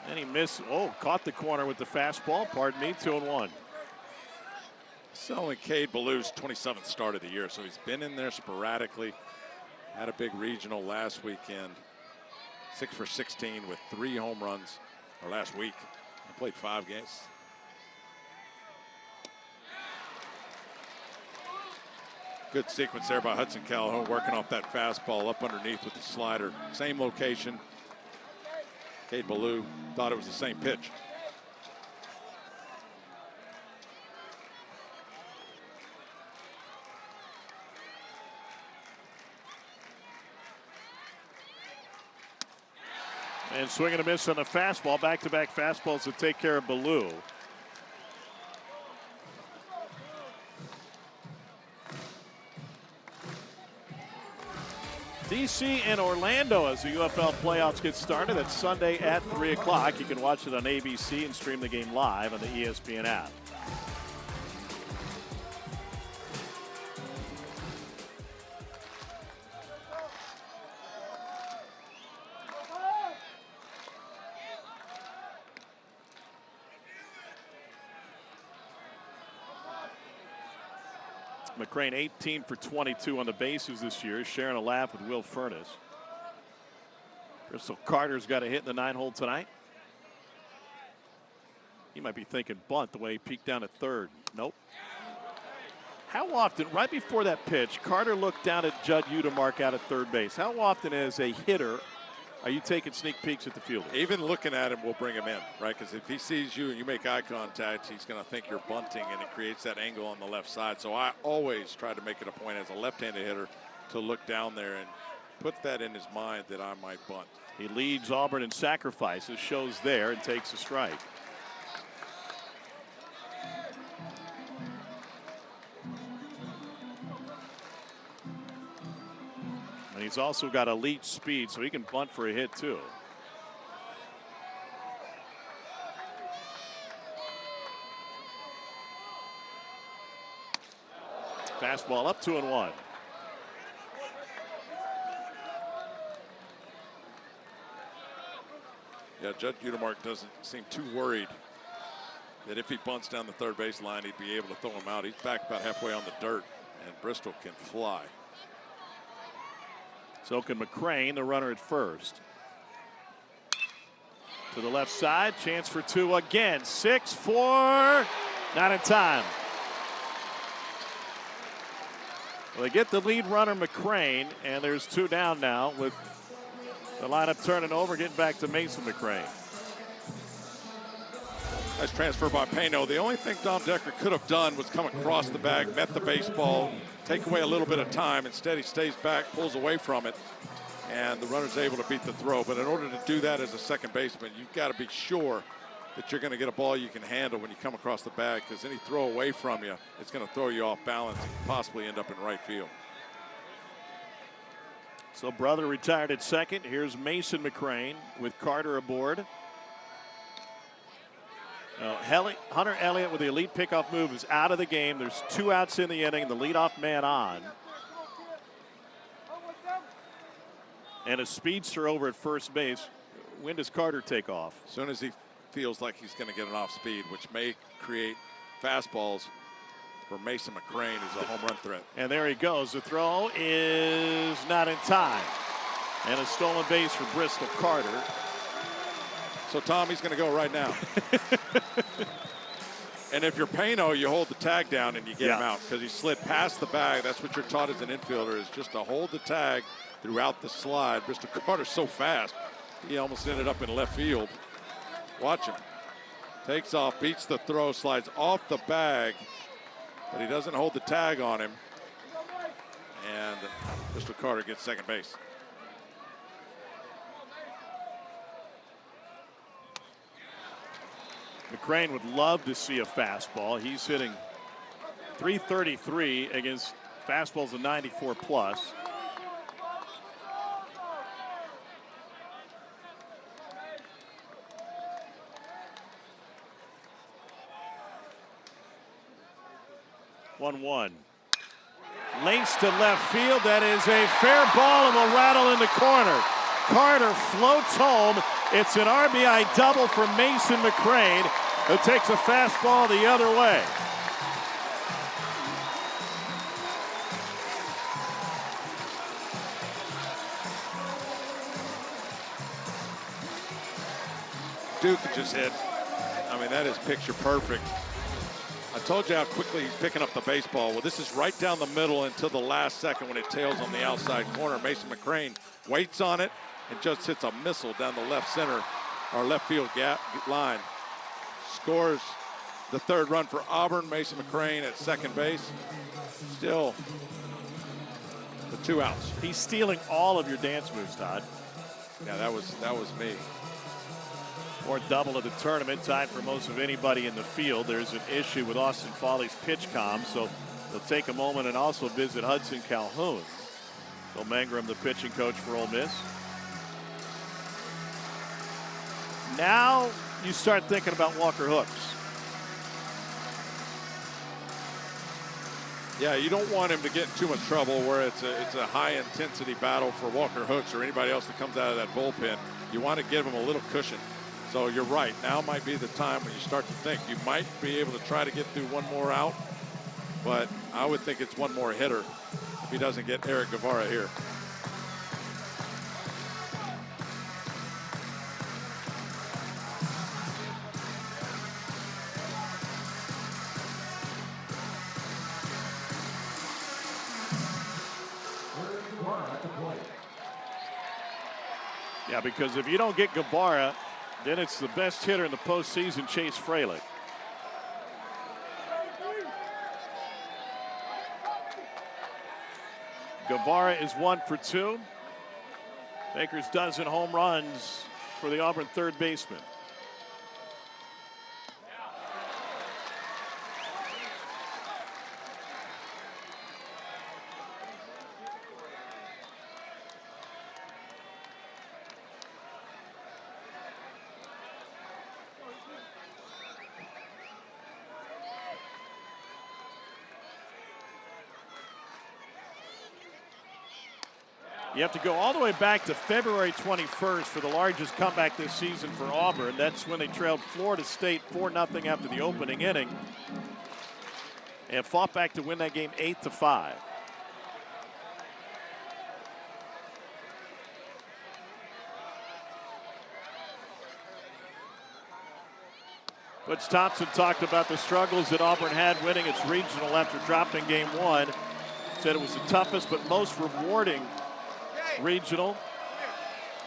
And he missed. Oh, caught the corner with the fastball. Pardon me, 2-1. It's only Cade Ballou's 27th start of the year, so he's been in there sporadically. Had a big regional last weekend. 6 for 16 with 3 home runs, or last week. He played 5 games. Good sequence there by Hudson Calhoun, working off that fastball up underneath with the slider. Same location. Cade Ballou thought it was the same pitch. And swing and a miss on the fastball. Back-to-back fastballs to take care of Ballou. DC and Orlando as the UFL playoffs get started. That's Sunday at 3 o'clock. You can watch it on ABC and stream the game live on the ESPN app. McCrane 18 for 22 on the bases this year, sharing a laugh with Will Furness. Bristol Carter's got a hit in the 9-hole tonight. He might be thinking bunt the way he peeked down at third. Nope. How often, right before that pitch, Carter looked down at Judd Udemark out at third base. How often as a hitter are you taking sneak peeks at the fielder? Even looking at him will bring him in, right? Because if he sees you and you make eye contact, he's going to think you're bunting, and it creates that angle on the left side. So I always try to make it a point as a left-handed hitter to look down there and put that in his mind that I might bunt. He leads Auburn in sacrifices, shows there, and takes a strike. And he's also got elite speed, so he can bunt for a hit, too. Fastball up 2-1. Yeah, Judd Gutemark doesn't seem too worried that if he bunts down the third base line, he'd be able to throw him out. He's back about halfway on the dirt, and Bristol can fly. So can McCrane, the runner at first. To the left side, chance for two again. 6-4, not in time. Well, they get the lead runner, McCrane, and there's two down now with the lineup turning over, getting back to Mason McCrane. Nice transfer by Pano. The only thing Dom Decker could have done was come across the bag, met the baseball, take away a little bit of time. Instead, he stays back, pulls away from it, and the runner's able to beat the throw. But in order to do that as a second baseman, you've got to be sure that you're going to get a ball you can handle when you come across the bag, because any throw away from you, it's going to throw you off balance and possibly end up in right field. So Brother retired at second. Here's Mason McCrane with Carter aboard. Hunter Elliott with the elite pickoff move is out of the game. There's 2 outs in the inning. The leadoff man on. And a speedster over at first base. When does Carter take off? As soon as he feels like he's going to get an off speed, which may create fastballs for Mason McCrane, who's a home run threat. And there he goes. The throw is not in time. And a stolen base for Bristol Carter. So Tom, he's going to go right now. And if you're Pano, you hold the tag down and you get him out, because he slid past the bag. That's what you're taught as an infielder, is just to hold the tag throughout the slide. Bristol Carter's so fast, he almost ended up in left field. Watch him. Takes off, beats the throw, slides off the bag, but he doesn't hold the tag on him. And Bristol Carter gets second base. McCrane would love to see a fastball. He's hitting .333 against fastballs of 94 plus. One. Links to left field. That is a fair ball and will rattle in the corner. Carter floats home. It's an RBI double for Mason McCrane, who takes a fastball the other way. Duke just hit. I mean, that is picture perfect. I told you how quickly he's picking up the baseball. Well, this is right down the middle until the last second when it tails on the outside corner. Mason McCrane waits on it and just hits a missile down the left center, or left field gap line. Scores the third run for Auburn. Mason McCrane at second base. Still the 2 outs. He's stealing all of your dance moves, Todd. Yeah, that was me. Or double of the tournament, tied for most of anybody in the field. There's an issue with Austin Foley's pitch comm, so they'll take a moment and also visit Hudson Calhoun. Bill Mangrum, the pitching coach for Ole Miss. Now you start thinking about Walker Hooks. Yeah, you don't want him to get in too much trouble where it's a high-intensity battle for Walker Hooks or anybody else that comes out of that bullpen. You want to give him a little cushion. So you're right. Now might be the time when you start to think you might be able to try to get through one more out. But I would think it's one more hitter if he doesn't get Eric Guevara here. Yeah, because if you don't get Guevara, then it's the best hitter in the postseason, Chase Fralick. Guevara is 1 for 2. Baker's dozen home runs for the Auburn third baseman. You have to go all the way back to February 21st for the largest comeback this season for Auburn. That's when they trailed Florida State 4-0 after the opening inning and fought back to win that game 8-5. Butch Thompson talked about the struggles that Auburn had winning its regional after dropping game 1. Said it was the toughest but most rewarding regional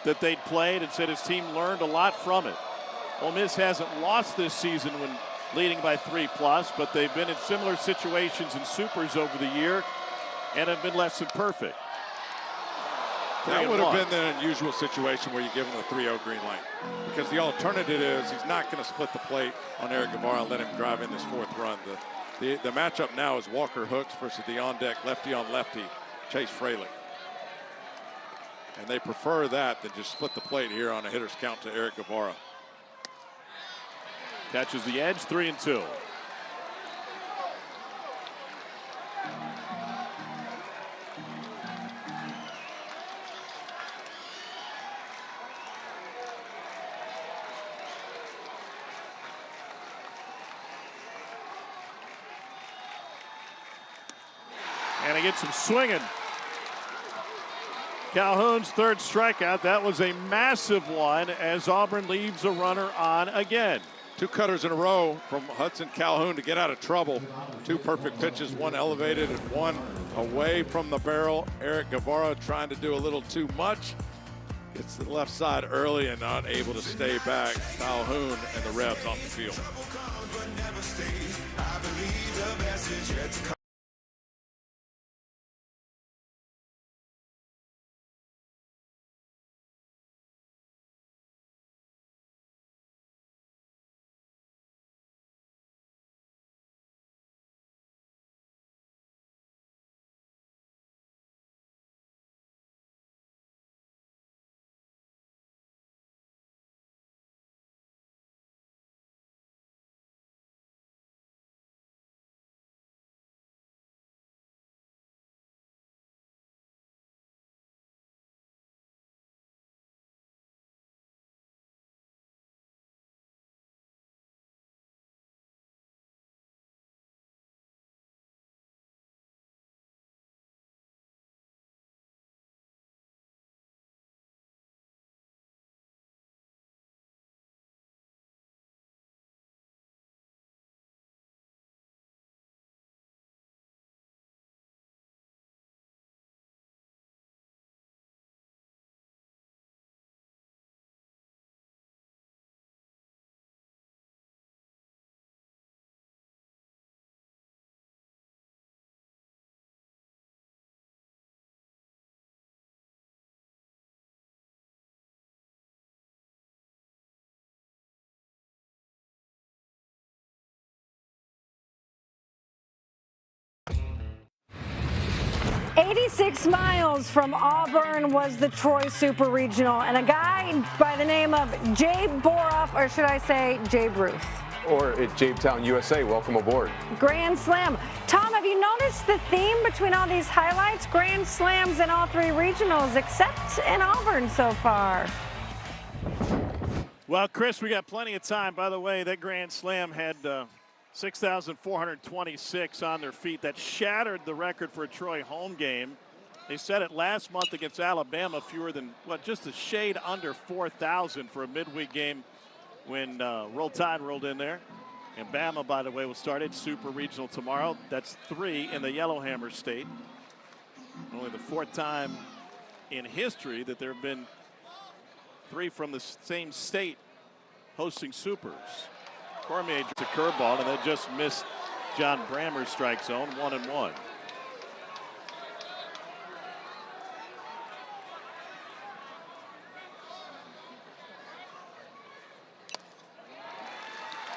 that they'd played, and said his team learned a lot from it. Ole Miss hasn't lost this season when leading by 3+, but they've been in similar situations in supers over the year and have been less than perfect. That would have been the unusual situation where you give him a 3-0 green light, because the alternative is he's not going to split the plate on Eric Guevara and let him drive in this 4th run. The matchup now is Walker Hooks versus the on-deck lefty on lefty Chase Fralick. And they prefer that than just split the plate here on a hitter's count to Eric Guevara. Catches the edge, 3-2. And he gets him swinging. Calhoun's 3rd strikeout. That was a massive one as Auburn leaves a runner on again. 2 cutters in a row from Hudson Calhoun to get out of trouble. 2 perfect pitches, one elevated and one away from the barrel. Eric Guevara trying to do a little too much. Gets to the left side early and not able to stay back. Calhoun and the Rebs on the field. 86 miles from Auburn was the Troy Super Regional, and a guy by the name of Jay Boroff, or should I say Jay Ruth? Or at Japetown, USA, welcome aboard. Grand Slam. Tom, have you noticed the theme between all these highlights? Grand Slams in all 3 regionals, except in Auburn so far. Well, Chris, we got plenty of time. By the way, that Grand Slam had 6,426 on their feet. That shattered the record for a Troy home game. They set it last month against Alabama, fewer than, just a shade under 4,000 for a midweek game when Roll Tide rolled in there. And Bama, by the way, will start its Super Regional tomorrow. That's 3 in the Yellowhammer State. Only the 4th time in history that there have been 3 from the same state hosting Supers. Cormier to curveball, and that just missed John Brammer's strike zone, 1-1.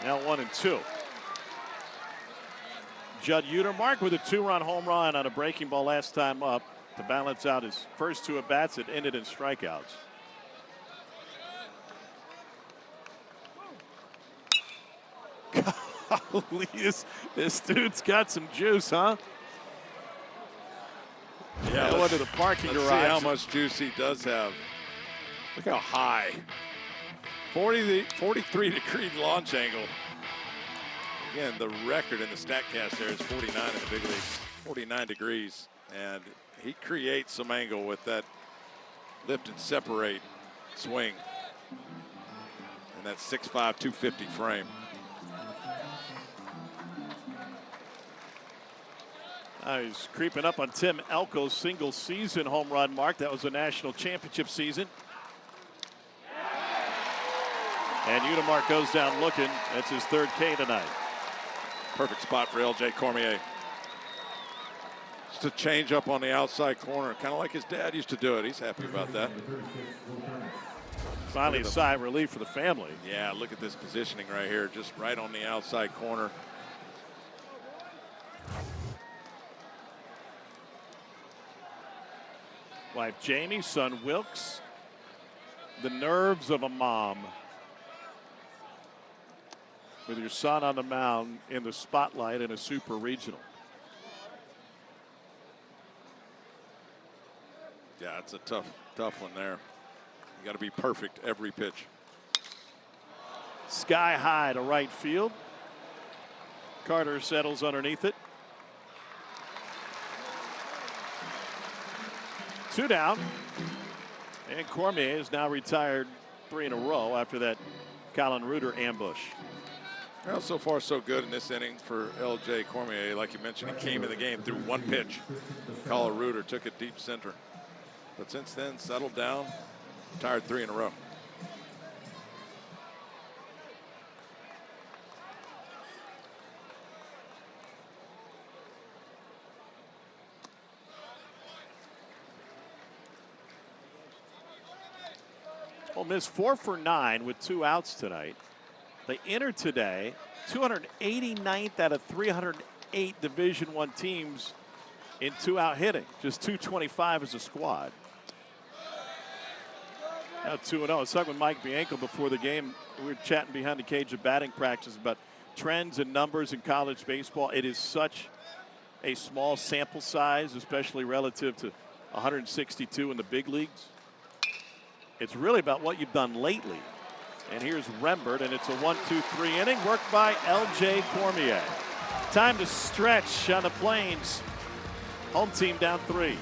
Now 1-2. Judd Utermark with a 2-run home run on a breaking ball last time up to balance out his first 2 at-bats that ended in strikeouts. Golly, this dude's got some juice, huh? Yeah, go into the parking let's garage. see how much juice he does have. Look how high. 43-degree launch angle. Again, the record in the StatCast there is 49 in the big leagues, 49 degrees. And he creates some angle with that lift and separate swing. And that 6'5", 250 frame. He's creeping up on Tim Elko's single season home run mark. That was a national championship season. And Udemark goes down looking. That's his third K tonight. Perfect spot for L.J. Cormier. Just a change up on the outside corner, kind of like his dad used to do it. He's happy about that. Finally a sigh of relief for the family. Yeah, look at this positioning right here, just right on the outside corner. Wife Jamie, son Wilkes. The nerves of a mom. With your son on the mound in the spotlight in a super regional. Yeah, it's a tough one there. You got to be perfect every pitch. Sky high to right field. Carter settles underneath it. 2 down. And Cormier is now retired 3 in a row after that Colin Reuter ambush. Well, so far so good in this inning for L.J. Cormier. Like you mentioned, he came in the game through 1 pitch. Colin Reuter took it deep center. But since then, settled down, retired 3 in a row. Ole Miss 4 for 9 with 2 outs tonight. They entered today 289th out of 308 Division I teams in 2-out hitting. Just 225 as a squad. Now 2-0. I was talking with Mike Bianco before the game. We were chatting behind the cage of batting practice about trends and numbers in college baseball. It is such a small sample size, especially relative to 162 in the big leagues. It's really about what you've done lately. And here's Rembert, and it's a 1-2-3 inning worked by L.J. Cormier. Time to stretch on the Plains. Home team down 3.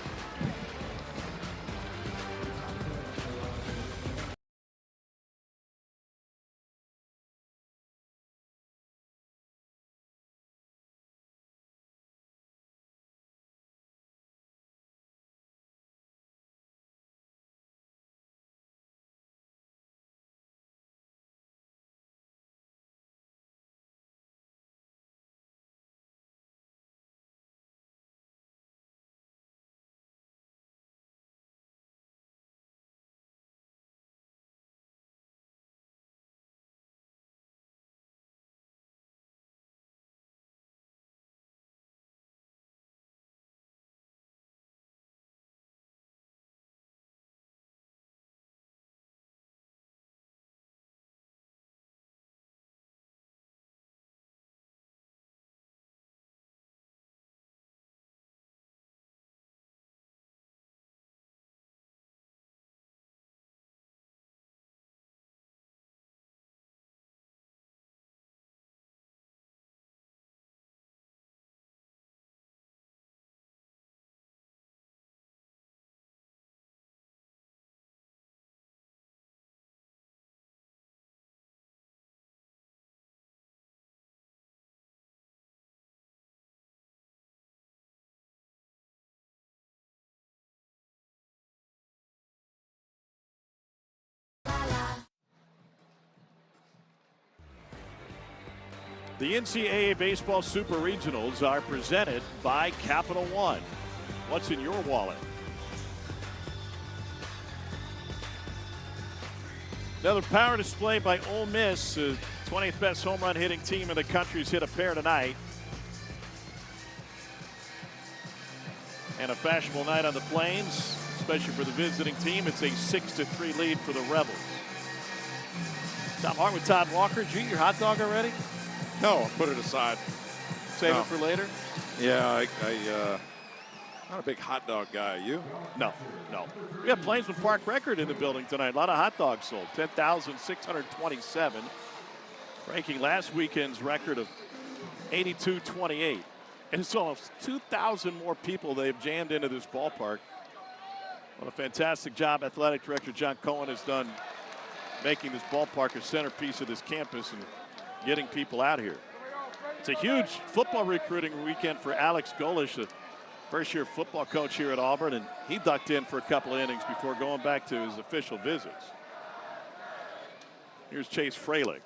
The NCAA Baseball Super Regionals are presented by Capital One. What's in your wallet? Another power display by Ole Miss. 20th best home run hitting team in the country's hit a pair tonight. And a fashionable night on the Plains, especially for the visiting team. It's a 6-3 lead for the Rebels. Tom Hart with Todd Walker. Did you eat your hot dog already? No, put it aside. Save it for later? Yeah, Not a big hot dog guy, you? No, no. We have Plainsman Park record in the building tonight. A lot of hot dogs sold. 10,627, breaking last weekend's record of 82-28. And it's almost 2,000 more people they've jammed into this ballpark. What a fantastic job Athletic Director John Cohen has done making this ballpark a centerpiece of this campus and getting people out here. It's a huge football recruiting weekend for Alex Golish, the first-year football coach here at Auburn, and he ducked in for a couple of innings before going back to his official visits. Here's Chase Freilich.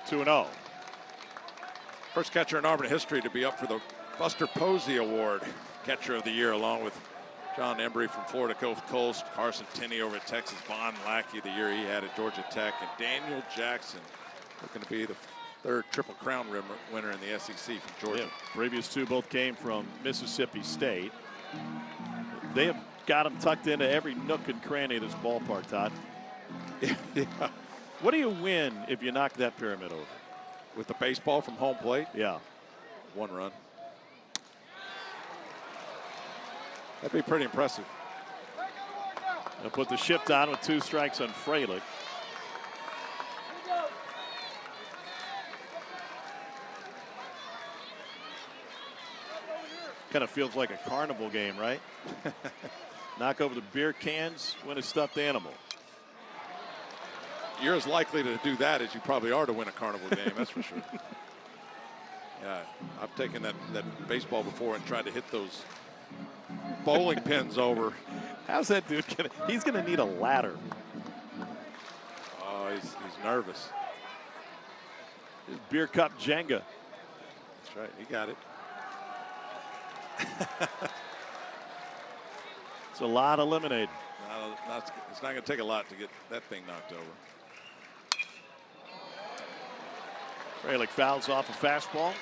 2-0. First catcher in Auburn history to be up for the Buster Posey Award, Catcher of the Year, along with John Embry from Florida Gulf Coast, Carson Tinney over at Texas, Von Lackey the year he had at Georgia Tech, and Daniel Jackson looking to be the third Triple Crown winner in the SEC from Georgia. Yeah, previous two both came from Mississippi State. They have got them tucked into every nook and cranny of this ballpark, Todd. Yeah. What do you win if you knock that pyramid over? With the baseball from home plate? Yeah. 1 run. That'd be pretty impressive. They'll put the shift on with 2 strikes on Freilich. Kind of feels like a carnival game, right? Knock over the beer cans, win a stuffed animal. You're as likely to do that as you probably are to win a carnival game, that's for sure. Yeah, I've taken that baseball before and tried to hit those bowling pins over. How's that dude gonna? He's gonna need a ladder. Oh, he's nervous. His beer cup Jenga. That's right, he got it. It's a lot eliminated. It's not going to take a lot to get that thing knocked over. Freilich fouls off a fastball.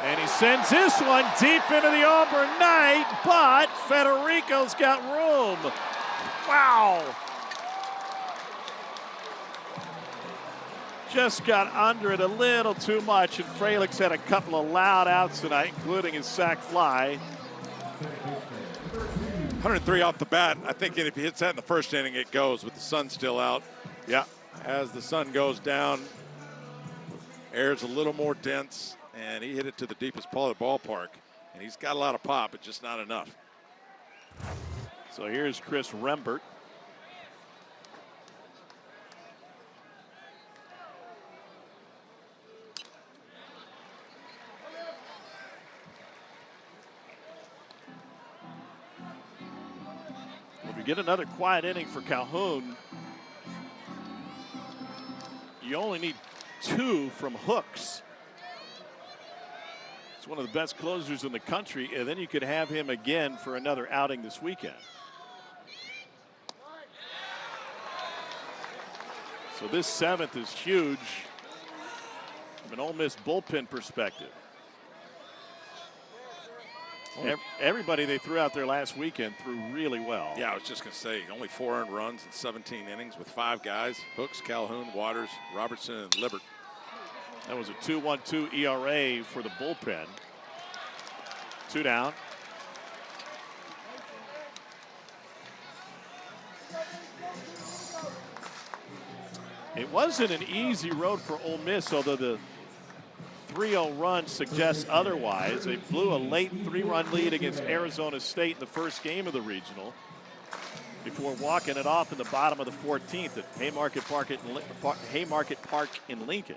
And he sends this one deep into the Auburn night, but Federico's got room. Wow. Just got under it a little too much, and Freilich's had a couple of loud outs tonight, including his sac fly. 103 off the bat. I think if he hits that in the first inning, it goes with the sun still out. Yeah. As the sun goes down, air's a little more dense. And he hit it to the deepest part of the ballpark. And he's got a lot of pop, but just not enough. So here's Chris Rembert. If you get another quiet inning for Calhoun, you only need 2 from hooks. One of the best closers in the country, and then you could have him again for another outing this weekend. So this 7th is huge from an Ole Miss bullpen perspective. Everybody they threw out there last weekend threw really well. Yeah, I was just going to say, only 4 earned runs in 17 innings with 5 guys: Hooks, Calhoun, Waters, Robertson, and Libbert. That was a 2.12 ERA for the bullpen. 2 down. It wasn't an easy road for Ole Miss, although the 3-0 run suggests otherwise. They blew a late 3-run lead against Arizona State in the first game of the regional before walking it off in the bottom of the 14th at Haymarket Park in Lincoln.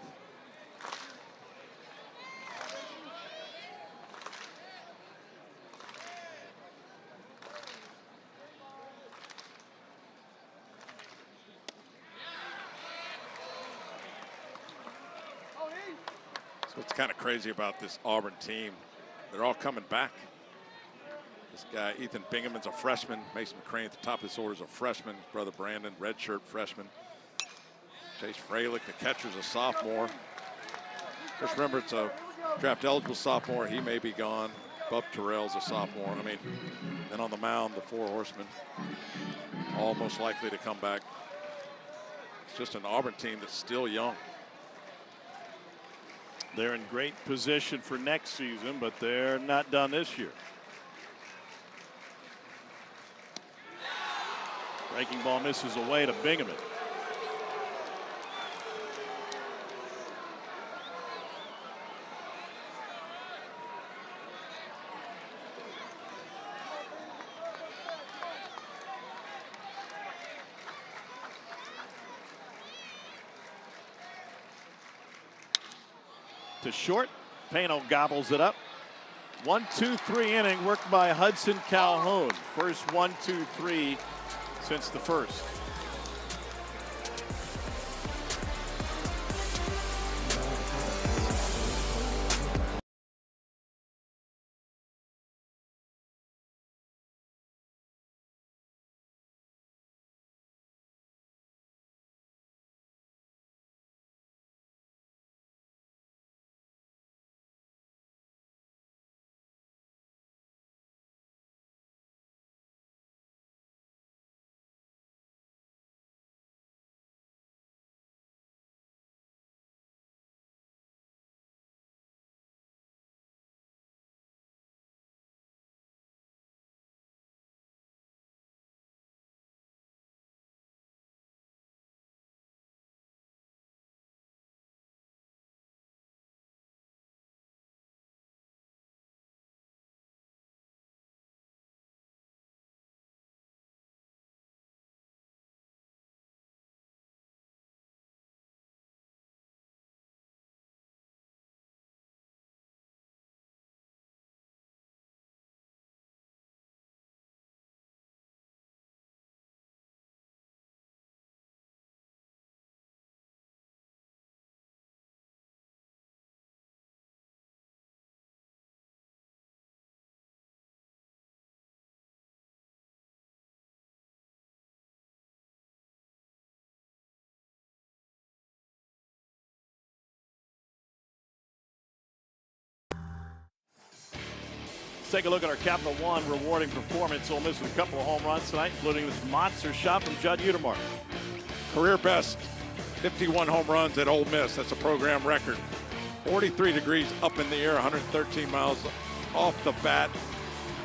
So what's kind of crazy about this Auburn team, they're all coming back. This guy, Ethan Bingham's a freshman. Mason McCrane at the top of this order is a freshman. His brother Brandon, redshirt freshman. Chase Freilich, the catcher's a sophomore. Just remember, it's a draft eligible sophomore. He may be gone. Bub Terrell's a sophomore. I mean, then on the mound, the four horsemen, all most likely to come back. It's just an Auburn team that's still young. They're in great position for next season, but they're not done this year. Breaking ball misses away to Bingham. To short, Pano gobbles it up. 1-2-3 inning worked by Hudson Calhoun. First 1-2-3 since the first. Let's take a look at our Capital One rewarding performance. Ole Miss with a couple of home runs tonight, including this monster shot from Judd Utermark. Career best 51 home runs at Ole Miss. That's a program record. 43 degrees up in the air, 113 miles off the bat.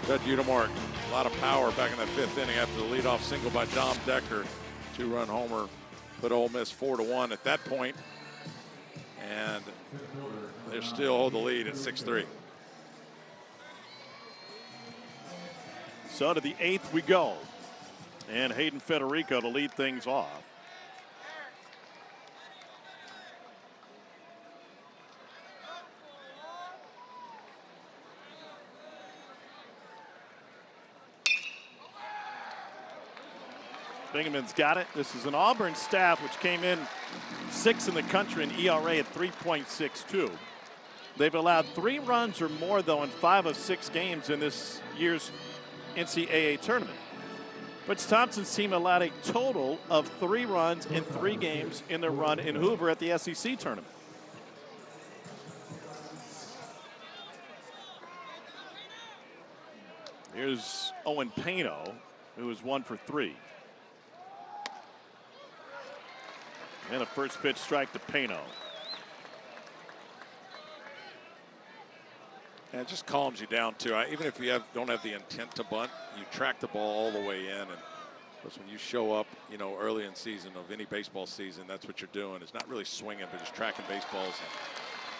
Judd Utermark, a lot of power back in that fifth inning after the leadoff single by Dom Decker. Two-run homer put Ole Miss 4-1 at that point. And they still hold the lead at 6-3. So to the eighth we go. And Hayden Federico to lead things off. Bingham's got it. This is an Auburn staff which came in sixth in the country in ERA at 3.62. They've allowed 3 runs or more, though, in 5 of 6 games in this year's NCAA tournament. Butch Thompson's team allowed a total of 3 runs in 3 games in their run in Hoover at the SEC tournament. Here's Owen Pano, who is 1 for 3. And a first pitch strike to Pano. And it just calms you down, too. Even if you don't have the intent to bunt, you track the ball all the way in. And because when you show up, you know, early in season of any baseball season, that's what you're doing. It's not really swinging, but just tracking baseballs.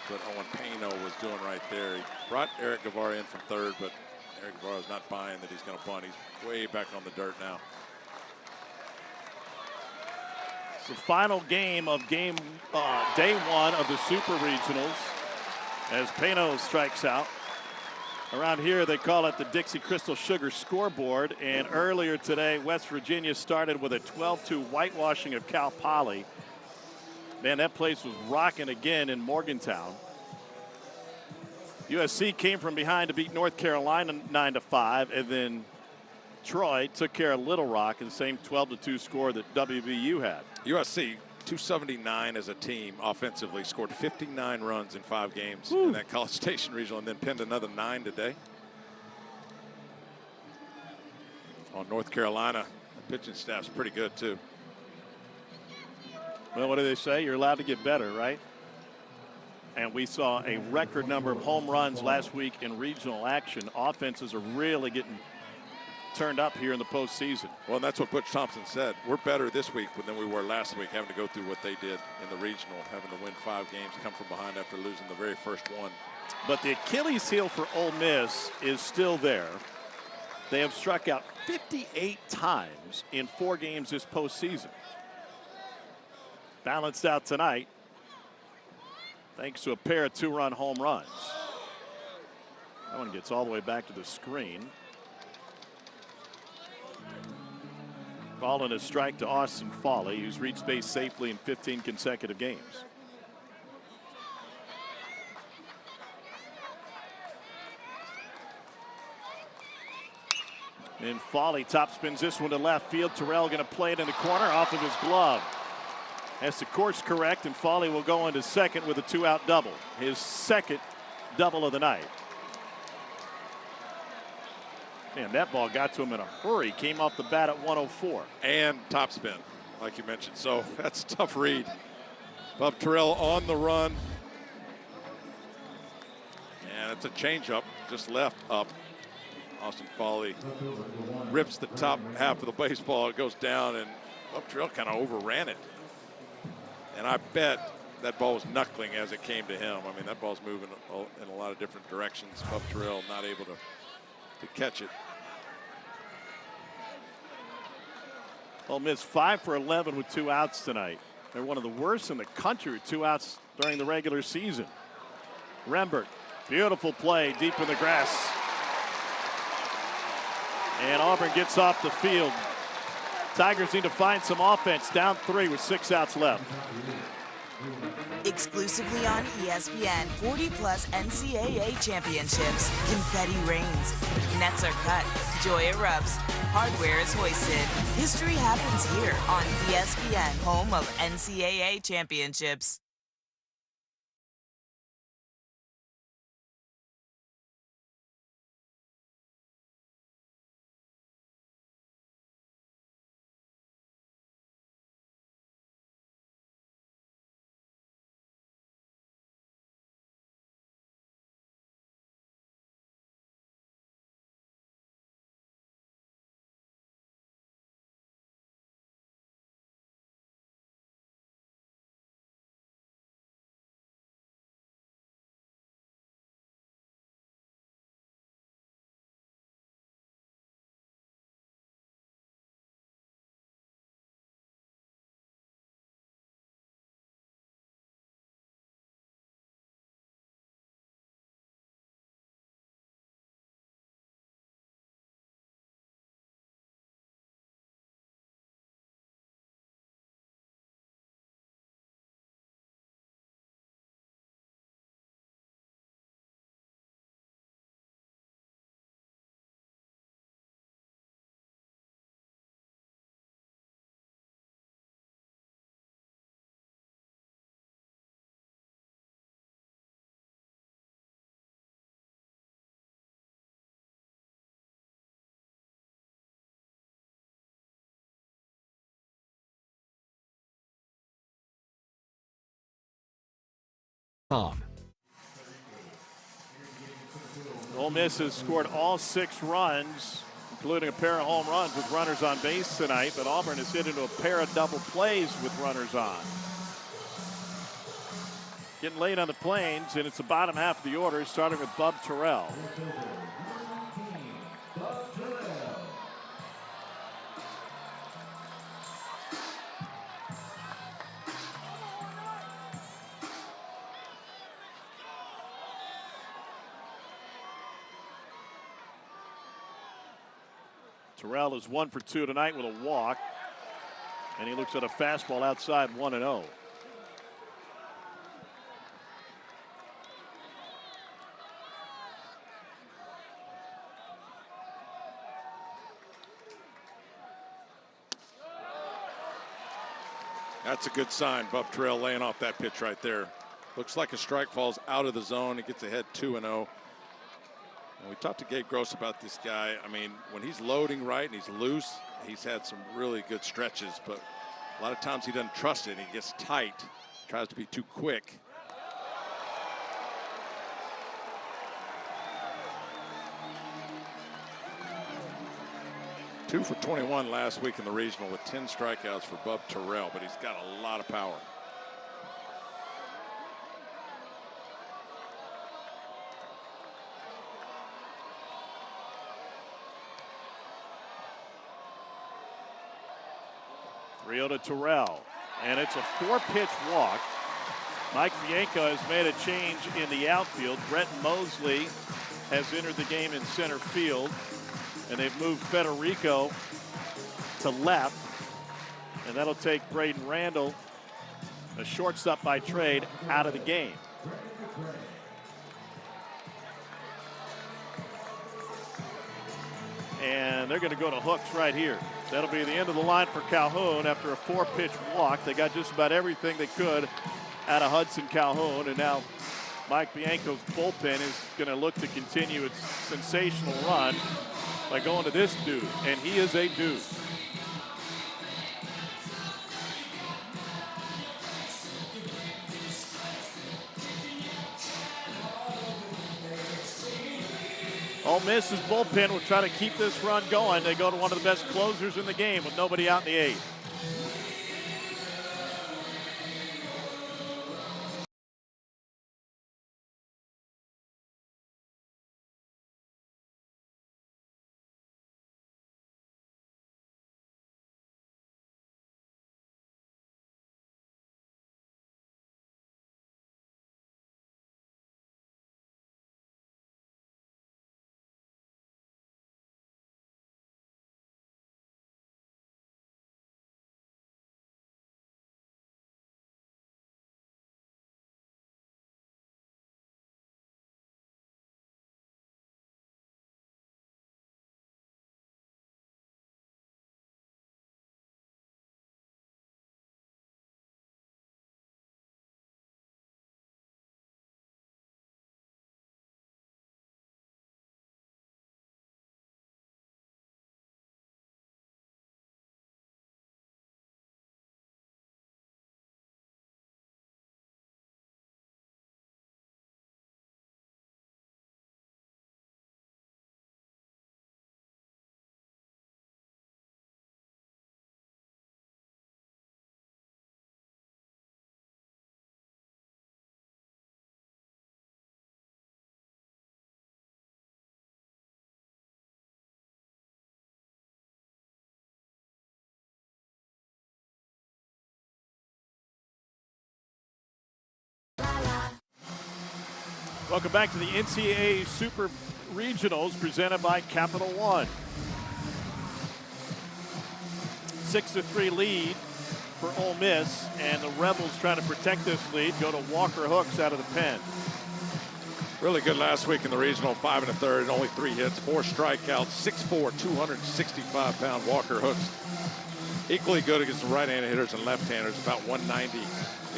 And what Owen Pano was doing right there. He brought Eric Guevara in from third, but Eric Guevara's not buying that he's going to bunt. He's way back on the dirt now. It's the final game of day 1 of the Super Regionals as Pano strikes out. Around here, they call it the Dixie Crystal Sugar scoreboard. And earlier today, West Virginia started with a 12-2 whitewashing of Cal Poly. Man, that place was rocking again in Morgantown. USC came from behind to beat North Carolina 9-5, and then Troy took care of Little Rock in the same 12-2 score that WVU had. USC 279 as a team offensively, scored 59 runs in 5 games in that College Station Regional, and then pinned another 9 today. On North Carolina, the pitching staff's pretty good too. Well, what do they say? You're allowed to get better, right? And we saw a record number of home runs last week in regional action. Offenses are really getting turned up here in the postseason. Well, and that's what Butch Thompson said. We're better this week than we were last week, having to go through what they did in the regional, having to win 5 games, come from behind after losing the very first one. But the Achilles heel for Ole Miss is still there. They have struck out 58 times in 4 games this postseason. Balanced out tonight thanks to a pair of 2-run home runs. That one gets all the way back to the screen. Ball and a strike to Austin Foley, who's reached base safely in 15 consecutive games. And Foley top spins this one to left field. Terrell going to play it in the corner off of his glove. Has the course correct, and Foley will go into second with a 2-out double. His second double of the night. Man, that ball got to him in a hurry. Came off the bat at 104. And top spin, like you mentioned. So that's a tough read. Bob Terrell on the run. And it's a changeup, just left up. Austin Foley rips the top half of the baseball. It goes down, and Bob Terrell kind of overran it. And I bet that ball was knuckling as it came to him. I mean, that ball's moving in a lot of different directions. Bob Terrell not able to catch it. Ole Miss 5 for 11 with 2 outs tonight. They're one of the worst in the country with 2 outs during the regular season. Rembert, beautiful play deep in the grass. And Auburn gets off the field. Tigers need to find some offense, down 3 with 6 outs left. Exclusively on ESPN, 40-plus NCAA championships. Confetti rains. Nets are cut. Joy erupts. Hardware is hoisted. History happens here on ESPN, home of NCAA championships. Ole Miss has scored all 6 runs, including a pair of home runs with runners on base tonight, but Auburn has hit into a pair of double plays with runners on. Getting late on the Plains, and it's the bottom half of the order, starting with Bub Terrell. Terrell is 1 for 2 tonight with a walk, and he looks at a fastball outside 1-0. That's a good sign. Bub Terrell laying off that pitch right there. Looks like a strike falls out of the zone. He gets ahead 2-0. And we talked to Gabe Gross about this guy. I mean, when he's loading right and he's loose, he's had some really good stretches, but a lot of times he doesn't trust it. He gets tight, tries to be too quick. Two for 21 last week in the regional with 10 strikeouts for Bub Terrell, but he's got a lot of power. Rio to Terrell, and it's a 4-pitch walk. Mike Bianco has made a change in the outfield. Brett Mosley has entered the game in center field, and they've moved Federico to left, and that'll take Braden Randall, a shortstop by trade, out of the game. And they're going to go to hooks right here. That'll be the end of the line for Calhoun after a 4-pitch walk. They got just about everything they could out of Hudson Calhoun, and now Mike Bianco's bullpen is going to look to continue its sensational run by going to this dude, and he is a dude. Ole Miss's bullpen will try to keep this run going. They go to one of the best closers in the game with nobody out in the 8th. Welcome back to the NCAA Super Regionals presented by Capital One. 6-3 lead for Ole Miss, and the Rebels trying to protect this lead. Go to Walker Hooks out of the pen. Really good last week in the regional, 5 1/3, only 3 hits, 4 strikeouts, 6'4", 265-pound Walker Hooks. Equally good against the right-handed hitters and left-handers, about 190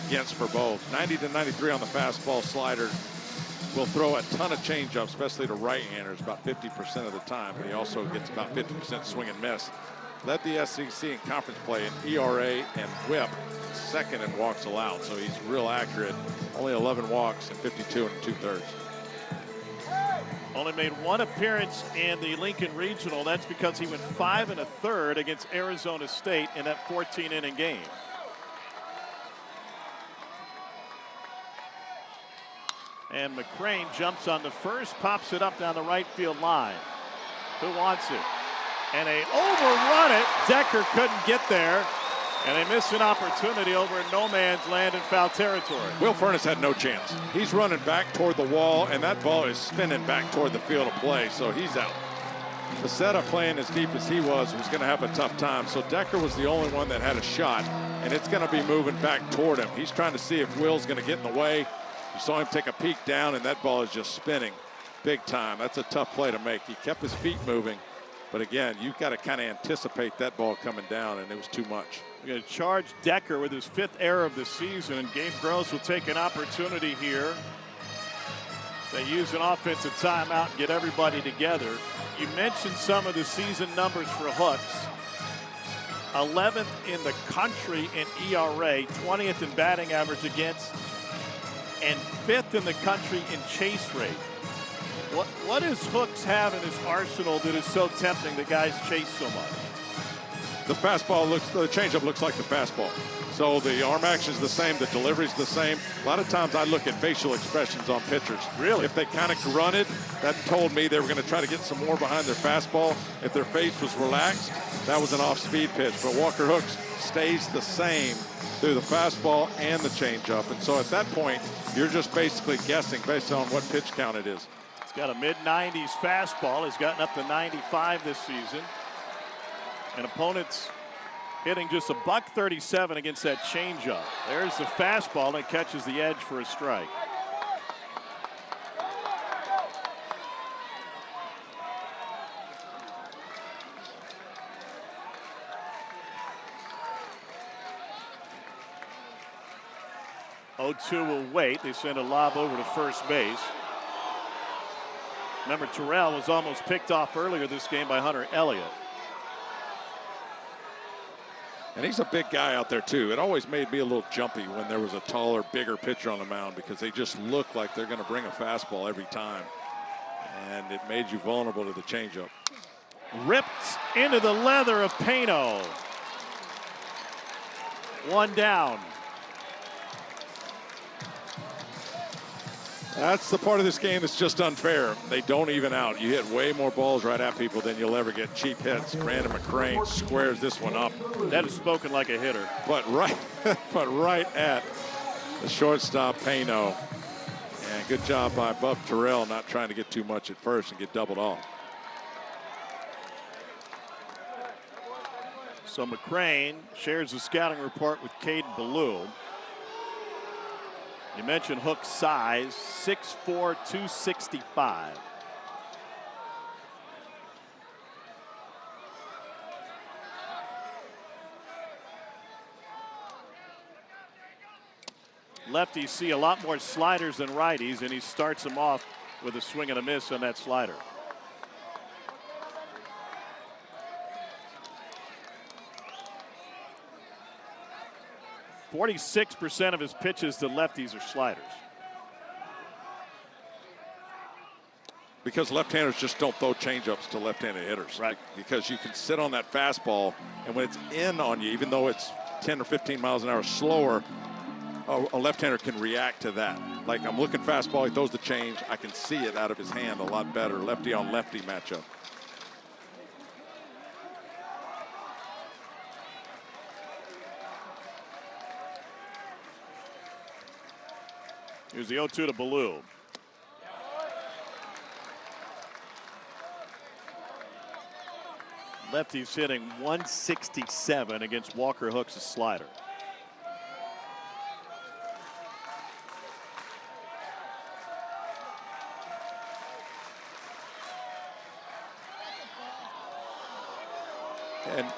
against for both. 90 to 93 on the fastball slider. Will throw a ton of changeups, especially to right-handers, about 50% of the time, but he also gets about 50% swing and miss. Led the SEC in conference play in ERA and WHIP, second in walks allowed, so he's real accurate. Only 11 walks and 52 2/3. Only made 1 appearance in the Lincoln Regional. That's because he went 5 1/3 against Arizona State in that 14-inning game. And McCrane jumps on the first, pops it up down the right field line. Who wants it? And they overrun it. Decker couldn't get there. And they missed an opportunity over in no man's land in foul territory. Will Furnace had no chance. He's running back toward the wall, and that ball is spinning back toward the field of play, so he's out. The setup, playing as deep as he was going to have a tough time. So Decker was the only one that had a shot, and it's going to be moving back toward him. He's trying to see if Will's going to get in the way. You saw him take a peek down, and that ball is just spinning big time. That's a tough play to make. He kept his feet moving, But again, you've got to kind of anticipate that ball coming down, and it was too much. We're going to charge Decker with his 5th error of the season, and Gabe Gross will take an opportunity here. They use an offensive timeout and get everybody together. You mentioned some of the season numbers for Hooks. 11th in the country in ERA, 20th in batting average against, and 5th in the country in chase rate. What does Hooks have in his arsenal that is so tempting that guys chase so much? The changeup looks like the fastball. So the arm action is the same, the delivery is the same. A lot of times I look at facial expressions on pitchers. Really? If they kind of grunted, that told me they were going to try to get some more behind their fastball. If their face was relaxed, that was an off-speed pitch. But Walker Hooks stays the same through the fastball and the changeup. And so at that point, you're just basically guessing based on what pitch count it is. He's got a mid-90s fastball. He's gotten up to 95 this season. And opponents hitting just $137 against that changeup. There's the fastball, and it catches the edge for a strike. O2 will wait. They send a lob over to first base. Remember, Terrell was almost picked off earlier this game by Hunter Elliott. And he's a big guy out there, too. It always made me a little jumpy when there was a taller, bigger pitcher on the mound because they just look like they're going to bring a fastball every time. And it made you vulnerable to the changeup. Ripped into the leather of Pano. One down. That's the part of this game that's just unfair. They don't even out. You hit way more balls right at people than you'll ever get cheap hits. Brandon McCrane squares this one up. That is spoken like a hitter. But right at the shortstop, Pano. And good job by Bub Terrell not trying to get too much at first and get doubled off. So McCrane shares the scouting report with Caden Ballou. You mentioned Hook's size, 6'4", 265. Lefties see a lot more sliders than righties, and he starts them off with a swing and a miss on that slider. .46% of his pitches to lefties are sliders. Because left-handers just don't throw changeups to left-handed hitters. Right. Because you can sit on that fastball, and when it's in on you, even though it's 10 or 15 miles an hour slower, a left-hander can react to that. Like, I'm looking fastball, he throws the change, I can see it out of his hand a lot better. Lefty on lefty matchup. Here's the 0-2 to Ballou. Lefty's hitting 167 against Walker Hooks' slider.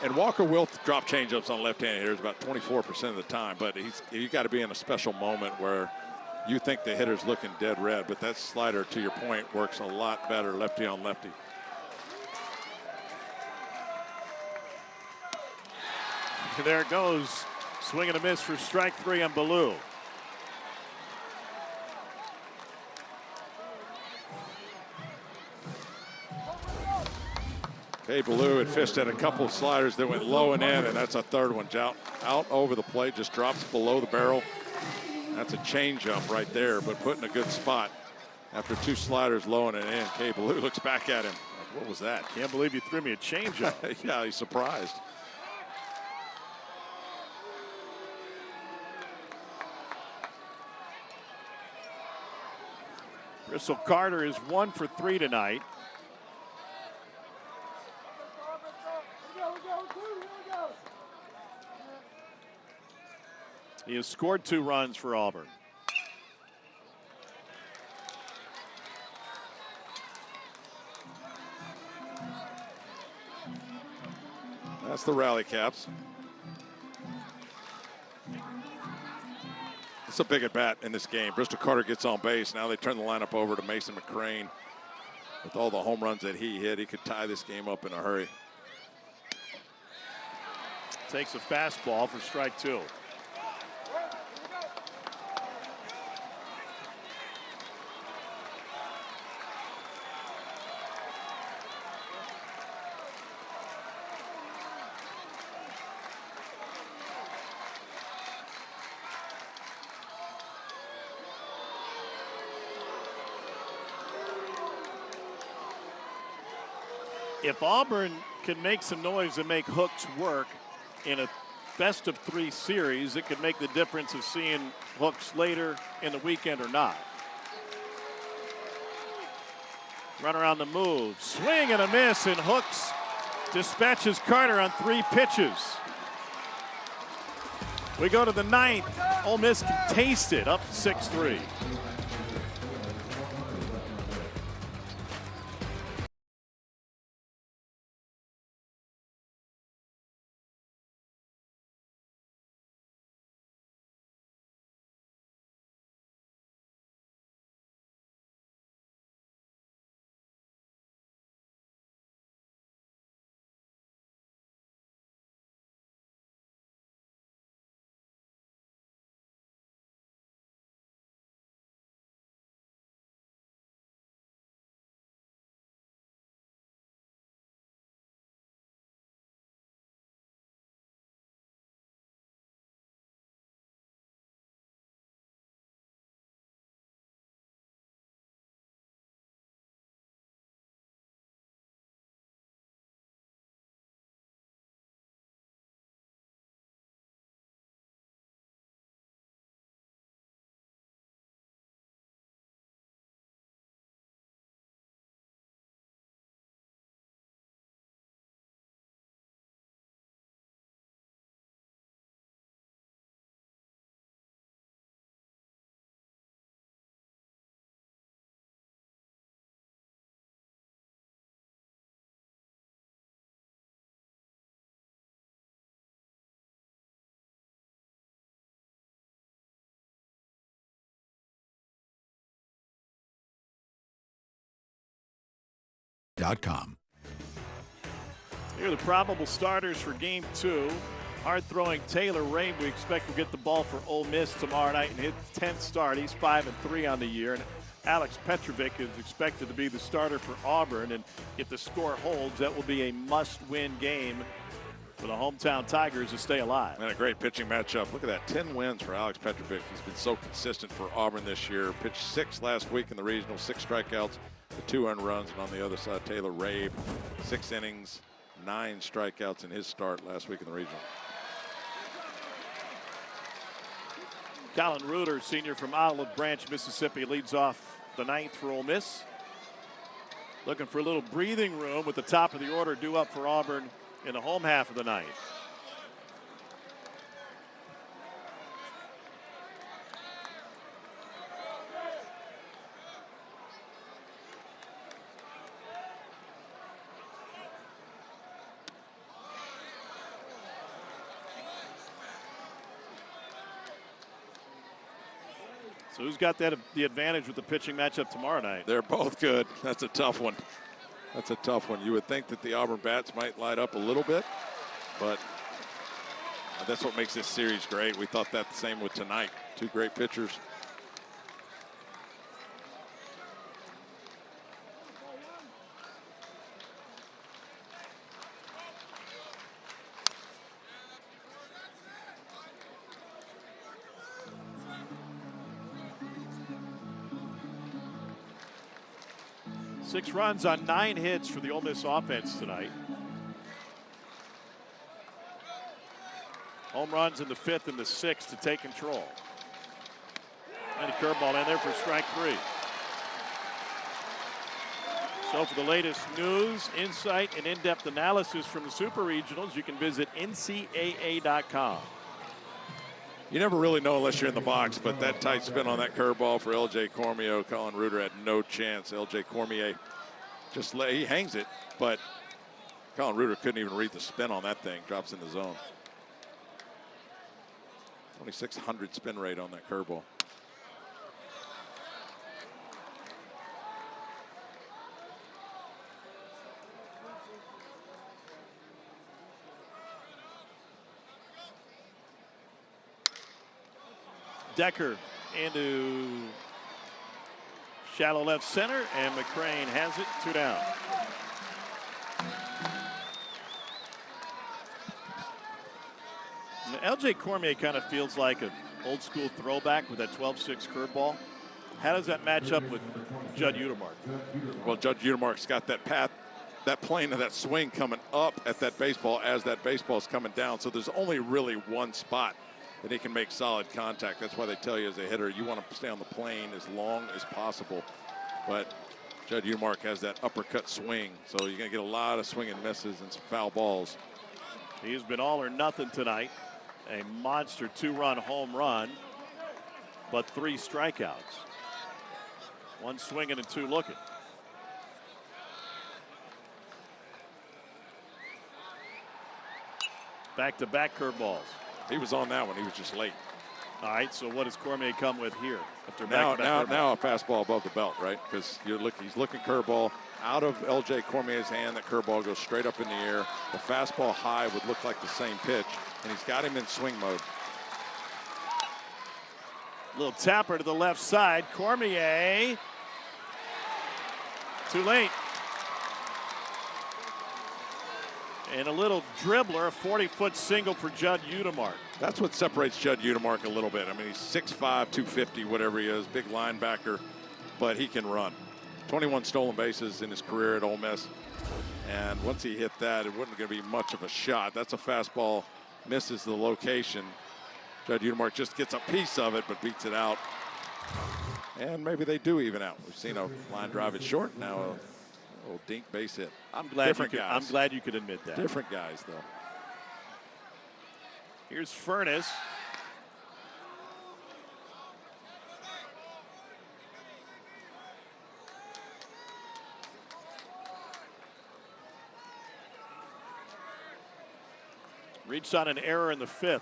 And Walker will drop changeups on left-handed hitters about 24% of the time, but you got to be in a special moment where you think the hitter's looking dead red, but that slider, to your point, works a lot better lefty on lefty. There it goes. Swing and a miss for strike 3 on Ballou. Okay, Ballou had fisted a couple of sliders that went low and in, and that's a third one. Out over the plate, just drops below the barrel. That's a changeup right there, but put in a good spot. After 2 sliders low and in, Kay Ballou looks back at him. Like, what was that? Can't believe you threw me a changeup. Yeah, he's surprised. Bristol Carter is 1 for 3 tonight. He has scored 2 runs for Auburn. That's the rally caps. It's a big at bat in this game. Bristol Carter gets on base. Now they turn the lineup over to Mason McCrane. With all the home runs that he hit, he could tie this game up in a hurry. Takes a fastball for strike 2. If Auburn can make some noise and make hooks work in a best-of-3 series, it could make the difference of seeing hooks later in the weekend or not. Run around the move, swing and a miss, and Hooks dispatches Carter on 3 pitches. We go to the 9th. Ole Miss can taste it, up 6-3. Here are the probable starters for Game 2. Hard-throwing Taylor Rabe, we expect will get the ball for Ole Miss tomorrow night in his 10th start. He's 5-3 on the year. And Alex Petrovic is expected to be the starter for Auburn. And if the score holds, that will be a must-win game for the hometown Tigers to stay alive. And a great pitching matchup. Look at that, 10 wins for Alex Petrovic. He's been so consistent for Auburn this year. Pitched 6 last week in the regional, 6 strikeouts, the 2 earned runs. And on the other side, Taylor Rabe, 6 innings, 9 strikeouts in his start last week in the regional. Colin Reuter, senior from Olive Branch, Mississippi, leads off the 9th for Ole Miss. Looking for a little breathing room with the top of the order due up for Auburn in the home half of the 9th. So who's got the advantage with the pitching matchup tomorrow night? They're both good. That's a tough one. That's a tough one. You would think that the Auburn bats might light up a little bit, but that's what makes this series great. We thought that the same with tonight. 2 great pitchers. Six runs on 9 hits for the Ole Miss offense tonight. Home runs in the 5th and the 6th to take control. And a curveball in there for strike 3. So for the latest news, insight, and in-depth analysis from the Super Regionals, you can visit NCAA.com. You never really know unless you're in the box, but that tight spin on that curveball for L.J. Cormier, Colin Reuter had no chance. L.J. Cormier he hangs it, but Colin Reuter couldn't even read the spin on that thing. Drops in the zone. 2,600 spin rate on that curveball. Decker into shallow left center, and McCrane has it. 2 down. LJ Cormier kind of feels like an old school throwback with that 12-6 curveball. How does that match up with Judd Utermark? Well, Judd Utermark's got that path, that plane of that swing coming up at that baseball as that baseball's coming down. So there's only really one spot that he can make solid contact. That's why they tell you as a hitter, you want to stay on the plane as long as possible. But Judd Utermark has that uppercut swing, so you're going to get a lot of swing and misses and some foul balls. He's been all or nothing tonight. A monster 2-run home run, but 3 strikeouts. 1 swinging and 2 looking. Back-to-back curveballs. He was on that one. He was just late. All right, so what does Cormier come with here? After now a fastball above the belt, right? Because he's looking curveball out of LJ Cormier's hand. That curveball goes straight up in the air. The fastball high would look like the same pitch, and he's got him in swing mode. Little tapper to the left side. Cormier. Too late. And a little dribbler, a 40-foot single for Judd Utermark. That's what separates Judd Utermark a little bit. I mean, he's 6'5", 250, whatever he is, big linebacker, but he can run. 21 stolen bases in his career at Ole Miss. And once he hit that, it wasn't going to be much of a shot. That's a fastball, misses the location. Judd Utermark just gets a piece of it, but beats it out. And maybe they do even out. We've seen a line drive it short, now a little dink base hit. I'm glad you could admit that. Different guys, though. Here's Furness. Reached on an error in the 5th.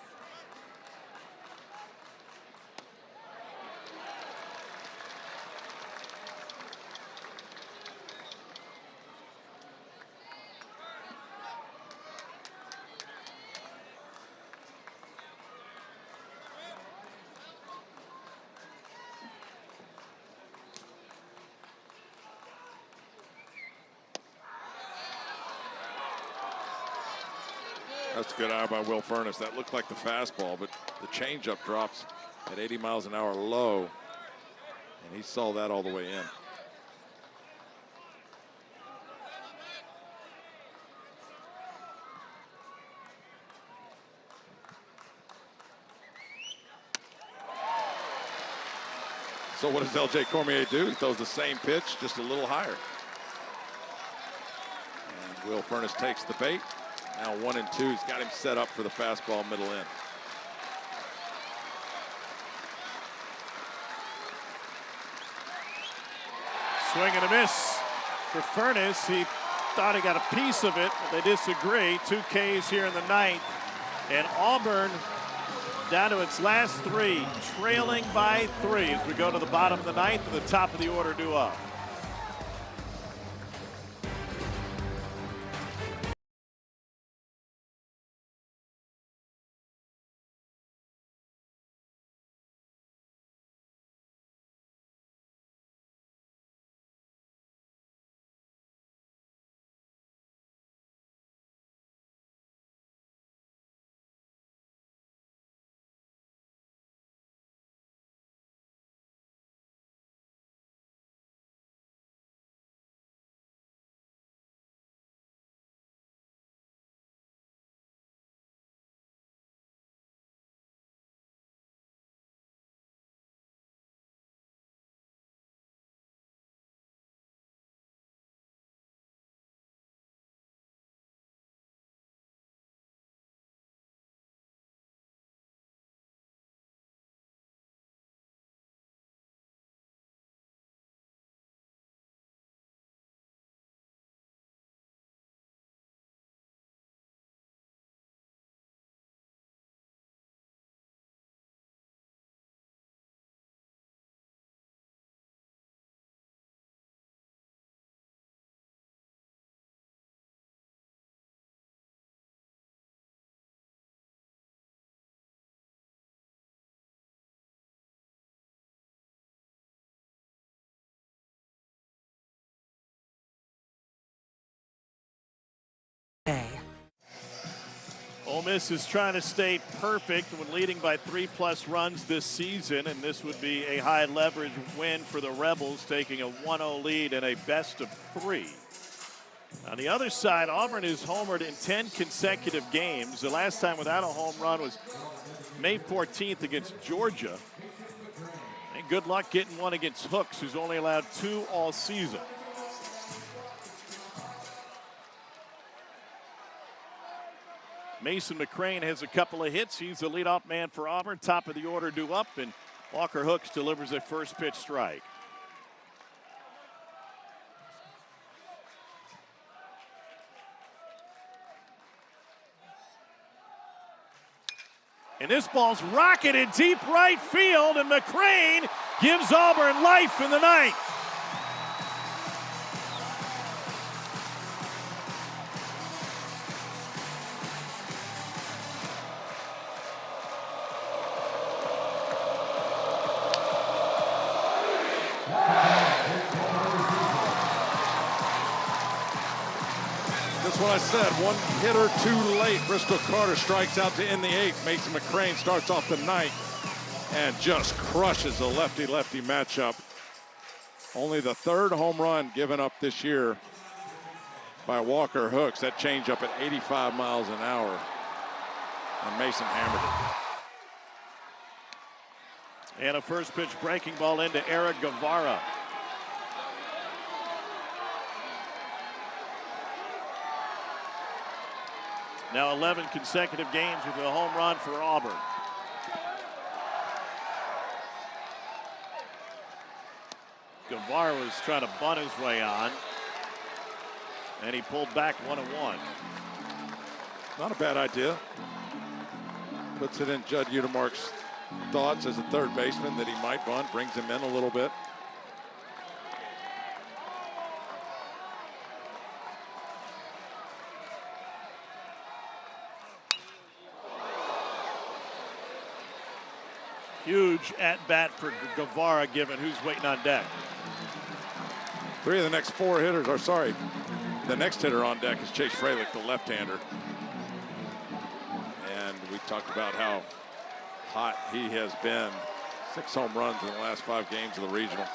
That's a good eye by Will Furness. That looked like the fastball, but the changeup drops at 80 miles an hour low, and he saw that all the way in. So what does LJ Cormier do? He throws the same pitch, just a little higher. And Will Furness takes the bait. Now 1 and 2. He's got him set up for the fastball middle in. Swing and a miss for Furness. He thought he got a piece of it, but they disagree. 2 Ks here in the 9th. And Auburn down to its last 3, trailing by 3 as we go to the bottom of the 9th and the top of the order due up. Ole Miss is trying to stay perfect when leading by 3+ runs this season, and this would be a high leverage win for the Rebels, taking a 1-0 lead in a best of 3. On the other side, Auburn is homered in 10 consecutive games. The last time without a home run was May 14th against Georgia. And good luck getting one against Hooks, who's only allowed 2 all season. Mason McCrane has a couple of hits. He's the leadoff man for Auburn. Top of the order due up, and Walker Hooks delivers a first pitch strike. And this ball's rocketed deep right field, and McCrane gives Auburn life in the ninth. That's what I said. One hitter too late. Bristol Carter strikes out to end the 8th. Mason McCrane starts off the 9th and just crushes a lefty-lefty matchup. Only the 3rd home run given up this year by Walker Hooks. That changeup at 85 miles an hour. And Mason hammered it. And a first pitch breaking ball into Eric Guevara. Now 11 consecutive games with a home run for Auburn. Guevara was trying to bunt his way on, and he pulled back 1-1. Not a bad idea. Puts it in Judd Udemark's thoughts as a third baseman that he might bunt, brings him in a little bit. Huge at-bat for Guevara, given who's waiting on deck. 3 of the next 4 hitters, or sorry, the next hitter on deck is Chase Fralick, the left-hander. And we talked about how hot he has been. 6 home runs in the last 5 games of the regional.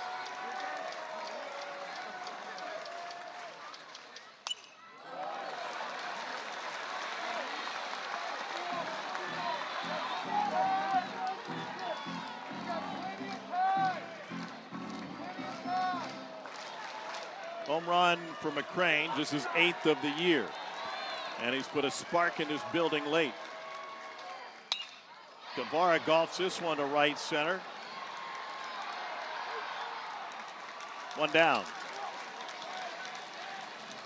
Home run for McCrane, just his 8th of the year. And he's put a spark in his building late. Guevara golfs this one to right center. 1 down.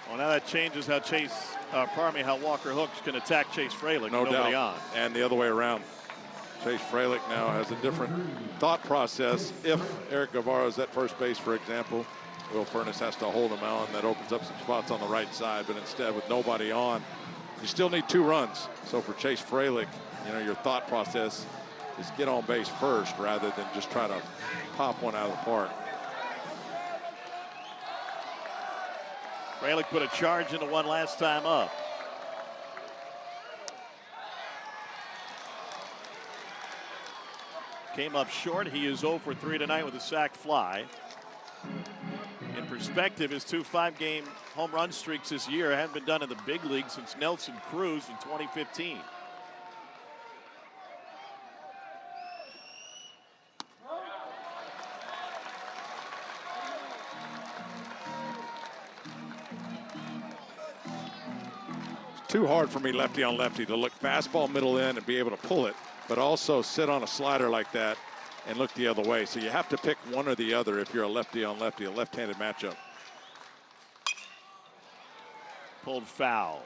Well, now that changes how how Walker Hooks can attack Chase Fralick. No Nobody doubt. on. And the other way around. Chase Fralick now has a different thought process. If Eric Guevara is at first base, for example, Will Furness has to hold him out, and that opens up some spots on the right side. But instead, with nobody on, you still need 2 runs. So for Chase Fralick, you know, your thought process is get on base first rather than just try to pop one out of the park. Fralick put a charge into one last time up. Came up short. He is 0 for 3 tonight with a sac fly. In perspective, his 2 5-game home run streaks this year haven't been done in the big league since Nelson Cruz in 2015. It's too hard for me lefty on lefty to look fastball middle in and be able to pull it, but also sit on a slider like that and look the other way. So you have to pick one or the other if you're a lefty on lefty, a left-handed matchup. Pulled foul.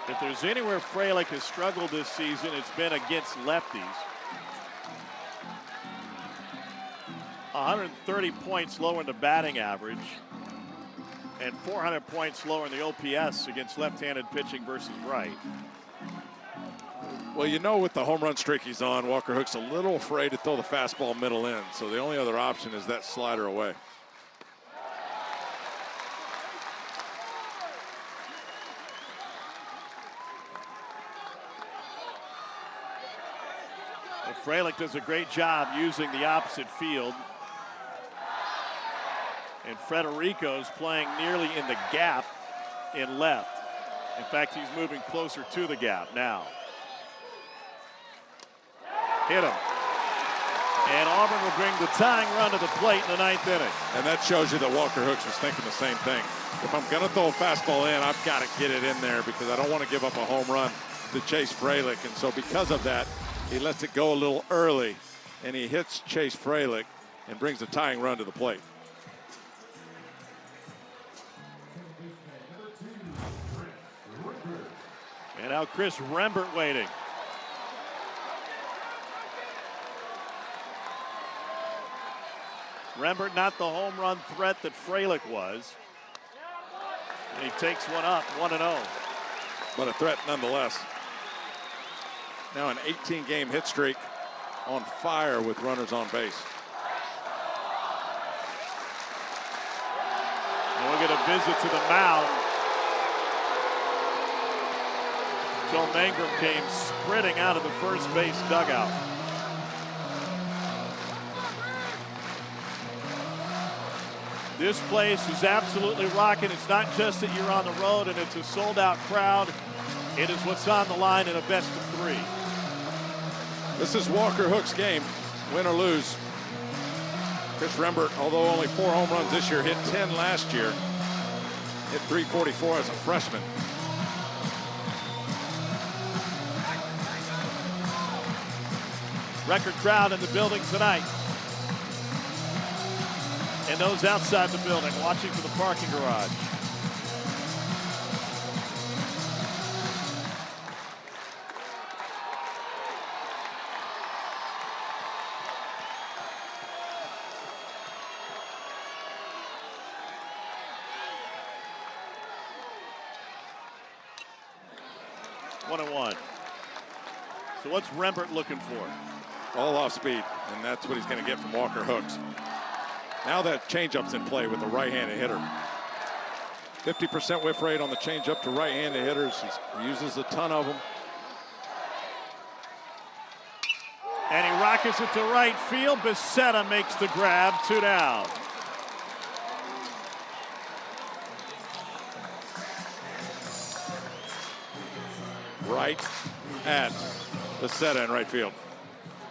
If there's anywhere Fralick has struggled this season, it's been against lefties. 130 points lower in the batting average and 400 points lower in the OPS against left-handed pitching versus right. Well, you know, with the home run streak he's on, Walker Hook's a little afraid to throw the fastball middle in, so the only other option is that slider away. Well, Fralick does a great job using the opposite field. And Federico's playing nearly in the gap in left. In fact, he's moving closer to the gap now. Hit him. And Auburn will bring the tying run to the plate in the 9th inning. And that shows you that Walker Hooks was thinking the same thing. If I'm going to throw a fastball in, I've got to get it in there because I don't want to give up a home run to Chase Fralick. And so because of that, he lets it go a little early, and he hits Chase Fralick and brings the tying run to the plate. And now Chris Rembert waiting. Rembert not the home run threat that Fralick was. And he takes one up, 1-0. But a threat nonetheless. Now an 18-game hit streak on fire with runners on base. And we'll get a visit to the mound. Joe Mangrum came sprinting out of the first base dugout. This place is absolutely rocking. It's not just that you're on the road and it's a sold-out crowd. It is what's on the line in a best of 3. This is Walker Hook's game, win or lose. Chris Rembert, although only 4 home runs this year, hit 10 last year. Hit .344 as a freshman. Record crowd in the building tonight. And those outside the building watching from the parking garage. One and one. So what's Rembert looking for? All off speed, and that's what he's going to get from Walker Hooks. Now that changeup's in play with the right-handed hitter. 50% whiff rate on the changeup to right-handed hitters. He uses a ton of them. And he rockets it to right field. Becerra makes the grab, 2 down. Right at Becerra in right field.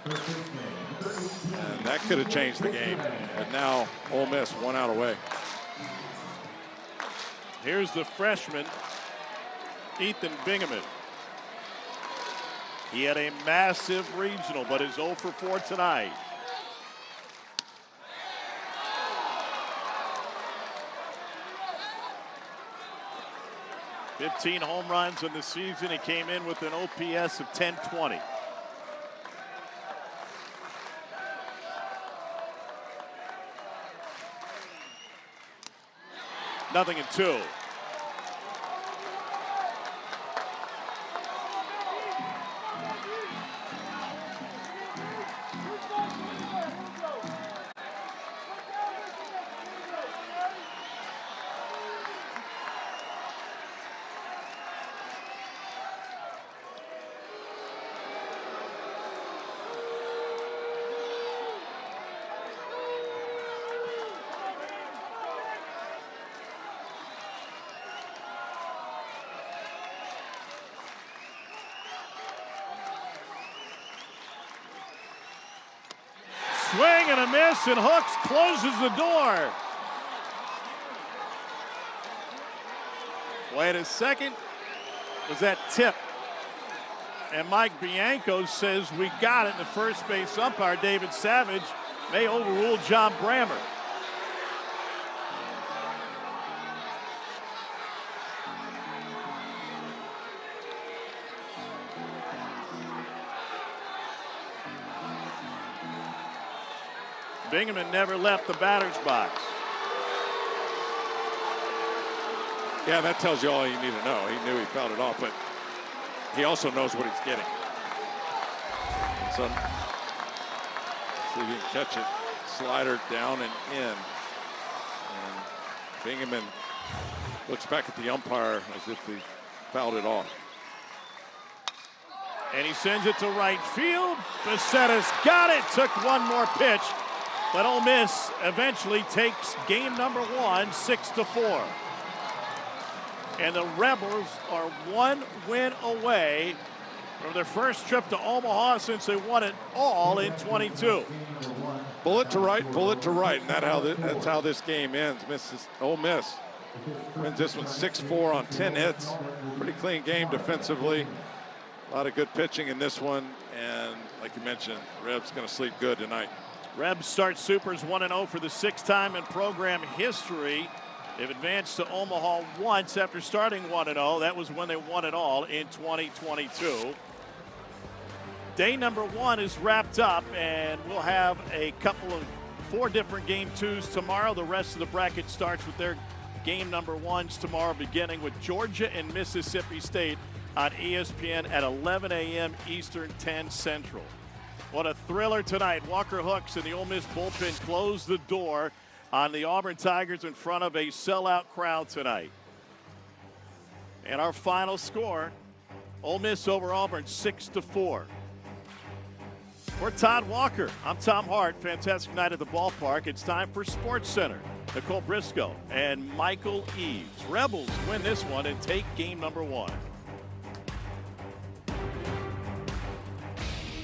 And that could have changed the game. But now Ole Miss 1 out away. Here's the freshman, Ethan Bingaman. He had a massive regional, but is 0 for 4 tonight. "15 home runs in the season. He came in with an OPS of 1020. Nothing in 2. Swing and a miss, and Hooks closes the door. Wait a second. Was that tip? And Mike Bianco says we got it. And the first base umpire, David Savage, may overrule John Brammer. Bingaman never left the batter's box. Yeah, that tells you all you need to know. He knew he fouled it off, but he also knows what he's getting. So, see if he can catch it. Slider down and in. And Bingaman looks back at the umpire as if he fouled it off. And he sends it to right field. Becetta's got it. Took one more pitch. But Ole Miss eventually takes game number 1, 6-4. And the Rebels are 1 win away from their first trip to Omaha since they won it all in 22. Bullet to right, and that's how this game ends. Ole Miss wins this one 6-4 on 10 hits. Pretty clean game defensively. A lot of good pitching in this one, and like you mentioned, Reb's going to sleep good tonight. Rebs start Supers 1-0 for the 6th time in program history. They've advanced to Omaha once after starting 1-0. That was when they won it all in 2022. Day number 1 is wrapped up, and we'll have a couple of 4 different game 2s tomorrow. The rest of the bracket starts with their game number 1s tomorrow, beginning with Georgia and Mississippi State on ESPN at 11 a.m. Eastern, 10 Central. What a thriller tonight. Walker Hooks and the Ole Miss bullpen closed the door on the Auburn Tigers in front of a sellout crowd tonight. And our final score, Ole Miss over Auburn 6-4. For Todd Walker, I'm Tom Hart. Fantastic night at the ballpark. It's time for Sports Center. Nicole Briscoe and Michael Eaves. Rebels win this one and take game number 1.